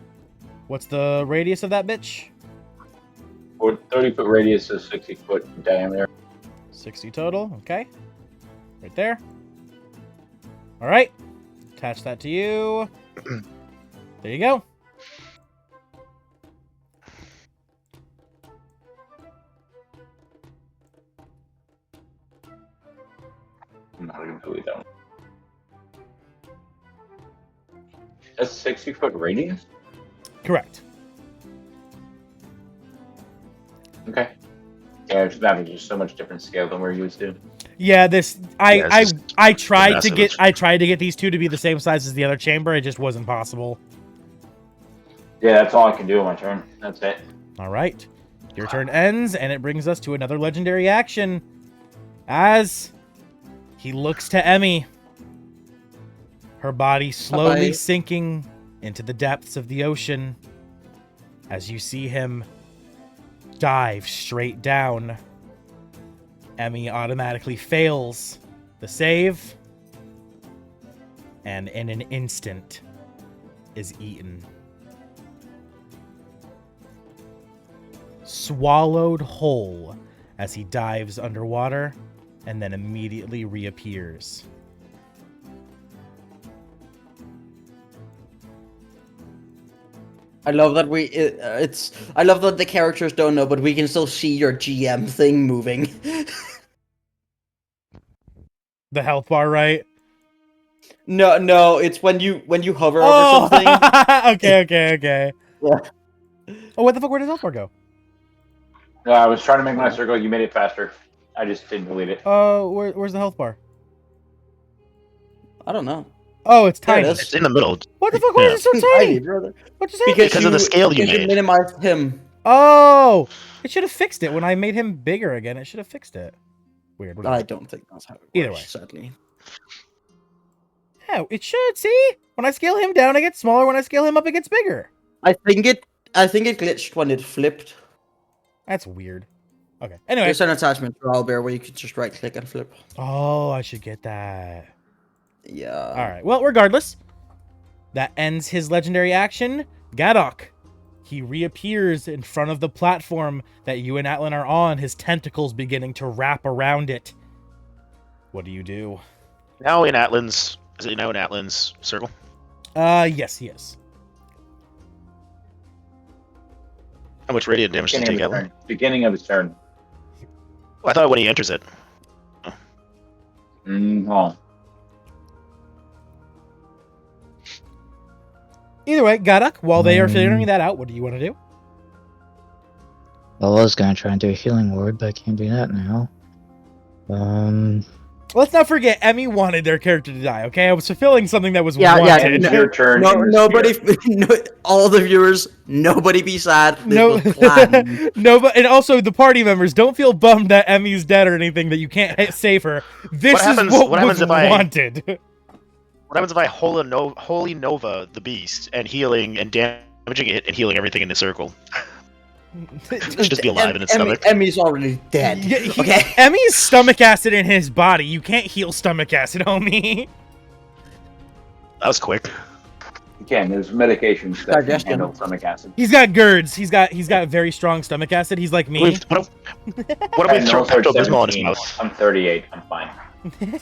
What's the radius of that bitch? 30-foot radius is 60-foot diameter. 60 total. Okay. Right there. All right. Attach that to you. There you go. I'm not gonna delete that one. That's 60-foot radius? Correct. Okay. Yeah, it's not just so much different scale than we're used to. Yeah, this Yeah, it's I tried to massive. get these two to be the same size as the other chamber. It just wasn't possible. Yeah, that's all I can do on my turn. That's it. All right. Your turn ends, and it brings us to another legendary action. As he looks to Emmy, her body slowly Bye-bye. sinking into the depths of the ocean. As you see him dive straight down, Emmy automatically fails the save, and in an instant is eaten. Swallowed whole as he dives underwater and then immediately reappears. I love that I love that the characters don't know, but we can still see your GM thing moving. The health bar, right? No, it's when you hover Oh! over something. okay. Yeah. Oh, what the fuck? Where does health bar go? No, I was trying to make my circle. You made it faster. I just didn't delete it. Where's the health bar? I don't know. Oh, it's There it tiny. is. It's in the middle. What the fuck? Why is it so tiny? brother. What just happened? Because of the scale you made. minimized him. Oh, it should have fixed it when I made him bigger again. It should have fixed it. Weird. whatever. I don't think that's how it works. Either way. Sadly. Yeah, it should. See, when I scale him down, it gets smaller. When I scale him up, it gets bigger. I think it glitched when it flipped. That's weird. Okay. Anyway. There's an attachment for Owlbear where you could just right click and flip. Oh, I should get that. Yeah. All right. Well, regardless, that ends his legendary action. Gadok. He reappears in front of the platform that you and Atlan are on, his tentacles beginning to wrap around it. What do you do? Now in Atlan's... Is it now in Atlan's circle? Yes, he is. How much radiant damage does he take, Atlan? Beginning of his turn. Oh, I thought when he enters it. Oh. Either way, Gadok, while they are figuring that out, what do you want to do? Well, I was gonna try and do a healing word, but I can't do that now. Let's not forget, Emmy wanted their character to die, okay? I was fulfilling something that was Yeah, wanted. It's your turn. No, in this nobody, sphere. all the viewers, nobody be sad. This No, was planned. no, but and also the party members don't feel bummed that Emmy's dead or anything that you can't save her. This What happens- is what what happens was if I- wanted. What happens if I Holy Nova the beast and healing and damaging it and healing everything in the circle? It should just be alive in its stomach. Emmy's already dead. Yeah, Okay. Emmy's stomach acid in his body. You can't heal stomach acid, homie. That was quick. You can. There's medications that can Digestion. handle stomach acid. He's got GERDs. He's got very strong stomach acid. He's like me. What if we throw Pepto-Bismol in his mouth? I'm 38. I'm fine.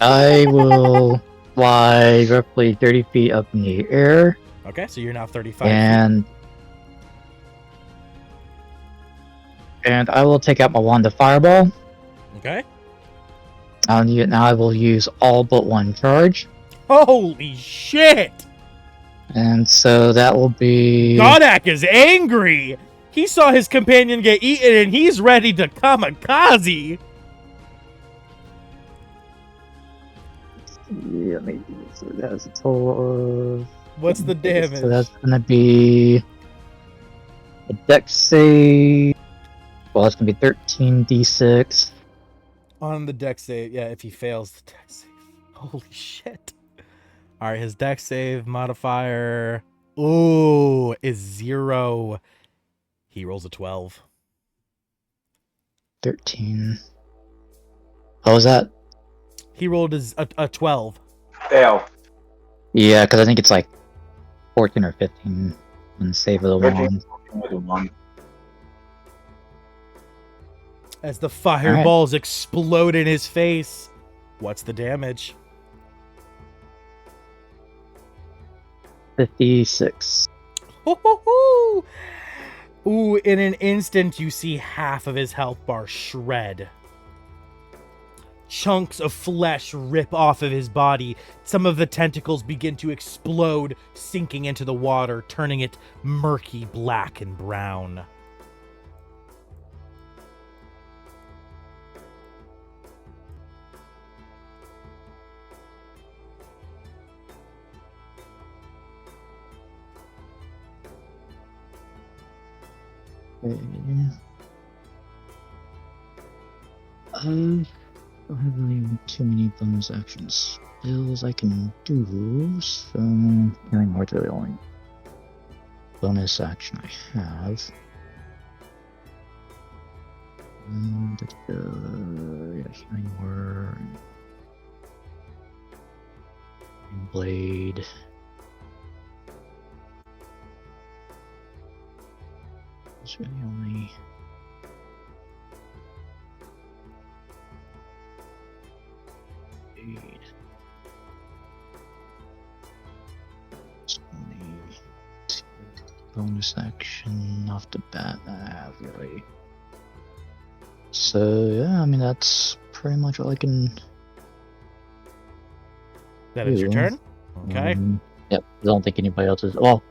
I will fly roughly 30 feet up in the air, Okay, so you're now 35. and I will take out my wand of fireball, Okay. Now I will use all but one charge. Holy shit! And so that will be... Godak is angry! He saw his companion get eaten and he's ready to kamikaze! Yeah, maybe. So that's a total of... What's the damage? So that's gonna be... a dex save... Well, it's gonna be 13d6. On the dex save, yeah, if he fails the dex save. Holy shit. Alright, his dex save modifier... Ooh, is 0. He rolls a 12. 13. What was that? He rolled a 12. Fail. Yeah, because I think it's like 14 or 15 when save of the 13 one. with a 1. As the fireballs explode in his face. What's the damage? 56. Ooh, in an instant, you see half of his health bar shred. Chunks of flesh rip off of his body. Some of the tentacles begin to explode, sinking into the water, turning it murky black and brown. I don't have really too many bonus action spells I can do, so healing word's really the only bonus action I have. Yeah, healing word, and blade. It's really only. It's only bonus action off the bat I have, really. So yeah, I mean that's pretty much all I can. That is your turn. Okay. Yep. I don't think anybody else is. Well.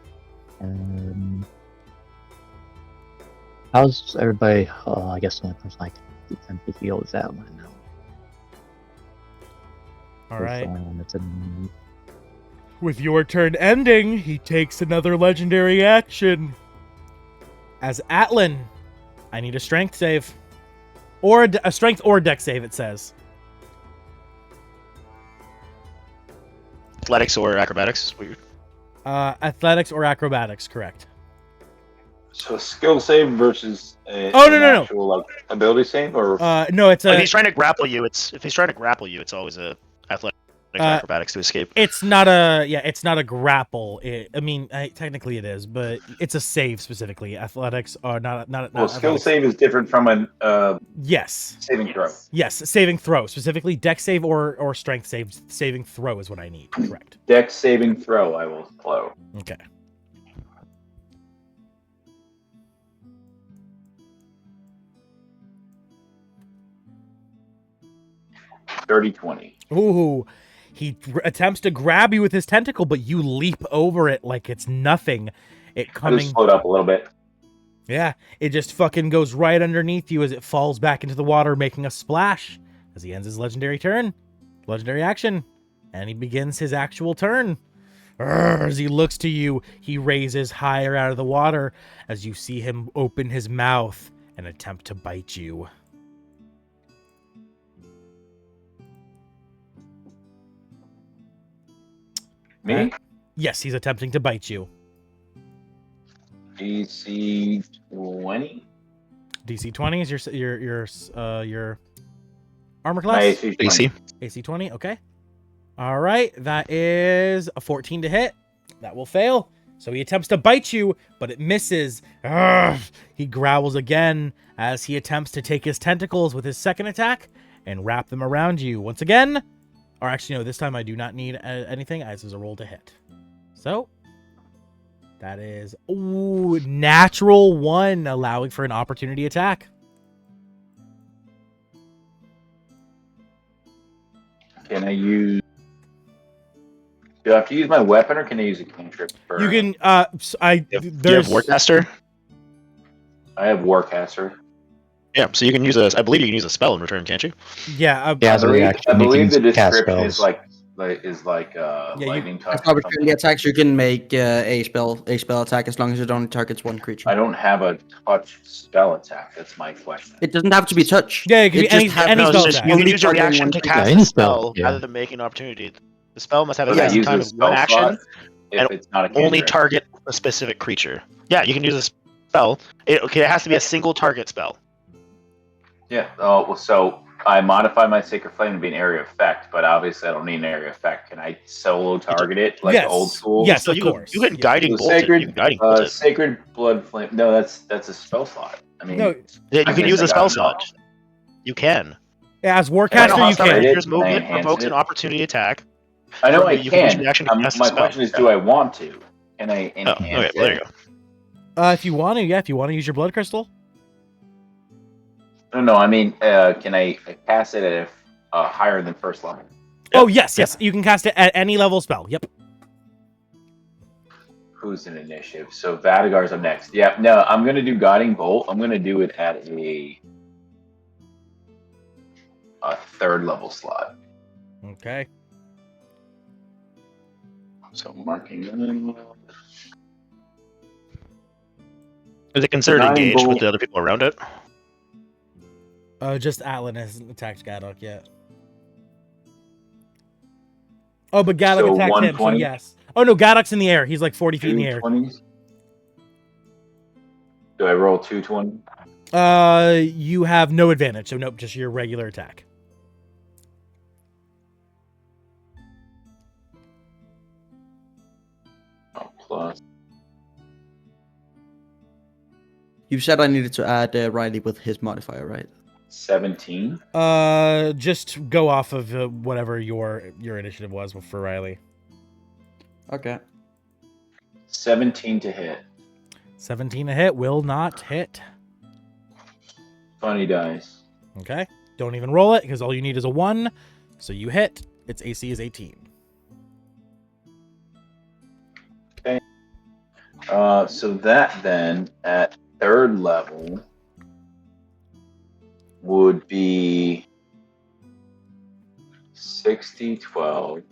How's everybody? I guess the only person I can attempt to heal is that one now. All right. The only one that's in... With your turn ending, he takes another legendary action. As Atlan, I need a strength save. Or a strength or dex save, it says. Athletics or acrobatics is weird. Athletics or acrobatics, correct. So a skill save versus a, no. actual like ability save, or No, it's If he's trying to grapple you, it's always a athletic acrobatics to escape. It's not a grapple. Technically it is, but it's a save specifically. Athletics are not well, skill save is different from an yes, saving throw. Yes, saving throw, specifically dex save or strength save. Saving throw is what I need. Correct. Dex saving throw, I will flow. Okay. Dirty 20. Ooh, he attempts to grab you with his tentacle, but you leap over it like it's nothing. It I coming. just slowed up a little bit. Yeah, it just fucking goes right underneath you as it falls back into the water, making a splash. As he ends his legendary turn, legendary action, and he begins his actual turn. As he looks to you, he raises higher out of the water as you see him open his mouth and attempt to bite you. Me? Yes, he's attempting to bite you. DC 20. DC 20 is your armor My class. AC 20. AC. AC 20. Okay. All right, that is a 14 to hit. That will fail. So he attempts to bite you, but it misses. Urgh! He growls again as he attempts to take his tentacles with his second attack and wrap them around you once again. Or actually, no, this time I do not need anything. This is a roll to hit. So that is natural 1, allowing for an opportunity attack. Can I use? Do I have to use my weapon, or can I use a cantrip? You can. Do you have There's. Warcaster? I have Warcaster. Yeah, so you can use a. I believe you can use a spell in return, can't you? Yeah. Yeah, I as a believe, reaction, I you believe can the cast description is spells. lightning touch. As or opportunity something. attacks, you can make a spell attack as long as it only targets one creature. I don't have a touch spell attack. That's my question. It doesn't have to be touch. Yeah, it could be any has any No, spell it's just attack. you can Only use your targeting reaction one to creature. cast Yeah, a any spell, spell yeah. rather than making an opporty. The spell must have Can I exact use time a as one spell action slot if and it's not a only cantrip? target a specific creature. Yeah, you can use a spell. It has to be a single target spell. Yeah. Oh, well, so I modify my Sacred Flame to be an area effect, but obviously I don't need an area effect. Can I solo target it like Yes. old school? Yes, So of course. you can Yeah. guiding So bolt it. You can guiding bolt it. Sacred Blood Flame. No, that's a spell slot. I mean, No. Yeah, I you can guess use I a spell got it slot. wrong. You can. As Can I Warcaster, you Hostile upgrade can. it? creature's Can I movement enhance provokes it? an opportunity attack. I know I You can use your can. reaction to cast a My spell. question is, Yeah. do I want to? Can I Oh, okay. enhance Well, there it? you go. If you want to, yeah. If you want to use your blood crystal. No, I mean, can I cast it at higher than first level? Oh yes. You can cast it at any level spell. Yep. Who's in initiative? So Vadagar's up next. Yeah, no, I'm gonna do Guiding Bolt. I'm gonna do it at a third level slot. Okay. So marking them. Is it considered Guiding engaged with bolt. the other people around it? Just Atlan hasn't attacked Gadok yet. Oh, but Gadok So attacked him, so 120? yes. Oh no, Gadok's in the air. He's like 40 feet in the air. 220s. Do I roll 220? You have no advantage, so nope, just your regular attack. Oh, plus. You said I needed to add Riley with his modifier, right? 17. Just go off of whatever your initiative was for Riley. Okay. 17 to hit. 17 to hit will not hit. Funny dice. Okay. Don't even roll it because all you need is a 1. So you hit. Its AC is 18. Okay. So that then at third level would be 60, 12.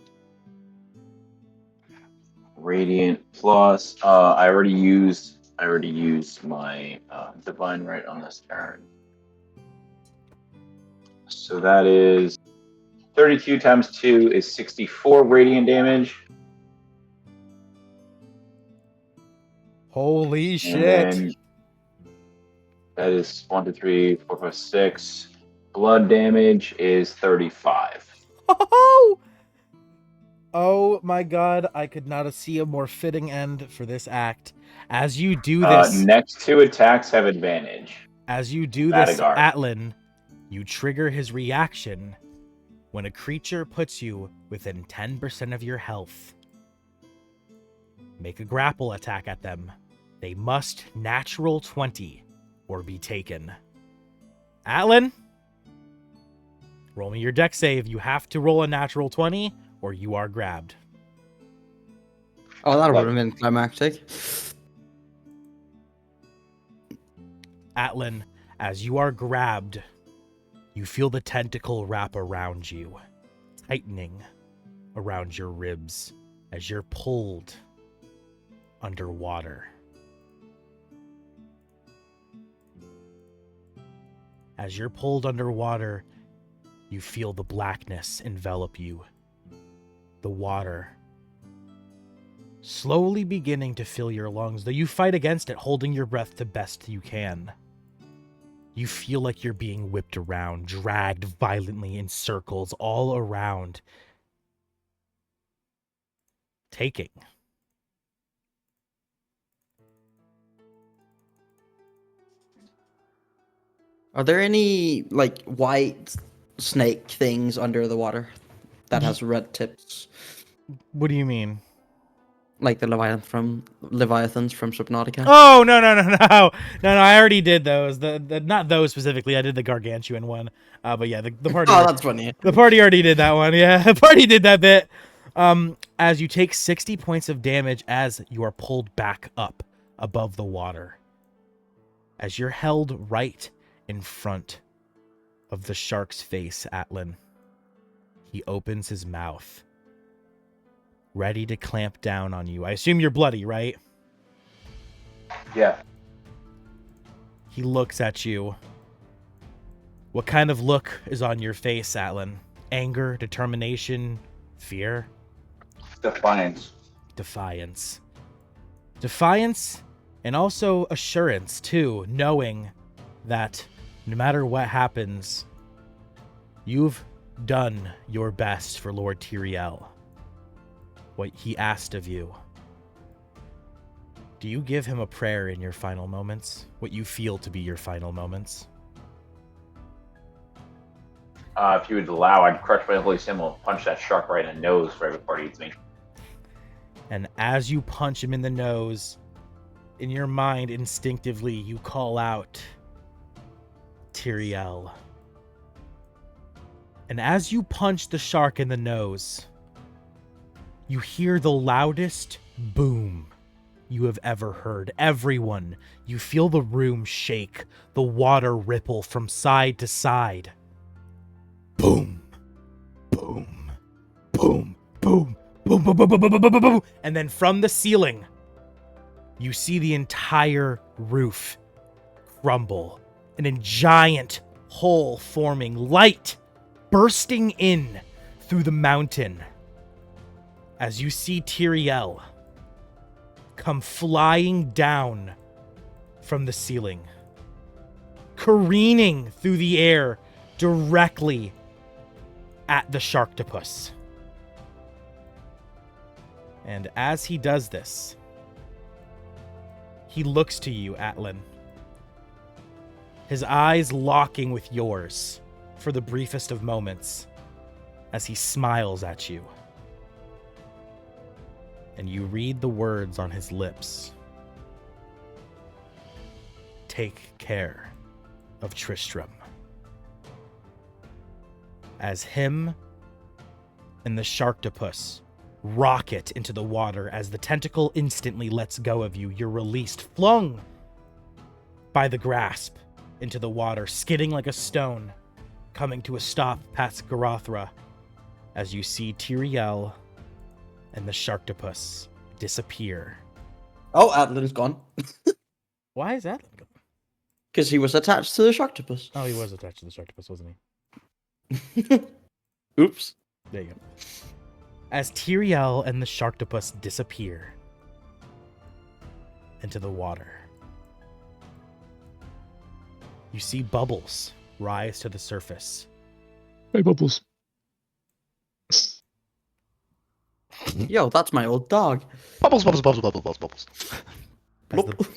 Radiant plus. I already used my divine right on this turn. So that is 32 times 2 is 64 radiant damage. Holy And shit. then that is 1, 2, 3, 4, 5, 6. Blood damage is 35. Oh my god, I could not see a more fitting end for this act. As you do this, Next 2 attacks have advantage. as you do this, Vadagar. Atlan, you trigger his reaction when a creature puts you within 10% of your health. Make a grapple attack at them. They must natural 20 or be taken. Atlan, roll me your dex save. You have to roll a natural 20 or you are grabbed. Oh, that would have been climactic. Atlan, as you are grabbed, you feel the tentacle wrap around you, tightening around your ribs as you're pulled underwater. As you're pulled underwater, you feel the blackness envelop you. The water slowly beginning to fill your lungs, though you fight against it, holding your breath the best you can. You feel like you're being whipped around, dragged violently in circles all around. Taking. Are there any like white snake things under the water that has red tips? What do you mean? Like the Leviathans from Subnautica. Oh no! I already did those. The not those specifically. I did the gargantuan one. But yeah, the party. Oh, that's funny. The party already did that one. Yeah, the party did that bit. As you take 60 points of damage as you are pulled back up above the water, as you're held right in front of the shark's face, Atlan. He opens his mouth, ready to clamp down on you. I assume you're bloody, right? Yeah. He looks at you. What kind of look is on your face, Atlan? Anger, determination, fear? Defiance. Defiance. Defiance and also assurance, too, knowing that no matter what happens, you've done your best for Lord Tyrael. What he asked of you. Do you give him a prayer in your final moments? What you feel to be your final moments? If you would allow, I'd crush my holy symbol and punch that shark right in the nose right before it eats me. And as you punch him in the nose, in your mind, instinctively, you call out, Tyrael. And as you punch the shark in the nose, you hear the loudest boom you have ever heard. Everyone, you feel the room shake, the water ripple from side to side. Boom, boom, boom, boom, boom, boom, boom, boom, boom, boom, boom, boom, boom. And then from the ceiling, you see the entire roof crumble, and a giant hole forming, light bursting in through the mountain. As you see Tyrael come flying down from the ceiling, careening through the air directly at the Sharktopus. And as he does this, he looks to you, Atlan. His eyes locking with yours for the briefest of moments as he smiles at you. And you read the words on his lips. Take care of Tristram. As him and the Sharktopus rocket into the water, as the tentacle instantly lets go of you, you're released, flung by the grasp into the water, skidding like a stone, coming to a stop past Garathra, as you see Tyrael and the Sharktopus disappear. Oh, Atlan's gone. Why is Atlan gone? Because he was attached to the Sharktopus. Oh, he was attached to the Sharktopus, wasn't Oops. he? There you go. As Tyrael and the Sharktopus disappear into the water, you see bubbles rise to the surface. Hey, Bubbles. Yo, that's my old dog. Bubbles, bubbles, bubbles, bubbles, bubbles, bubbles.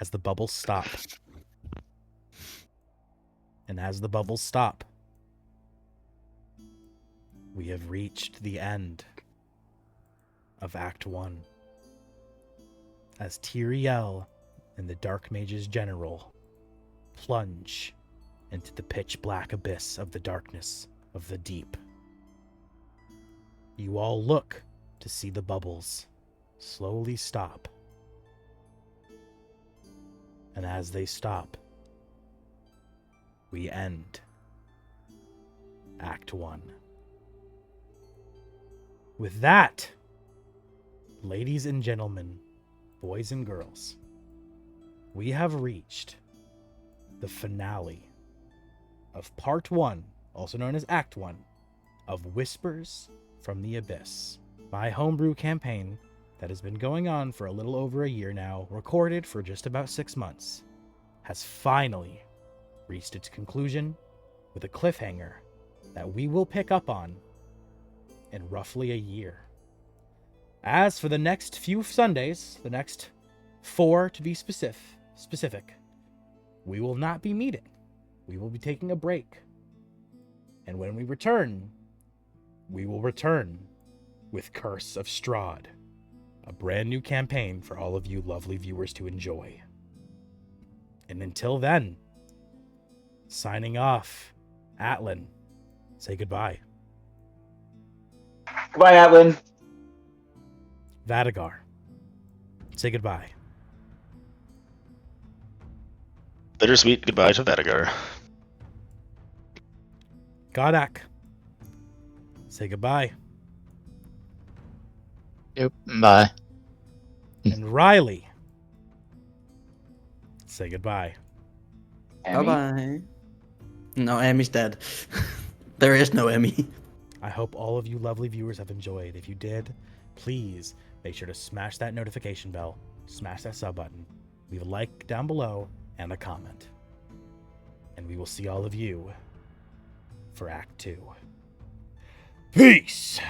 As the bubbles stop. And as the bubbles stop, we have reached the end of Act 1. As Tyrael and the Dark Mage's General plunge into the pitch black abyss of the darkness of the deep. You all look to see the bubbles slowly stop. And as they stop, we end Act 1. With that, ladies and gentlemen, boys and girls, we have reached the finale of Part 1, also known as Act 1, of Whispers from the Abyss, my homebrew campaign that has been going on for a little over a year now, recorded for just about 6 months, has finally reached its conclusion with a cliffhanger that we will pick up on in roughly a year. As for the next few Sundays, the next 4 to be specific, we will not be meeting. We will be taking a break. And when we return, we will return with Curse of Strahd, a brand new campaign for all of you lovely viewers to enjoy. And until then, signing off, Atlan, say goodbye. Goodbye, Atlan. Vadagar, say goodbye. Bittersweet goodbye to Vadagar. Godak, say goodbye. Yep. Bye. And Riley, say goodbye. Emmy. Bye-bye. No, Emmy's dead. There is no Emmy. I hope all of you lovely viewers have enjoyed. If you did, please make sure to smash that notification bell, smash that sub button, leave a like down below, and a comment. And we will see all of you for Act 2. Peace!